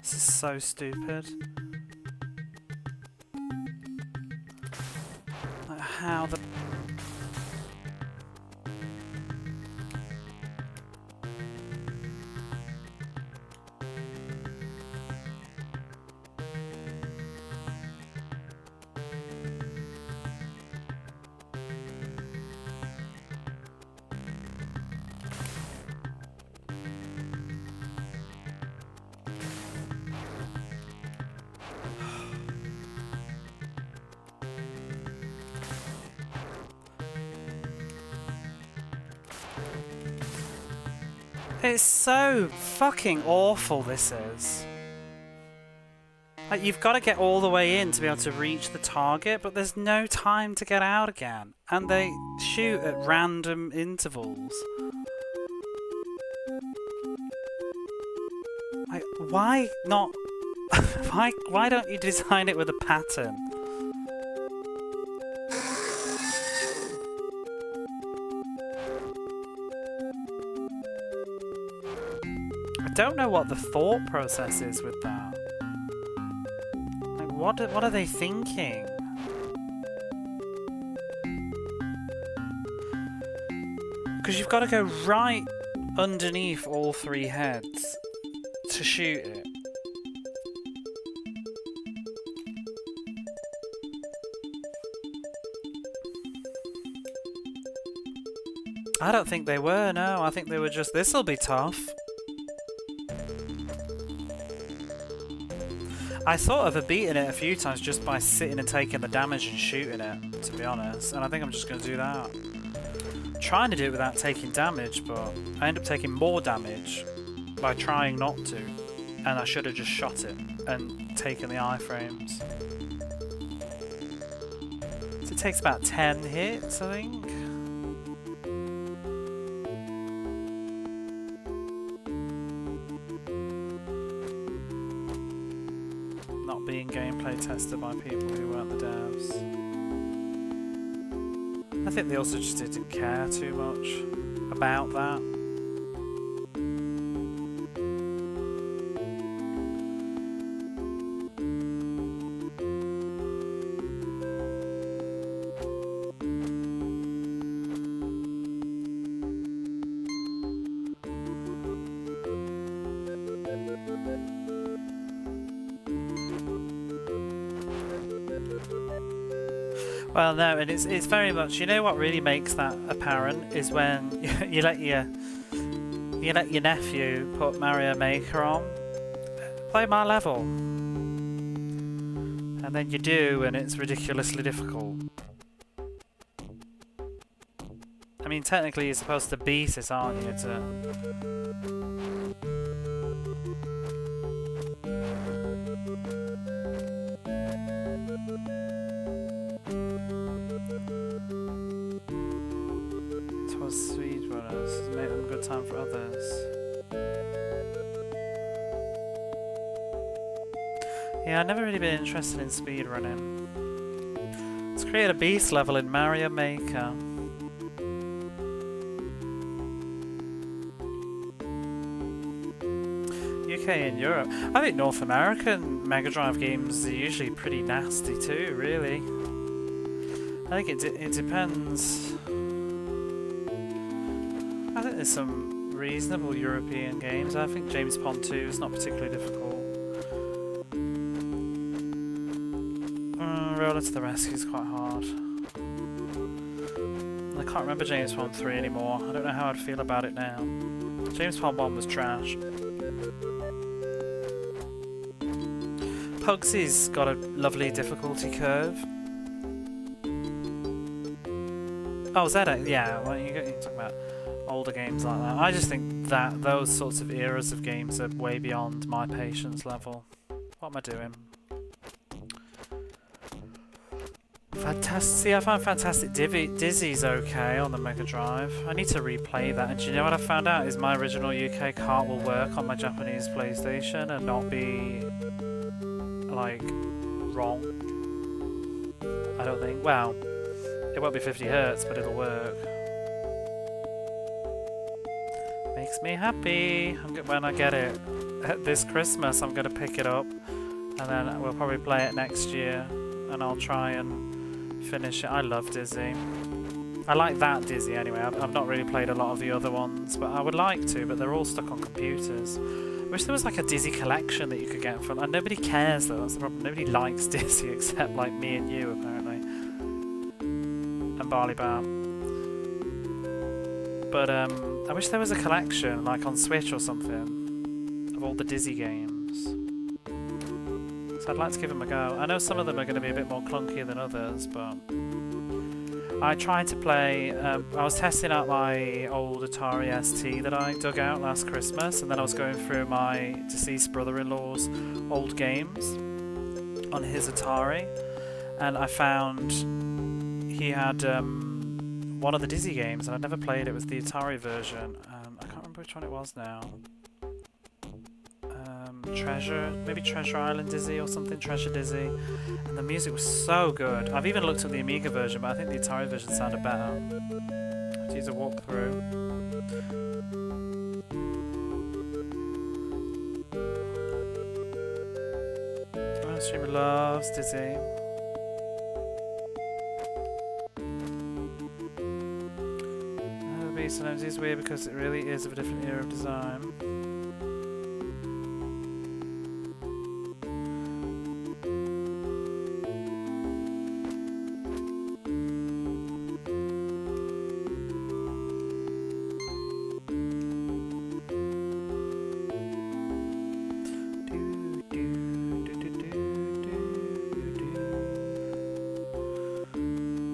This is so stupid. Like, how the... It's so fucking awful, this is. Like, you've got to get all the way in to be able to reach the target, but there's no time to get out again. And they shoot at random intervals. Like, why not... why don't you design it with a pattern? I don't know what the thought process is with that. Like, what are they thinking? Because you've got to go right underneath all three heads to shoot it. I don't think they were, no. I think they were just, this'll be tough. I thought of beating it a few times just by sitting and taking the damage and shooting it, to be honest. And I think I'm just going to do that. I'm trying to do it without taking damage, but I end up taking more damage by trying not to. And I should have just shot it and taken the iframes. So it takes about 10 hits, I think. Not being gameplay tested by people who weren't the devs. I think they also just didn't care too much about that. Well, no, and it's very much. You know what really makes that apparent is when you let your nephew put Mario Maker on, play my level, and then you do, and it's ridiculously difficult. I mean, technically, you're supposed to beat it, aren't you? Speedrunners, make them a good time for others. Yeah, I've never really been interested in speedrunning. Let's create a beast level in Mario Maker. UK and Europe. I think North American Mega Drive games are usually pretty nasty too, really. I think it depends. I think there's some reasonable European games. I think James Pond 2 is not particularly difficult. Roller to the Rescue is quite hard. I can't remember James Pond 3 anymore. I don't know how I'd feel about it now. James Pond 1 was trash. Pugsy's got a lovely difficulty curve. Oh, Zelda, yeah, well, you're talking about older games like that. I just think that those sorts of eras of games are way beyond my patience level. What am I doing? Fantastic. See, I found Fantastic Dizzy's okay on the Mega Drive. I need to replay that. And do you know what I found out? Is my original UK cart will work on my Japanese PlayStation and not be, like, wrong. I don't think. Well, it won't be 50 Hz, but it'll work. Makes me happy when I get it. this Christmas I'm going to pick it up, and then we'll probably play it next year, and I'll try and finish it. I love Dizzy. I like that Dizzy anyway. I've not really played a lot of the other ones, but I would like to, but they're all stuck on computers. I wish there was like a Dizzy collection that you could get from, and nobody cares though, that's the problem. Nobody likes Dizzy except like me and you apparently. And Barley Bar. But I wish there was a collection, like on Switch or something, of all the Dizzy games. So I'd like to give them a go. I know some of them are going to be a bit more clunky than others, but I tried to play, I was testing out my old Atari ST that I dug out last Christmas, and then I was going through my deceased brother-in-law's old games on his Atari, and I found he had one of the Dizzy games, and I'd never played it. It was the Atari version. I can't remember which one it was now. Maybe Treasure Island Dizzy or something, Treasure Dizzy. And the music was so good. I've even looked at the Amiga version, but I think the Atari version sounded better. To use a walkthrough. Oh, streamer loves Dizzy. Sometimes it's weird because it really is of a different era of design.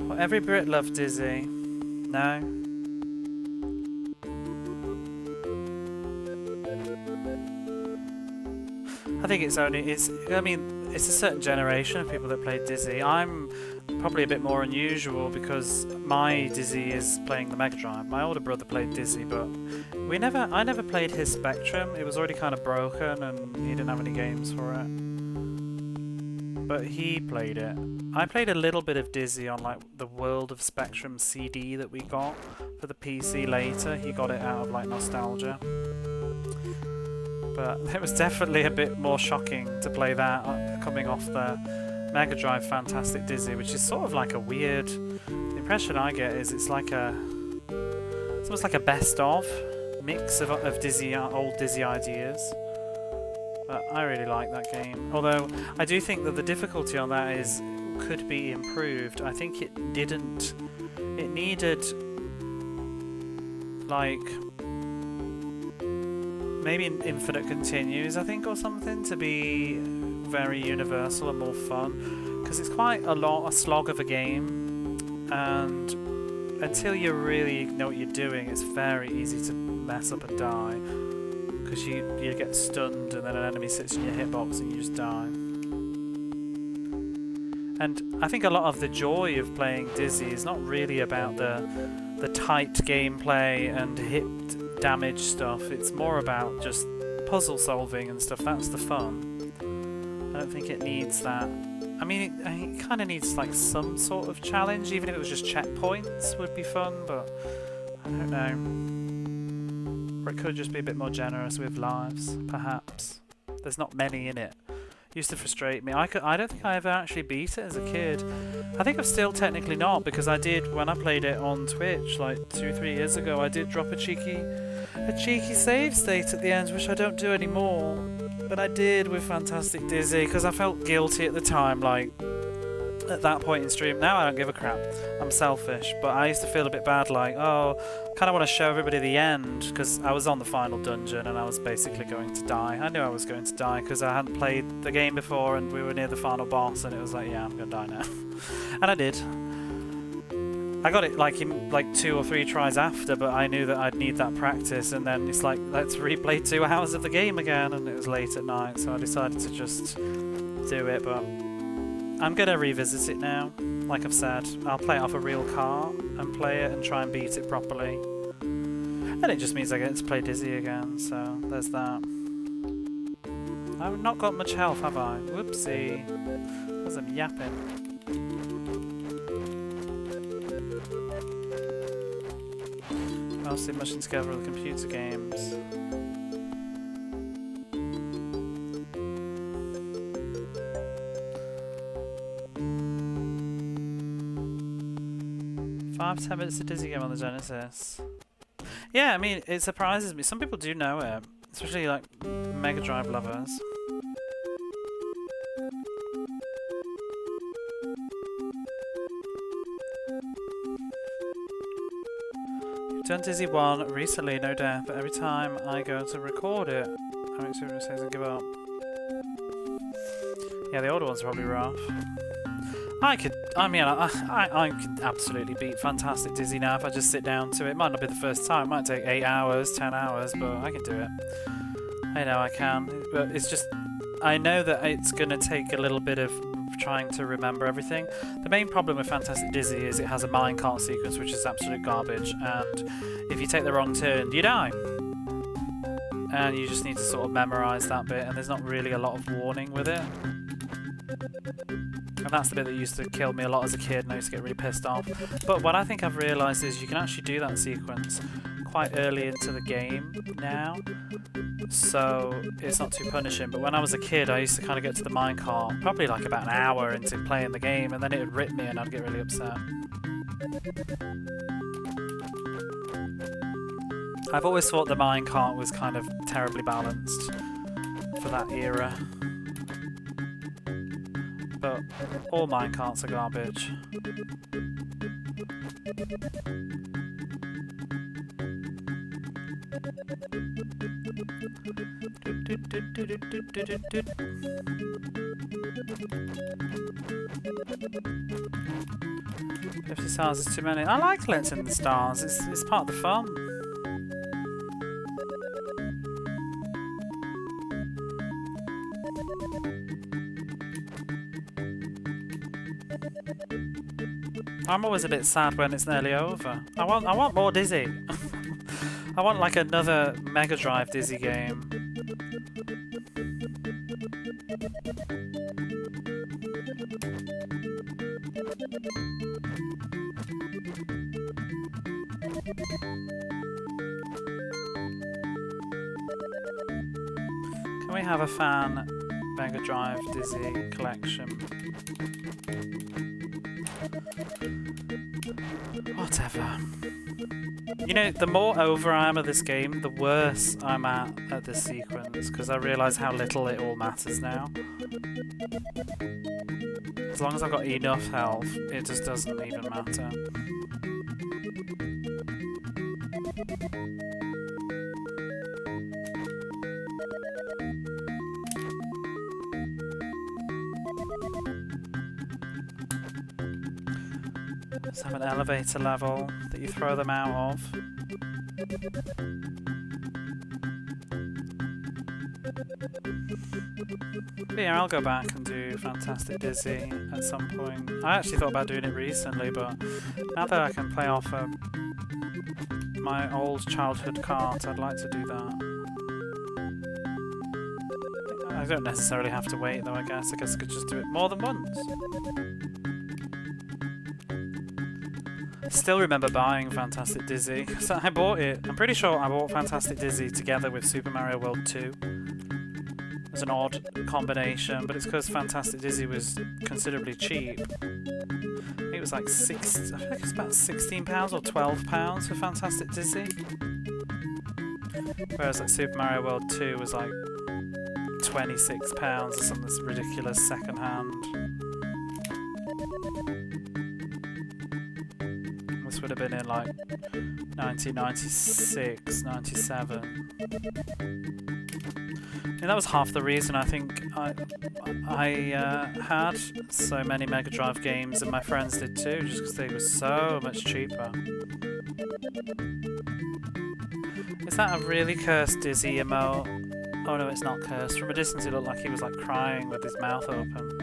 Well, every Brit loved Dizzy. No? I think it's a certain generation of people that play Dizzy. I'm probably a bit more unusual because my Dizzy is playing the Mega Drive. My older brother played Dizzy, but I never played his Spectrum. It was already kind of broken and he didn't have any games for it. But he played it. I played a little bit of Dizzy on like the World of Spectrum CD that we got for the PC later. He got it out of like nostalgia. But it was definitely a bit more shocking to play that coming off the Mega Drive Fantastic Dizzy, which is sort of like a weird... The impression I get is it's almost like a best-of mix of Dizzy, old Dizzy ideas. But I really like that game. Although I do think that the difficulty on that could be improved. I think it didn't... It needed like... maybe Infinite Continues, I think, or something, to be very universal and more fun, because it's quite a slog of a game, and until you really know what you're doing, it's very easy to mess up and die, because you get stunned and then an enemy sits in your hitbox and you just die. And I think a lot of the joy of playing Dizzy is not really about the tight gameplay and hit damage stuff. It's more about just puzzle solving and stuff. That's the fun. I don't think it needs that. I mean, it kind of needs like some sort of challenge, even if it was just checkpoints would be fun, but I don't know. Or it could just be a bit more generous with lives, perhaps. There's not many in it. Used to frustrate me. I don't think I ever actually beat it as a kid. I think I've still technically not, because I did, when I played it on Twitch like 2-3 years ago, I did drop a cheeky save state at the end, which I don't do anymore. But I did with Fantastic Dizzy, because I felt guilty at the time, like, at that point in stream. Now I don't give a crap. I'm selfish, but I used to feel a bit bad, like, oh, kind of want to show everybody the end, because I was on the final dungeon and I was basically going to die. I knew I was going to die because I hadn't played the game before and we were near the final boss, and it was like, yeah, I'm going to die now. And I did. I got it like in like 2 or 3 tries after, but I knew that I'd need that practice, and then it's like, let's replay 2 hours of the game again, and it was late at night, so I decided to just do it. But I'm going to revisit it now. Like I've said, I'll play it off a real car and play it and try and beat it properly. And it just means I get to play Dizzy again, so there's that. I've not got much health, have I? Whoopsie. Because I'm yapping. Mostly mushing together with computer games. 5-10 minutes of Dizzy game on the Genesis. Yeah, I mean, it surprises me. Some people do know it, especially like Mega Drive lovers. You've done Dizzy 1 recently, no doubt, but every time I go to record it, I make sure mistakes and give up. Yeah, the older ones are probably rough. I could absolutely beat Fantastic Dizzy now if I just sit down to it. It might not be the first time, it might take 8 hours, 10 hours, but I can do it. I know I can, but it's just, I know that it's going to take a little bit of trying to remember everything. The main problem with Fantastic Dizzy is it has a minecart sequence which is absolute garbage, and if you take the wrong turn, you die. And you just need to sort of memorise that bit, and there's not really a lot of warning with it. And that's the bit that used to kill me a lot as a kid, and I used to get really pissed off. But what I think I've realised is you can actually do that sequence quite early into the game now, so it's not too punishing. But when I was a kid, I used to kind of get to the minecart probably like about an hour into playing the game, and then it would rip me and I'd get really upset. I've always thought the minecart was kind of terribly balanced for that era. But all minecarts are garbage. $50 stars is too many. I like collecting the stars. It's part of the fun. I'm always a bit sad when it's nearly over. I want more Dizzy. I want like another Mega Drive Dizzy game. Can we have a fan Mega Drive Dizzy collection? Whatever. You know, the more over I am of this game, the worse I'm at this sequence, because I realise how little it all matters now. As long as I've got enough health, it just doesn't even matter. Let's have an elevator level that you throw them out of. But yeah, I'll go back and do Fantastic Dizzy at some point. I actually thought about doing it recently, but now that I can play off my old childhood cart, I'd like to do that. I don't necessarily have to wait though, I guess. I could just do it more than once. Still remember buying Fantastic Dizzy, because I bought it. I'm pretty sure I bought Fantastic Dizzy together with Super Mario World 2. It was an odd combination, but it's because Fantastic Dizzy was considerably cheap. I think it was like I think it's about £16 or £12 for Fantastic Dizzy. Whereas like Super Mario World 2 was like £26 or something ridiculous second hand. This would have been in like 1996, 97. And that was half the reason I think I had so many Mega Drive games, and my friends did too, just because they were so much cheaper. Is that a really cursed Dizzy emote? Oh no, it's not cursed. From a distance it looked like he was like crying with his mouth open.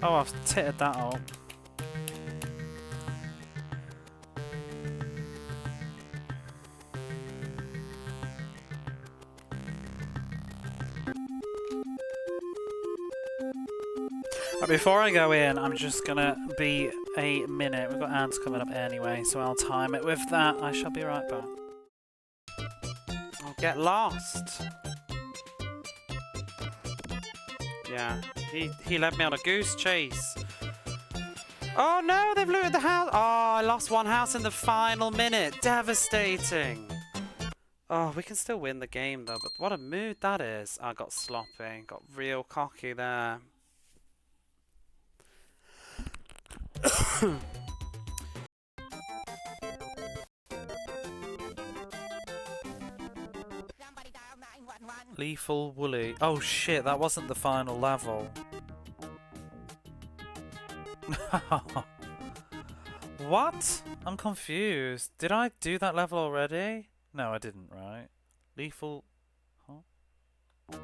Oh, I've titted that up. But before I go in, I'm just gonna be a minute. We've got ads coming up anyway, so I'll time it with that. I shall be right back. Get lost. Yeah, he led me on a goose chase. Oh no, they've looted the house. Oh, I lost one house in the final minute. Devastating. Oh, we can still win the game though, but what a mood that is. I got sloppy, got real cocky there. Lethal Woolly. Oh shit, that wasn't the final level. What? I'm confused. Did I do that level already? No, I didn't, right? Lethal... Huh?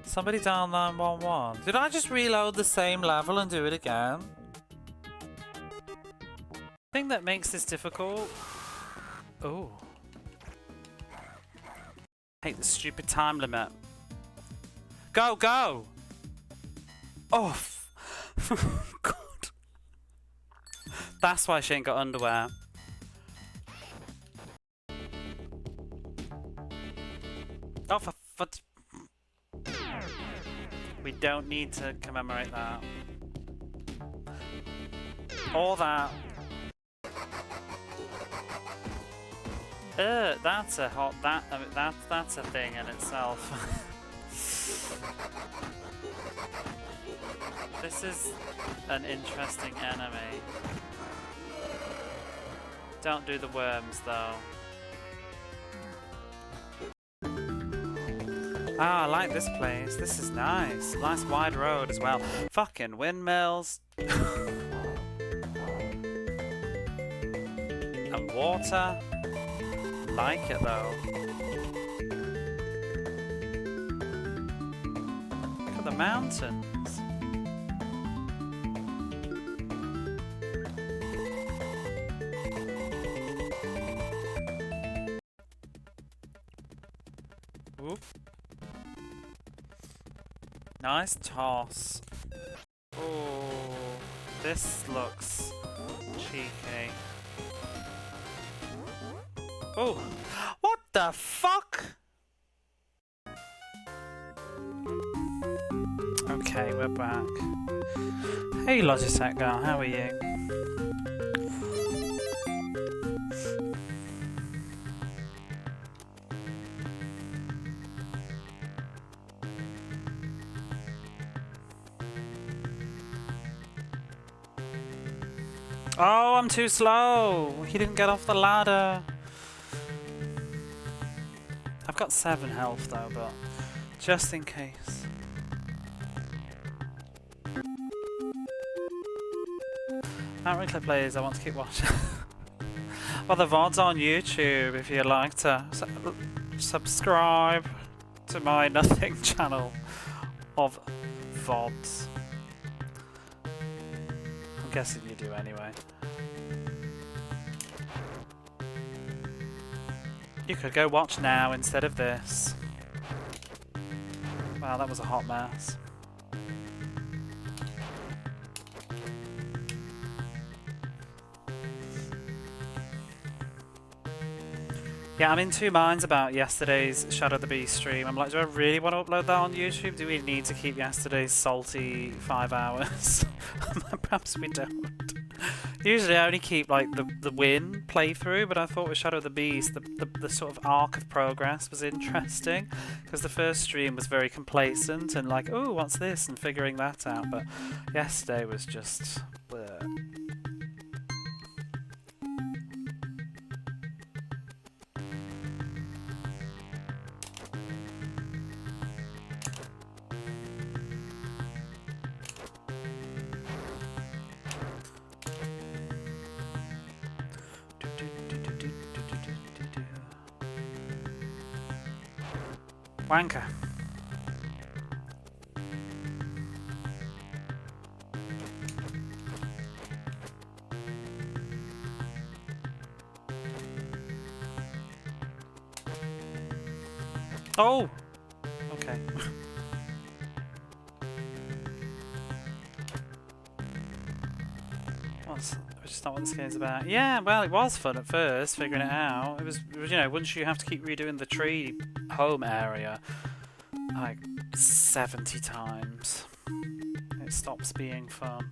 Somebody dial 911. Did I just reload the same level and do it again? The thing that makes this difficult... Oh. I hate the stupid time limit. Go, go! Oh, God. That's why she ain't got underwear. Oh, for we don't need to commemorate that. All that. That's a hot. I mean, that's a thing in itself. This is an interesting enemy. Don't do the worms though. Ah, I like this place. This is nice. Nice wide road as well. Fucking windmills. And water. Like it though. Look at the mountains. Whoop. Nice toss. Oh, this looks cheeky. Oh, what the fuck? Okay, we're back. Hey Logitech girl, how are you? Oh, I'm too slow. He didn't get off the ladder. I've got 7 health though, but just in case. Outright Clip Plays, I want to keep watching. Well, the VOD's on YouTube if you'd like to subscribe to my nothing channel of VODs. I'm guessing you do anyway. You could go watch now instead of this. Wow, that was a hot mess. Yeah, I'm in two minds about yesterday's Shadow the Beast stream. I'm like, do I really want to upload that on YouTube? Do we need to keep yesterday's salty 5 hours? Perhaps we don't. Usually I only keep like the win playthrough, but I thought with Shadow the Beast, the sort of arc of progress was interesting, because the first stream was very complacent and like, oh, what's this, and figuring that out, but yesterday was just... bleh. Wanker. Oh! Okay. I was just not what this game's about. Yeah, well, it was fun at first, figuring it out. It was, you know, once you have to keep redoing the tree home area like 70 times, it stops being fun.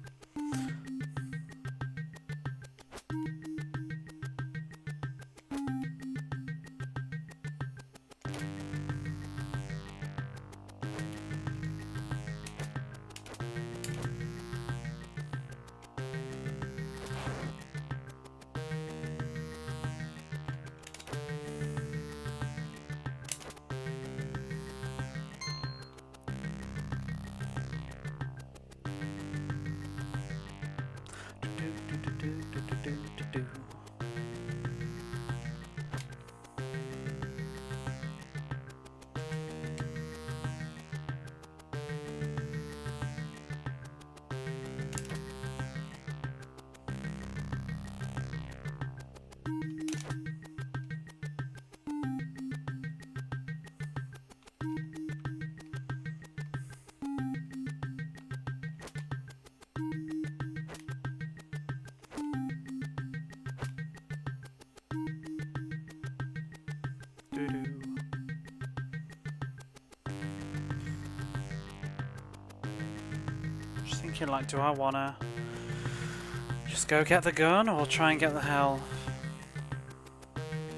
Just thinking, like, do I wanna just go get the gun or try and get the hell?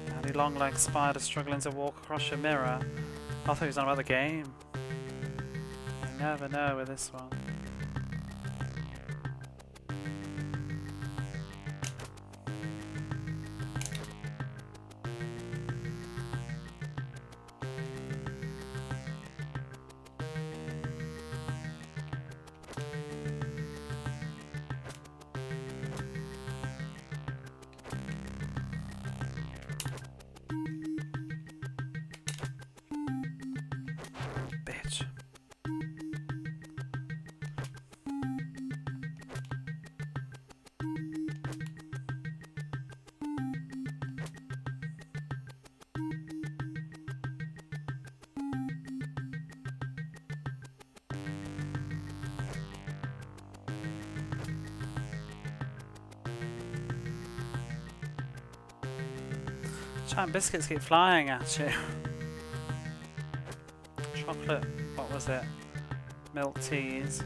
Daddy long legged spider struggling to walk across your mirror. I thought he was on about the game. You never know with this one. Bitch. Giant biscuits keep flying at you. Chocolate, what was it? Milk teas.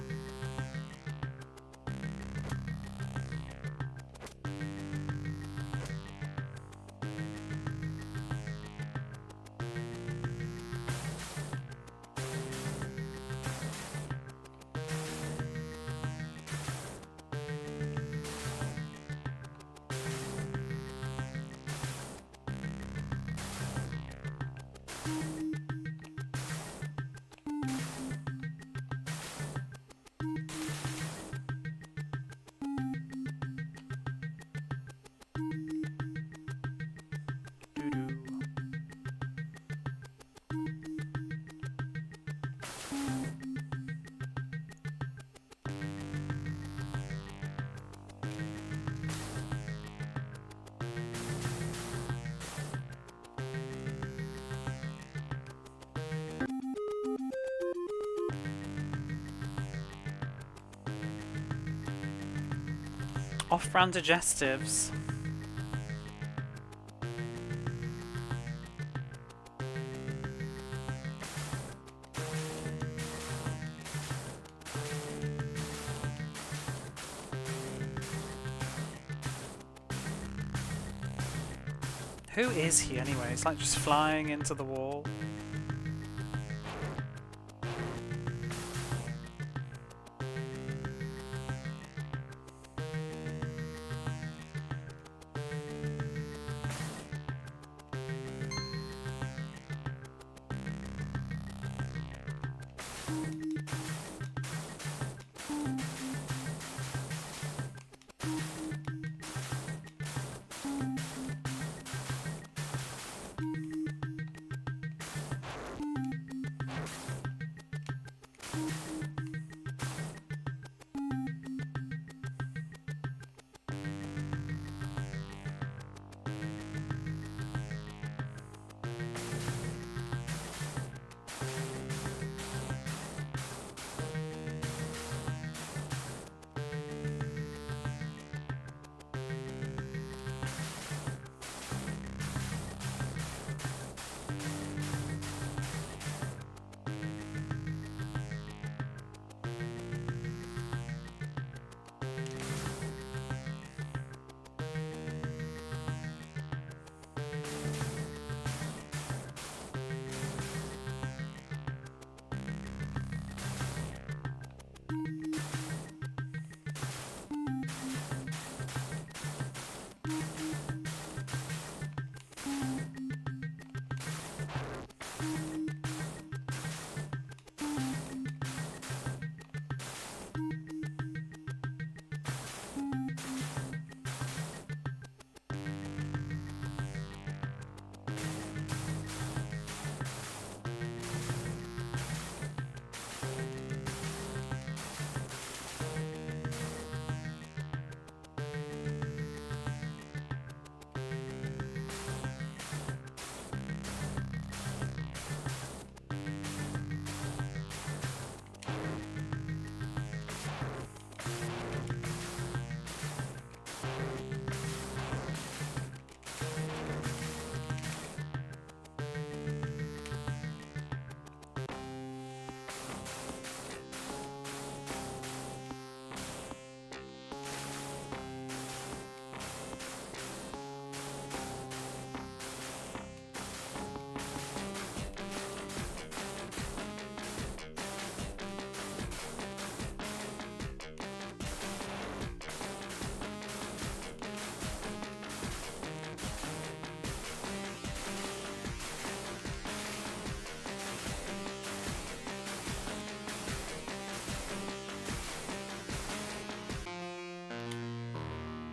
Off-brand digestives. Who is he anyway? It's like just flying into the wall.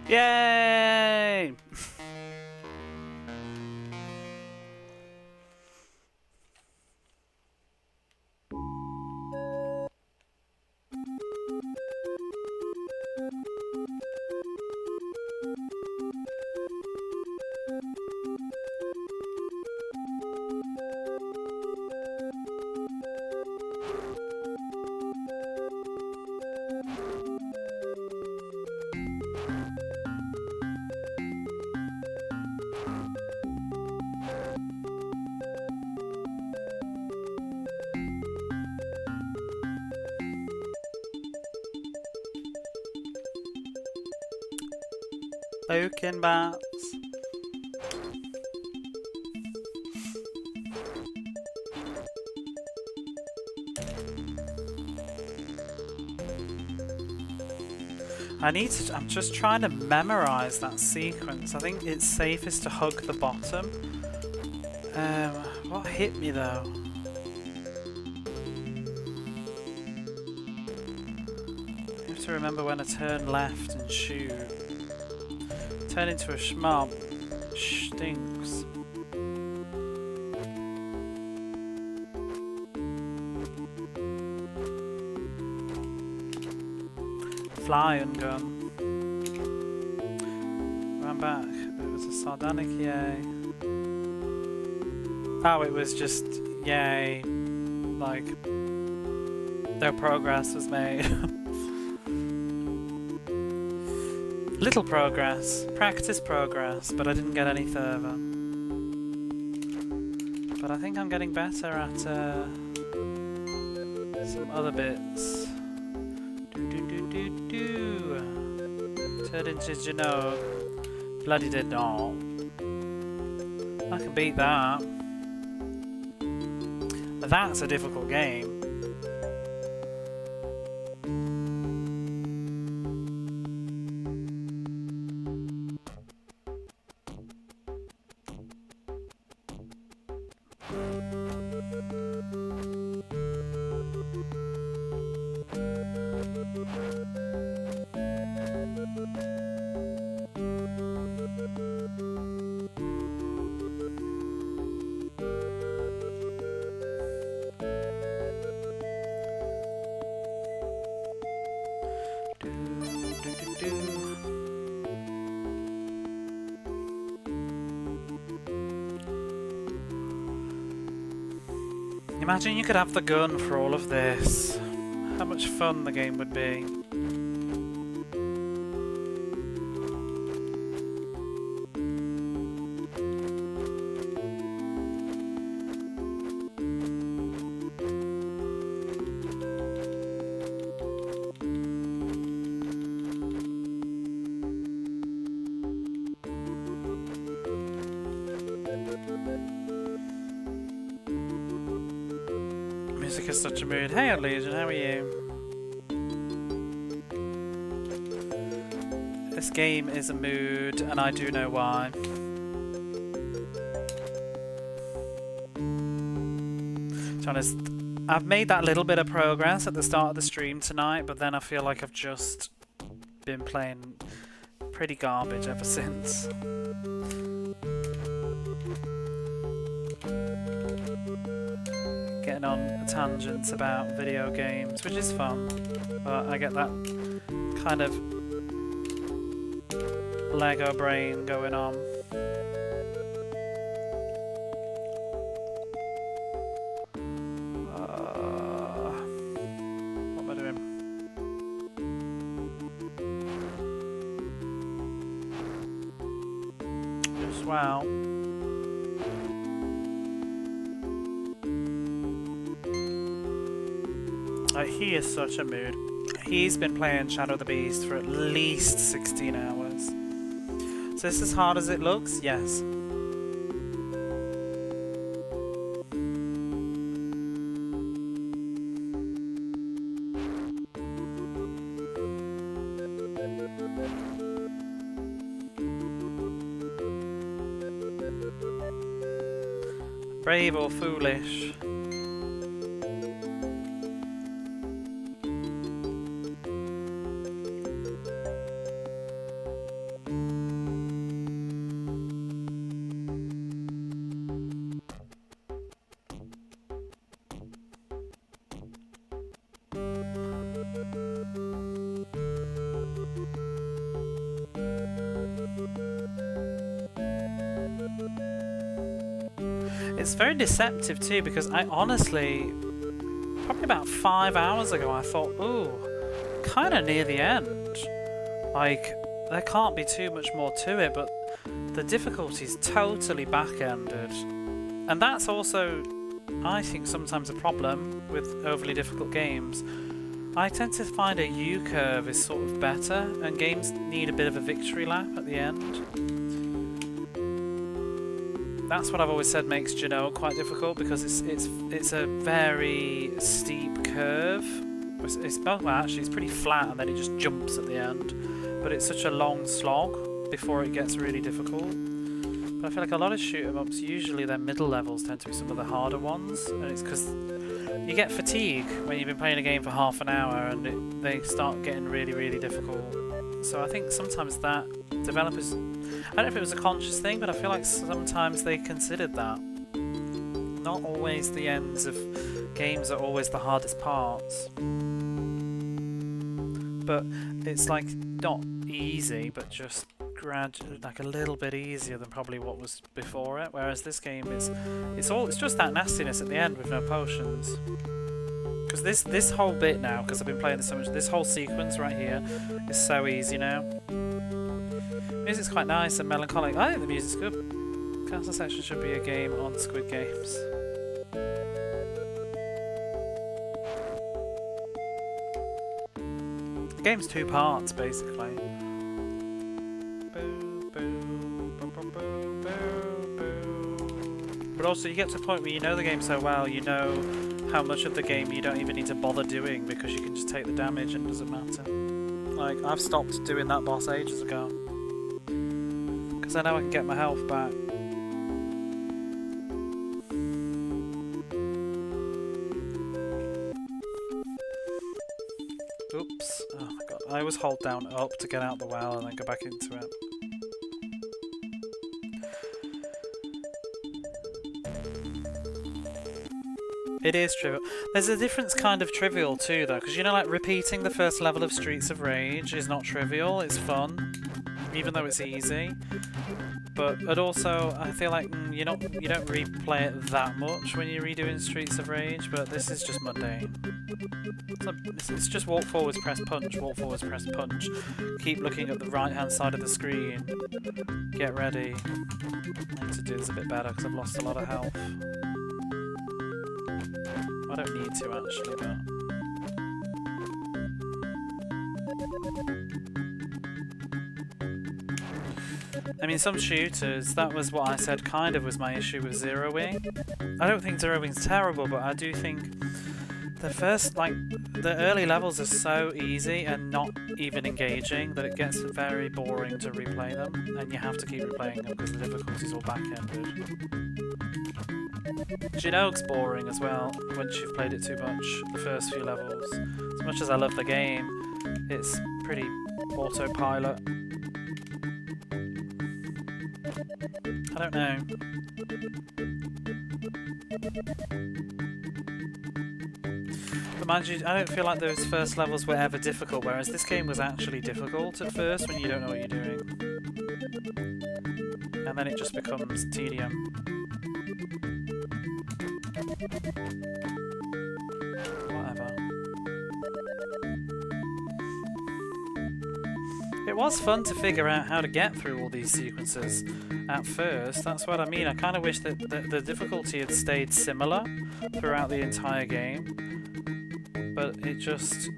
Yay! Poking bats. I'm just trying to memorize that sequence. I think it's safest to hug the bottom. What hit me though? I have to remember when to turn left and shoot. Turn into a schmob. Stinks. Flying gun. Ran back. It was a sardonic yay. Oh, it was just yay. Like, no progress was made. Little progress. Practice progress, but I didn't get any further. But I think I'm getting better at some other bits. Turned into Genoa. Bloody did not. I can beat that. That's a difficult game. Imagine you could have the gun for all of this. How much fun the game would be. Music is such a mood. Hey, Legion, how are you? This game is a mood, and I do know why. To be honest, I've made that little bit of progress at the start of the stream tonight, but then I feel like I've just been playing pretty garbage ever since. Getting on tangents about video games, which is fun, but I get that kind of Lego brain going on. What am I doing? As well. He is such a mood. He's been playing Shadow of the Beast for at least 16 hours. So is this as hard as it looks? Yes. Brave or foolish? It's very deceptive too, because I honestly, probably about 5 hours ago, I thought, ooh, kind of near the end. Like, there can't be too much more to it, but the difficulty's totally back-ended. And that's also, I think, sometimes a problem with overly difficult games. I tend to find a U-curve is sort of better, and games need a bit of a victory lap at the end. That's what I've always said makes Genoa quite difficult, because it's a very steep curve. Well, actually, it's pretty flat, and then it just jumps at the end. But it's such a long slog before it gets really difficult. But I feel like a lot of shoot-em-ups, usually their middle levels tend to be some of the harder ones, and it's because you get fatigue when you've been playing a game for half an hour and they start getting really, really difficult. So I think sometimes that developers, I don't know if it was a conscious thing, but I feel like sometimes they considered that. Not always the ends of games are always the hardest parts. But it's like not easy, but just gradually, like a little bit easier than probably what was before it. Whereas this game is, it's just that nastiness at the end with no potions. Because this whole bit now, because I've been playing this so much, this whole sequence right here is so easy now. Music's quite nice and melancholic. I think the music's good. Castle section should be a game on Squid Games. The game's 2 parts basically. But also you get to a point where you know the game so well, you know how much of the game you don't even need to bother doing because you can just take the damage and it doesn't matter. Like, I've stopped doing that boss ages ago. Because I know I can get my health back. Oops. Oh my god. I always hold down up to get out the well and then go back into it. It is trivial. There's a different kind of trivial too, though, because you know, like repeating the first level of Streets of Rage is not trivial. It's fun, even though it's easy. But also, I feel like you don't replay it that much when you're redoing Streets of Rage. But this is just mundane. It's just walk forwards, press punch, walk forwards, press punch. Keep looking at the right-hand side of the screen. Get ready. I need to do this a bit better because I've lost a lot of health. I don't need to actually, but... I mean, some shooters, that was what I said kind of was my issue with Zero Wing. I don't think Zero Wing's terrible, but I do think the first, like, the early levels are so easy and not even engaging that it gets very boring to replay them, and you have to keep replaying them because the difficulty's all back-ended. Genoa's boring as well once you've played it too much, the first few levels. As much as I love the game, it's pretty autopilot. I don't know. But mind you, I don't feel like those first levels were ever difficult, whereas this game was actually difficult at first when you don't know what you're doing. And then it just becomes tedium. Whatever. It was fun to figure out how to get through all these sequences at first. That's what I mean. I kind of wish that the difficulty had stayed similar throughout the entire game. But it just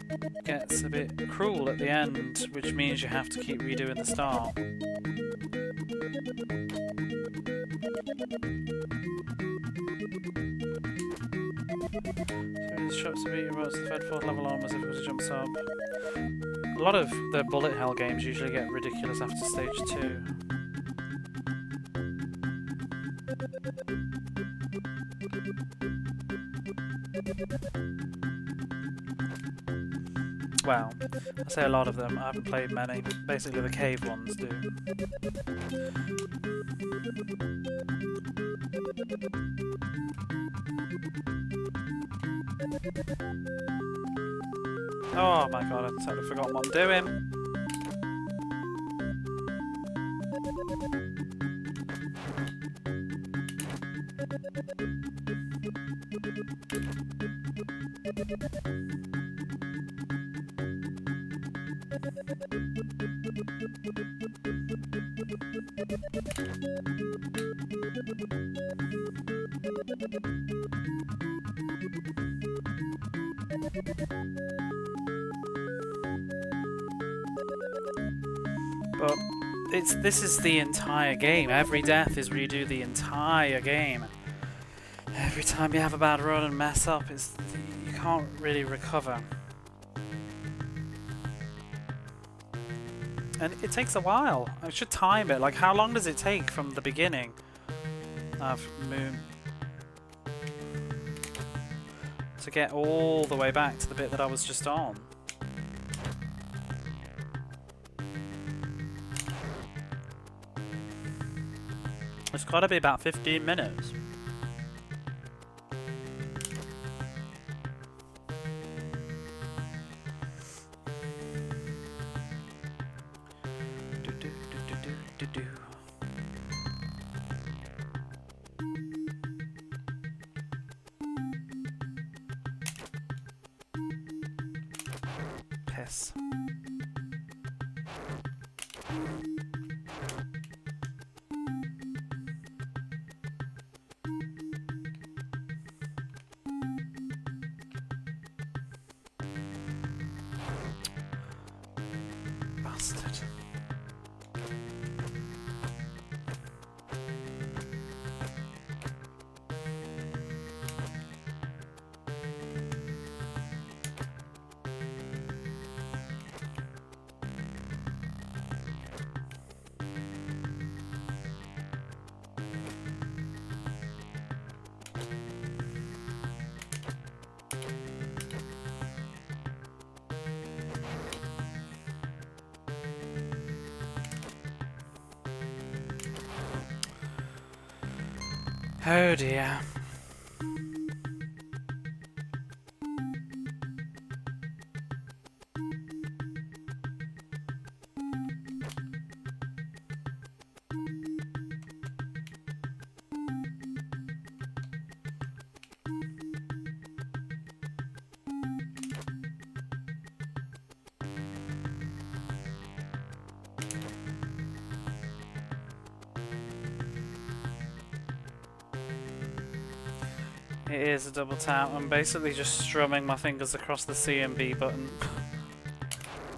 gets a bit cruel at the end, which means you have to keep redoing the start. So these shots to beat your roads to the third, fourth level on as if it was a jump sub. A lot of the bullet hell games usually get ridiculous after stage 2. Well, I say a lot of them, I haven't played many. Basically the cave ones do. Oh my god, I totally forgot what I'm doing. But this is the entire game. Every death is redo the entire game. Every time you have a bad run and mess up, you can't really recover. And it takes a while. I should time it. Like, how long does it take from the beginning of Moon to get all the way back to the bit that I was just on? It's got to be about 15 minutes. Piss. Bastard. Oh dear. It is a double tap. I'm basically just strumming my fingers across the C and B button.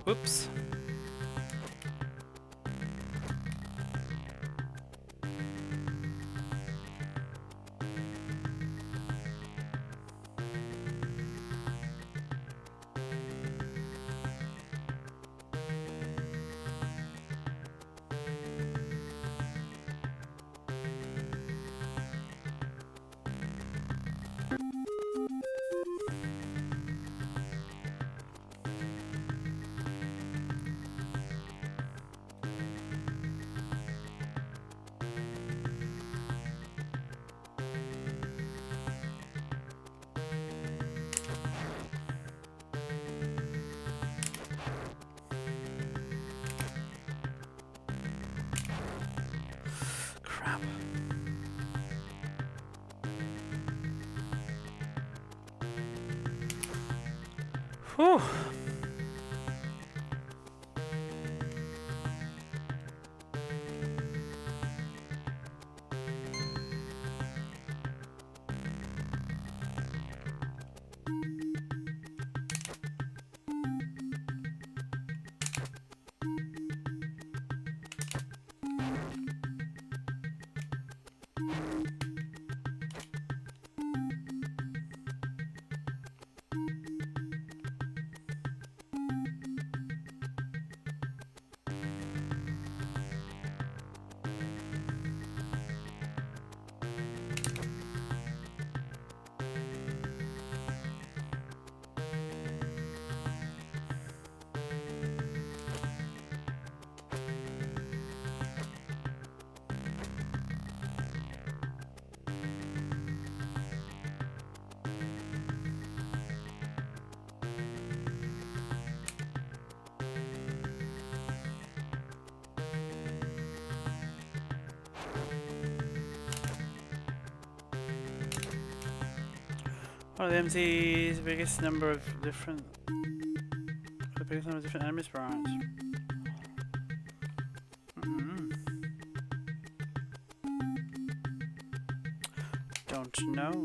Whoops. Crap. Whew. One of the MT's biggest number of different. The biggest number of different enemy sprites. Don't know.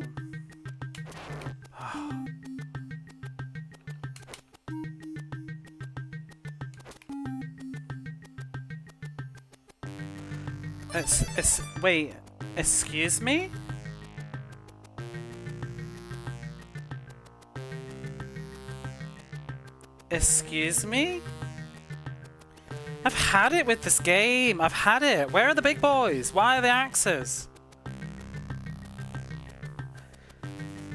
Wait, excuse me? Excuse me? I've had it with this game. I've had it. Where are the big boys? Why are the axes?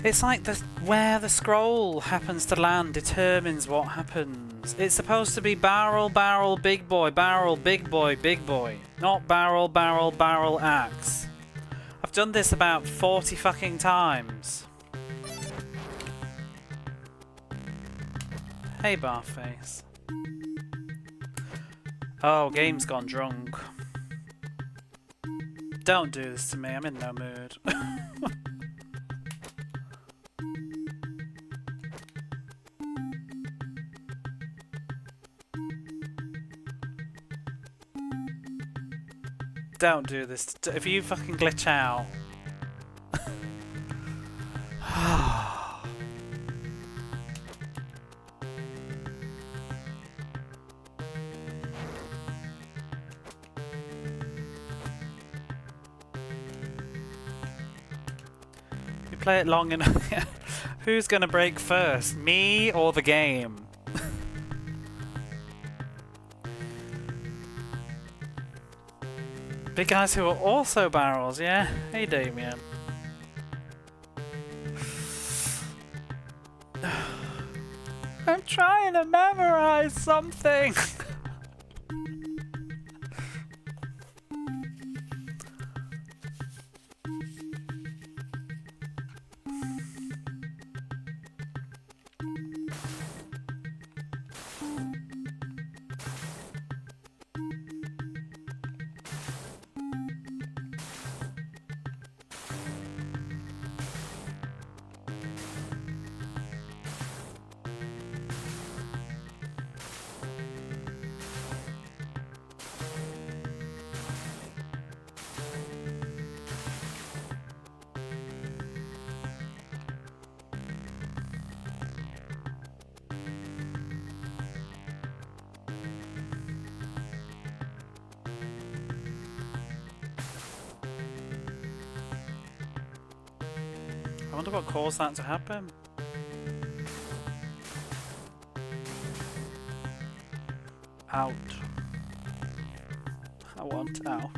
It's like where the scroll happens to land determines what happens. It's supposed to be barrel, barrel, big boy, barrel, big boy, big boy. Not barrel, barrel, barrel, axe. I've done this about 40 fucking times. Hey, Barface. Oh, game's gone drunk. Don't do this to me, I'm in no mood. Don't do this. If you fucking glitch out. You play it long enough. Who's gonna break first? Me or the game? Big guys who are also barrels, yeah? Hey, Damien. I'm trying to memorize something! I wonder what caused that to happen. Out. I want out.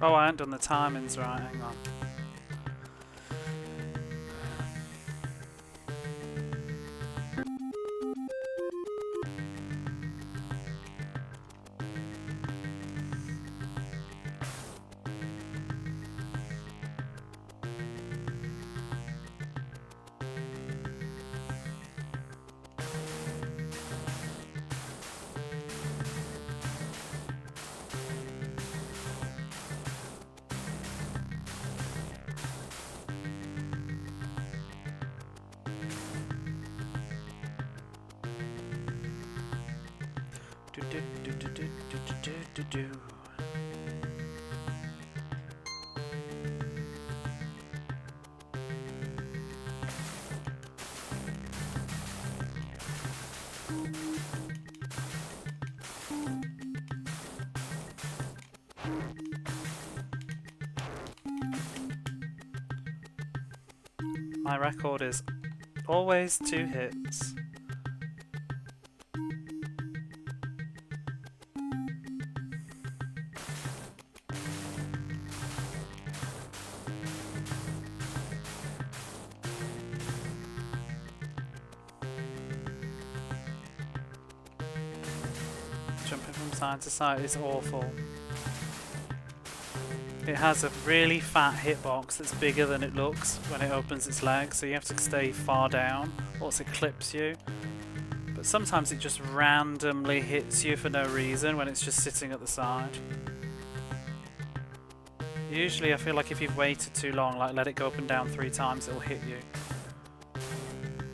Oh, I haven't done the timings right, hang on. My record is always 2 hits. Jumping from side to side is awful. It has a really fat hitbox that's bigger than it looks when it opens its legs, so you have to stay far down, or else it clips you. But sometimes it just randomly hits you for no reason when it's just sitting at the side. Usually I feel like if you've waited too long, like let it go up and down 3 times, it'll hit you.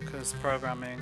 Because programming.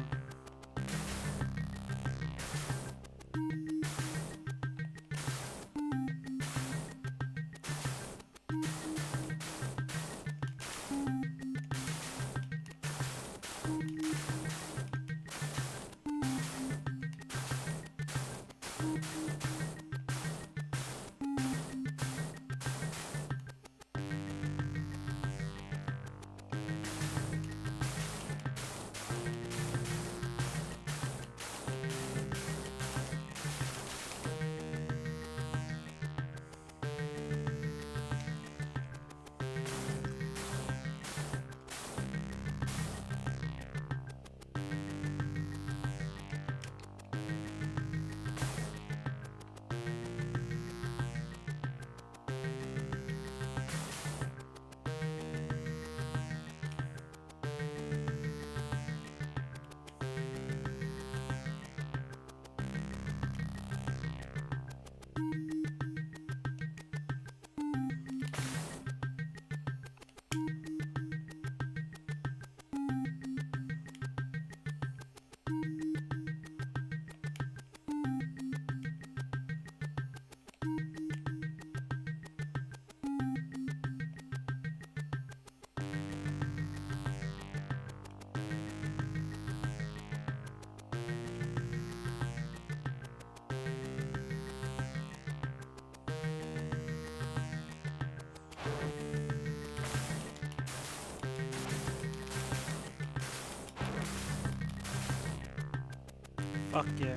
Fuck you.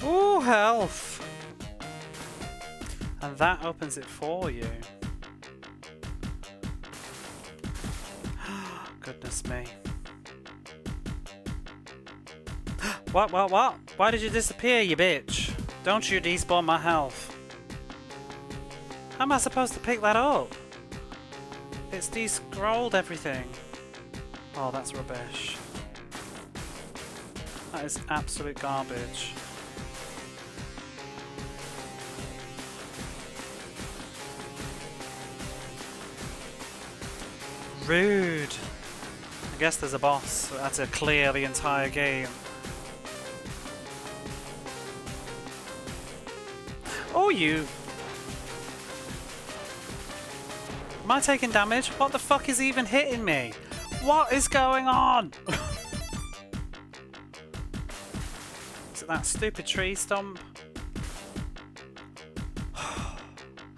Ooh, health! And that opens it for you. Goodness me. What? Why did you disappear, you bitch? Don't you despawn my health. How am I supposed to pick that up? It's de-scrolled everything. Oh, that's rubbish. That is absolute garbage. Rude. I guess there's a boss, so I had to clear the entire game. Oh, you! Am I taking damage? What the fuck is even hitting me? What is going on? Is it that stupid tree stump?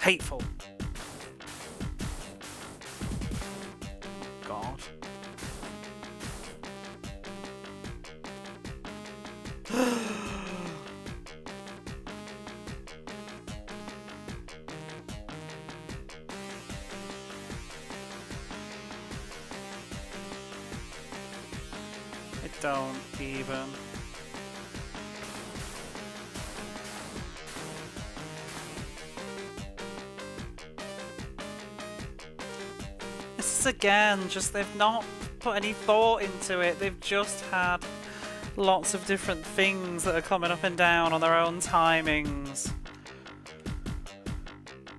Hateful. God. I don't even. This is again, just they've not put any thought into it. They've just had lots of different things that are coming up and down on their own timings.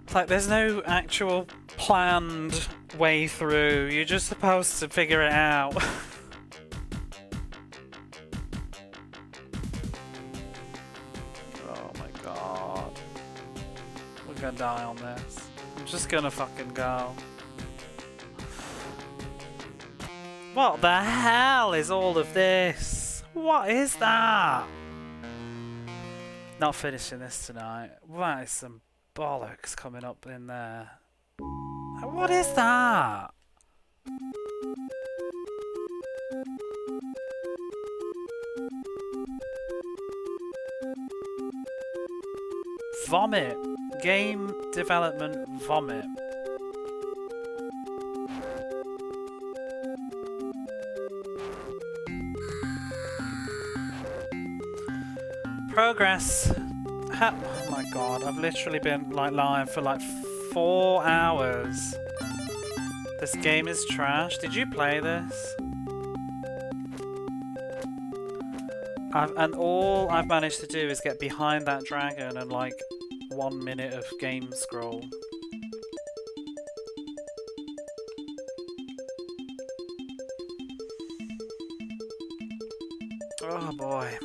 It's like there's no actual planned way through. You're just supposed to figure it out. gonna die on this. I'm just gonna fucking go. What the hell is all of this? What is that? Not finishing this tonight. That is some bollocks coming up in there. What is that? Vomit. Game development vomit. Progress. Oh my god, I've literally been like live for like 4 hours. This game is trash. Did you play this? And all I've managed to do is get behind that dragon and like 1 minute of game scroll. Oh boy.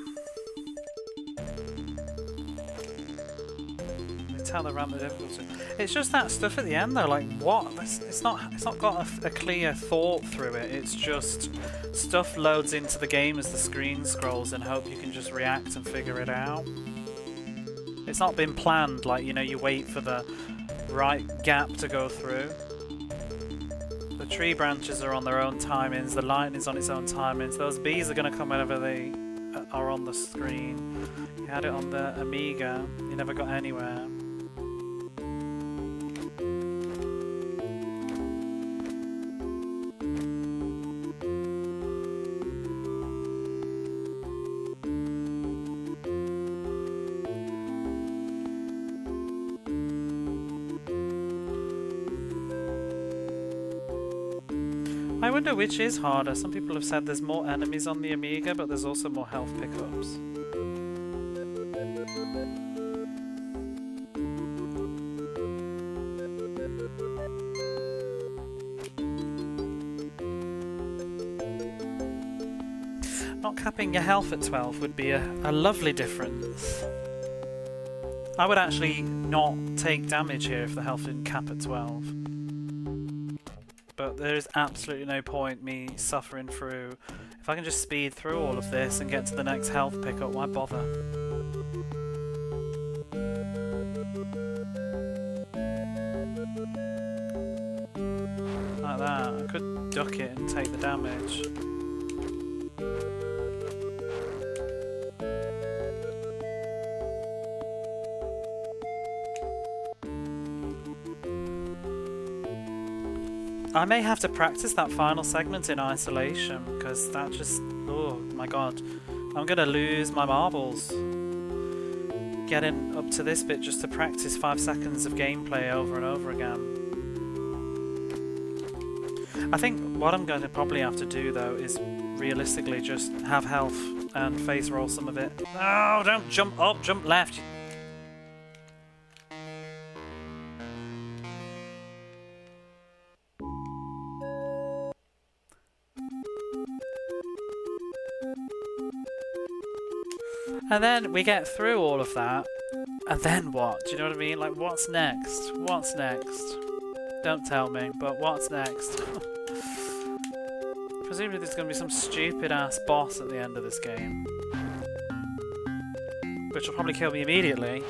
Tell the ramp the difficulty. It's just that stuff at the end though, like what? It's not got a clear thought through it. It's just stuff loads into the game as the screen scrolls and hope you can just react and figure it out. It's not been planned, like, you know, you wait for the right gap to go through. The tree branches are on their own timings, the lightning's on its own timings, those bees are going to come whenever they are on the screen. You had it on the Amiga, you never got anywhere. I wonder which is harder. Some people have said there's more enemies on the Amiga, but there's also more health pickups. Not capping your health at 12 would be a lovely difference. I would actually not take damage here if the health didn't cap at 12. But there is absolutely no point me suffering through. If I can just speed through all of this and get to the next health pickup, why bother? Like that. I could duck it and take the damage. I may have to practice that final segment in isolation, because that just... oh my god. I'm gonna lose my marbles. Getting up to this bit just to practice 5 seconds of gameplay over and over again. I think what I'm going to probably have to do though is realistically just have health and face roll some of it. No, don't jump up, jump left. And then we get through all of that, and then what? Do you know what I mean? Like, what's next? What's next? Don't tell me, but what's next? Presumably there's going to be some stupid-ass boss at the end of this game. Which will probably kill me immediately.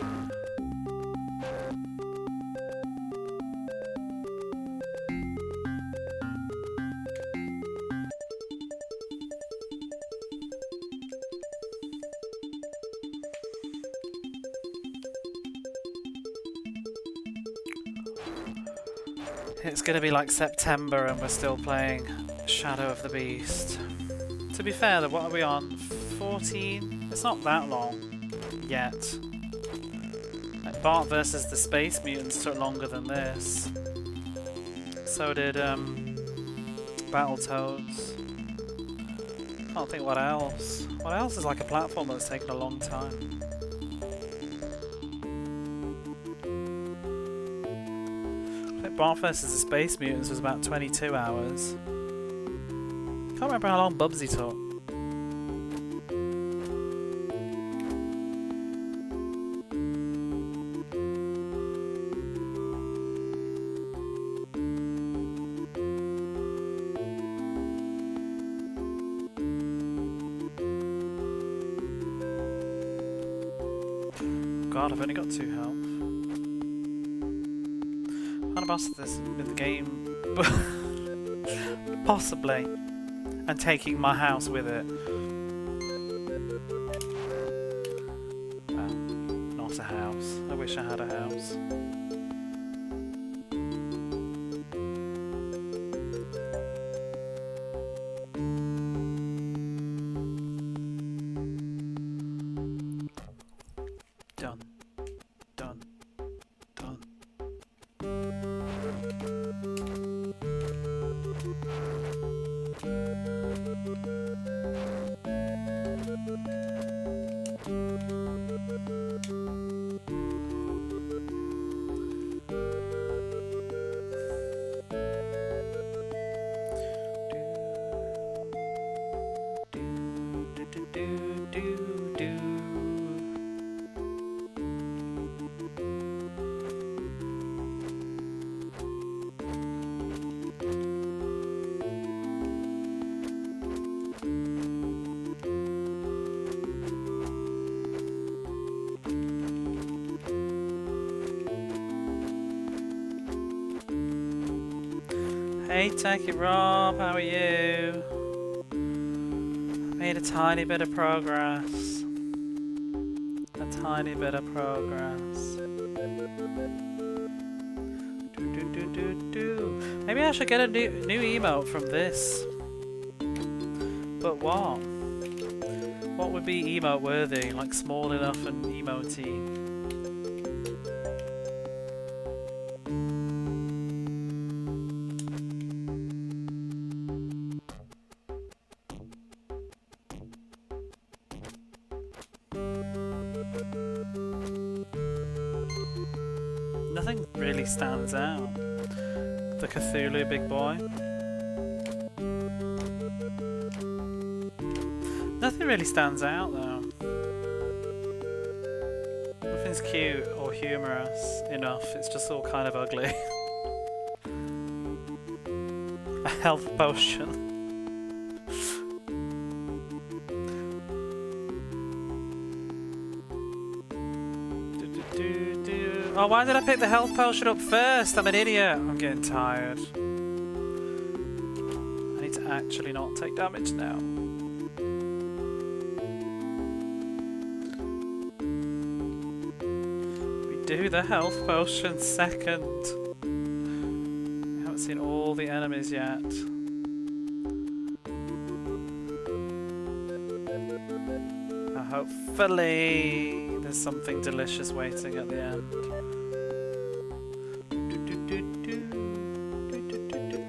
It's gonna be like September and we're still playing Shadow of the Beast. To be fair though, what are we on? 14? It's not that long yet. Like Bart versus the Space Mutants took longer than this. So did Battletoads. Can't think what else. What else is like a platform that's taken a long time? Bart vs the Space Mutants was about 22 hours. Can't remember how long Bubsy took. god, I've only got 2 health. Found a boss in the game. Possibly. And taking my house with it. Well, not a house. I wish I had a house. Done. Done. Done. Hey Techie Rob, how are you? Made a tiny bit of progress. A tiny bit of progress. Maybe I should get a new emote from this. But what? What would be emote worthy? Like small enough and emoty? Nothing really stands out. The Cthulhu big boy. Nothing really stands out though. Nothing's cute or humorous enough, it's just all kind of ugly. A health potion. Oh, why did I pick the health potion up first? I'm an idiot. I'm getting tired. I need to actually not take damage now. We do the health potion second. We haven't seen all the enemies yet. Hopefully there's something delicious waiting at the end.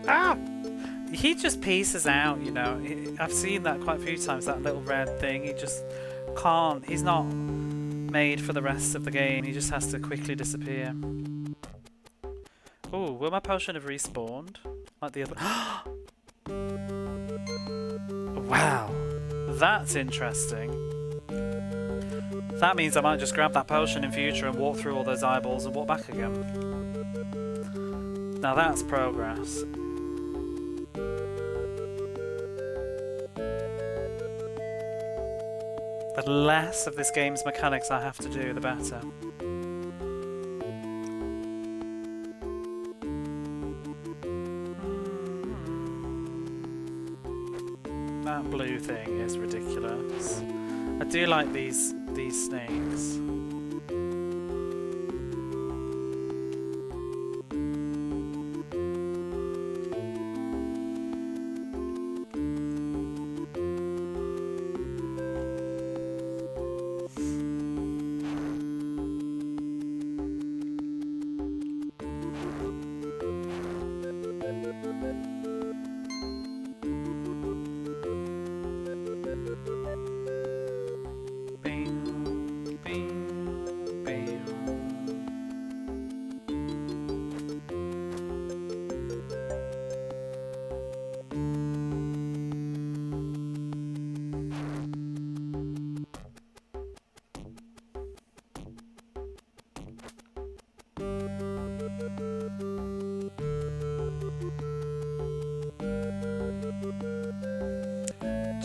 Ah! He just pieces out, you know. I've seen that quite a few times, that little red thing. He just can't. He's not made for the rest of the game. He just has to quickly disappear. Oh, will my potion have respawned? Like the other... Wow! That's interesting. That means I might just grab that potion in future and walk through all those eyeballs and walk back again. Now that's progress. The less of this game's mechanics I have to do, the better. That blue thing is ridiculous. I do like these snakes. Bing, bing.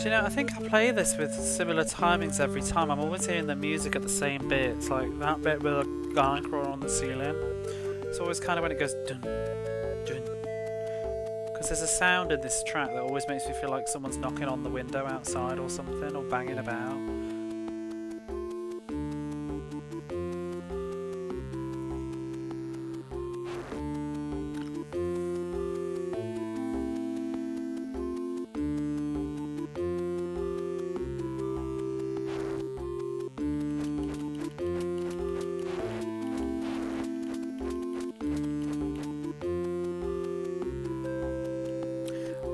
Do you know, I think I play this with similar timings every time. I'm always hearing the music at the same bits, like that bit with a guy crawling on the ceiling. It's always kind of when it goes dun, dun. Because there's a sound in this track that always makes me feel like someone's knocking on the window outside or something, or banging about.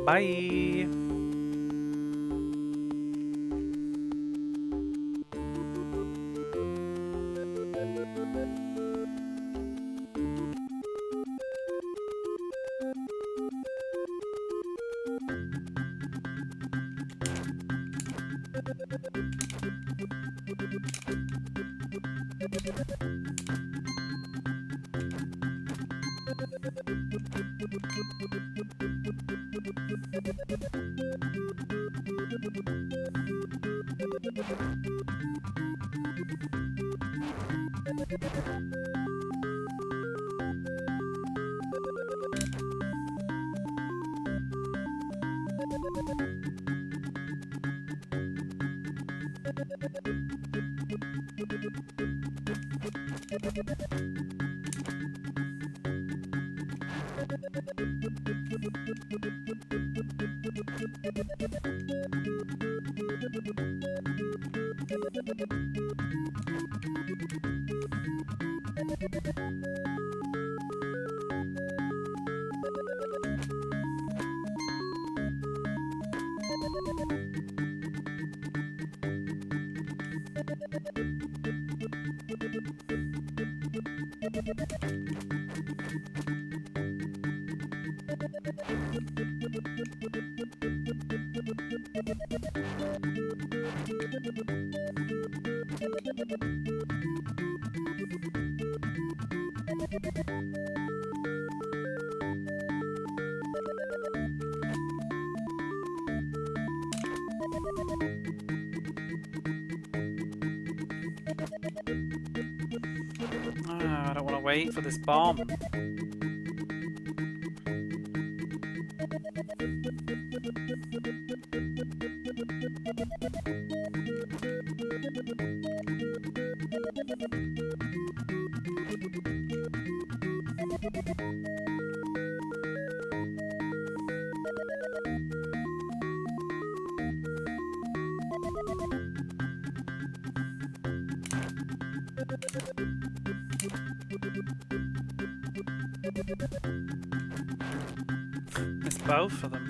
Bye! I don't want to wait for this bomb. Missed both of them.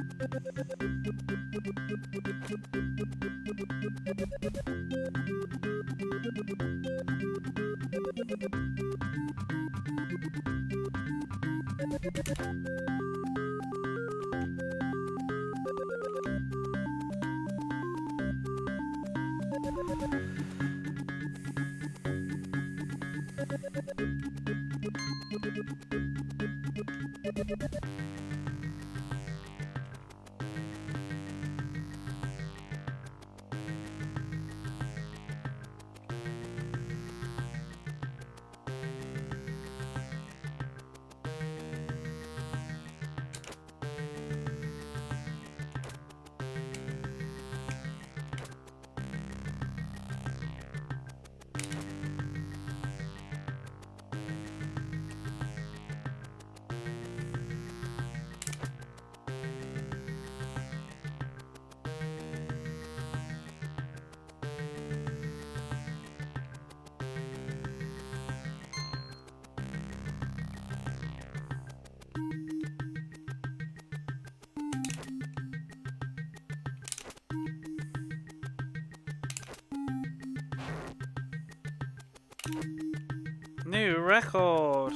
New record!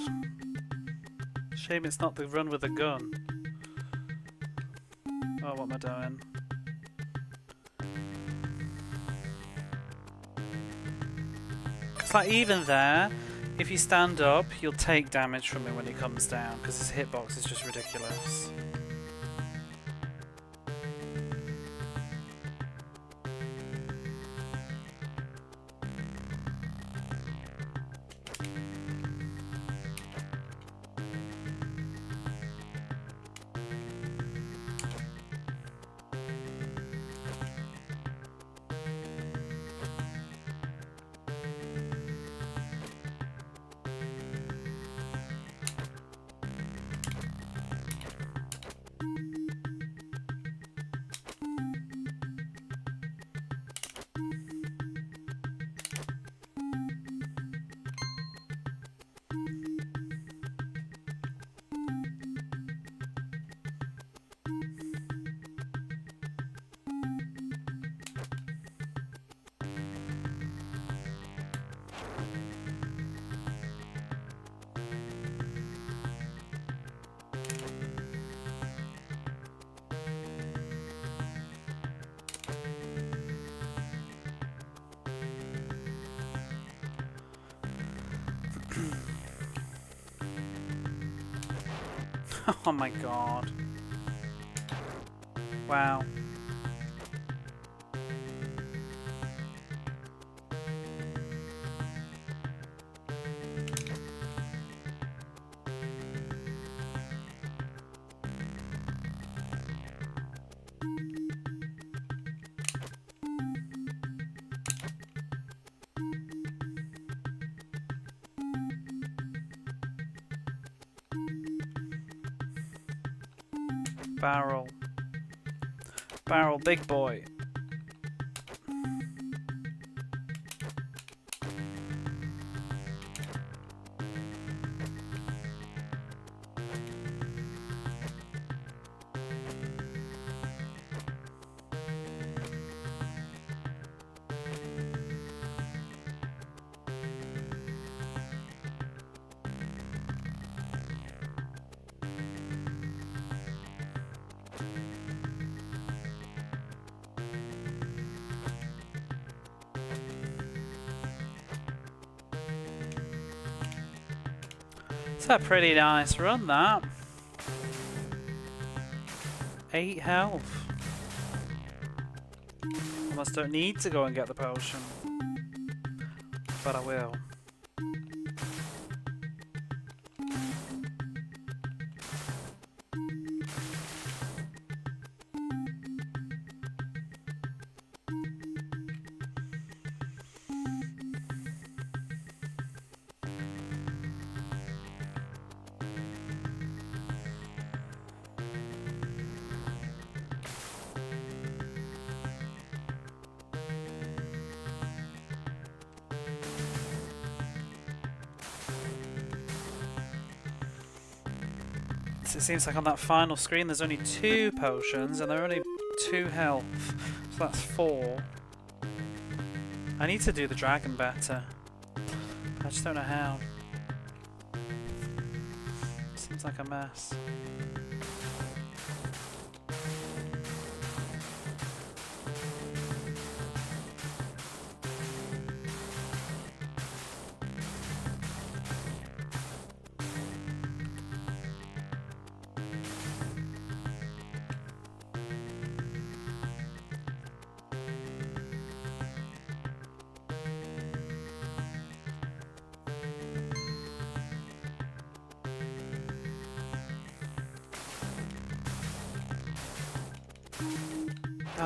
Shame it's not the run with a gun. Oh, what am I doing? It's like even there, if you stand up, you'll take damage from it when he comes down, because his hitbox is just ridiculous. Oh my god. Wow. Barrel. Barrel, big boy. It's a pretty nice run, that. 8 health. Almost don't need to go and get the potion. But I will. It seems like on that final screen there's only 2 potions and they're only 2 health, so that's 4. I need to do the dragon better. I just don't know how. Seems like a mess.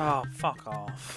Oh, fuck off.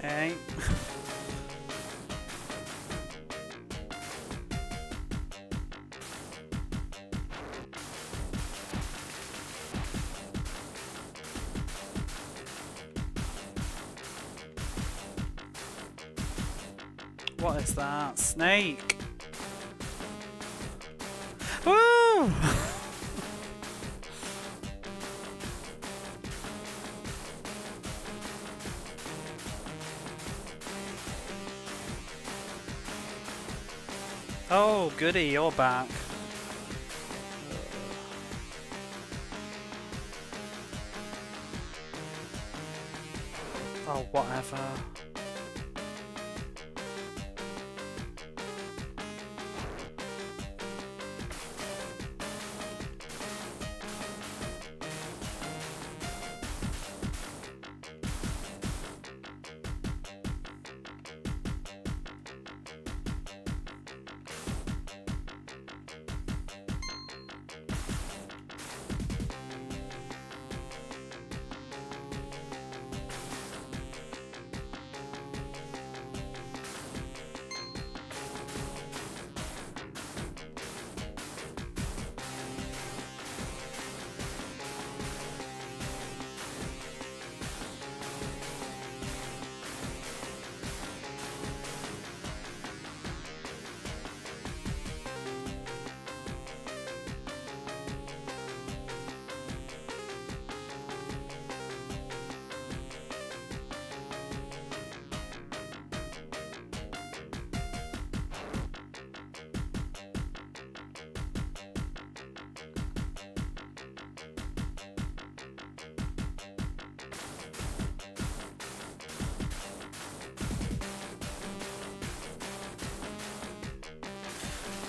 Okay. What is that? Snake! Woo! Oh, goody, you're back. Oh, whatever.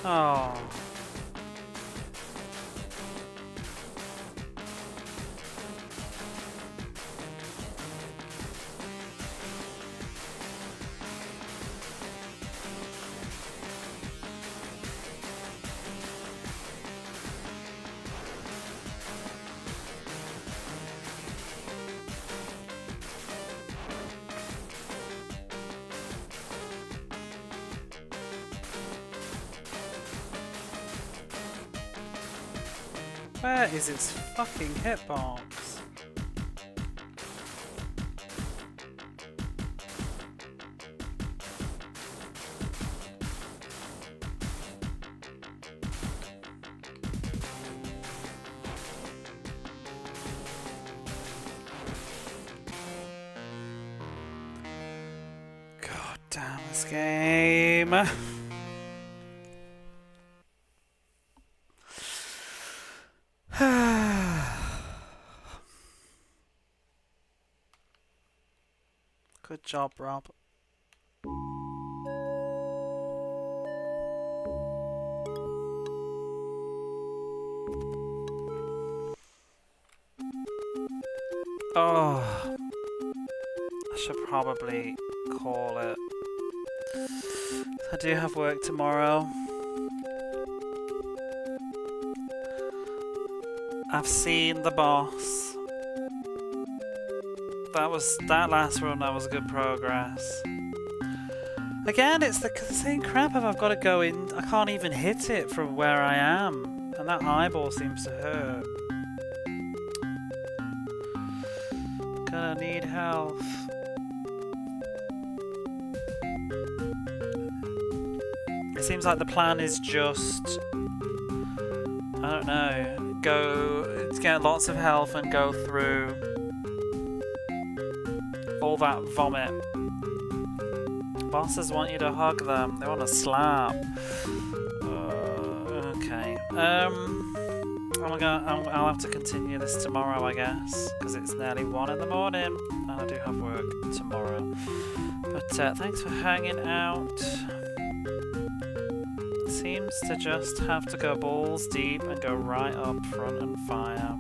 Oh. Where is its fucking hitbox? Damn this game. Good job, Rob. Oh, I should probably call it. I do have work tomorrow. I've seen the boss. That last run. That was good progress. Again, it's the same crap. If I've got to go in, I can't even hit it from where I am, and that eyeball seems to hurt. Gonna need health. It seems like the plan is just, I don't know, go get lots of health and go through all that vomit. Bosses want you to hug them. They want to slap. Okay. I'll have to continue this tomorrow, I guess, because it's nearly 1 in the morning, and I do have work tomorrow. But thanks for hanging out. Seems to just have to go balls deep and go right up front and fire.